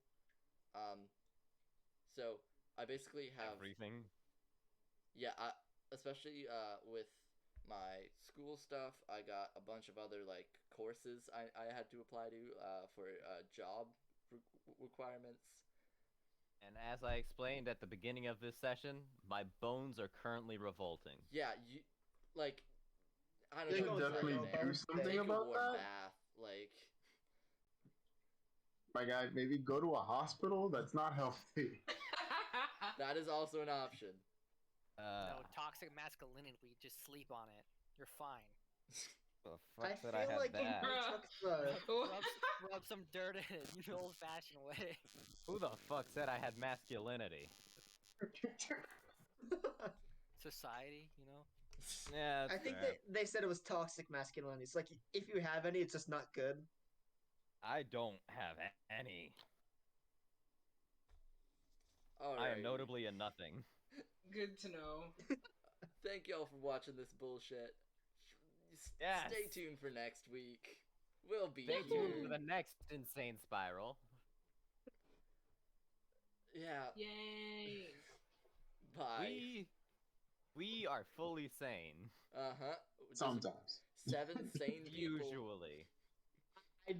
So I basically have Everything. yeah, especially with my school stuff. I got a bunch of other courses I had to apply to for job requirements. And as I explained at the beginning of this session, my bones are currently revolting. Yeah, I don't They know. gonna what to tell you, definitely man. do something Take about a warm that? bath, My guy, maybe go to a hospital? That's not healthy. that is also an option. No toxic masculinity. Just sleep on it. You're fine. The I fuck feel that I had like if that. you took the Rub some dirt in it, the old-fashioned way. Who the fuck said I had masculinity? Society, you know. Yeah, I that's think fair. they said it was toxic masculinity. It's like if you have any, it's just not good. I don't have any. Alright. I am notably a nothing. Good to know. Thank y'all for watching this bullshit. Yes. Stay tuned for next week. We'll be Stay here. tuned for the next insane spiral. Yeah. Yay. Bye. We are fully sane. Uh-huh. Sometimes. 7 sane people. Usually. I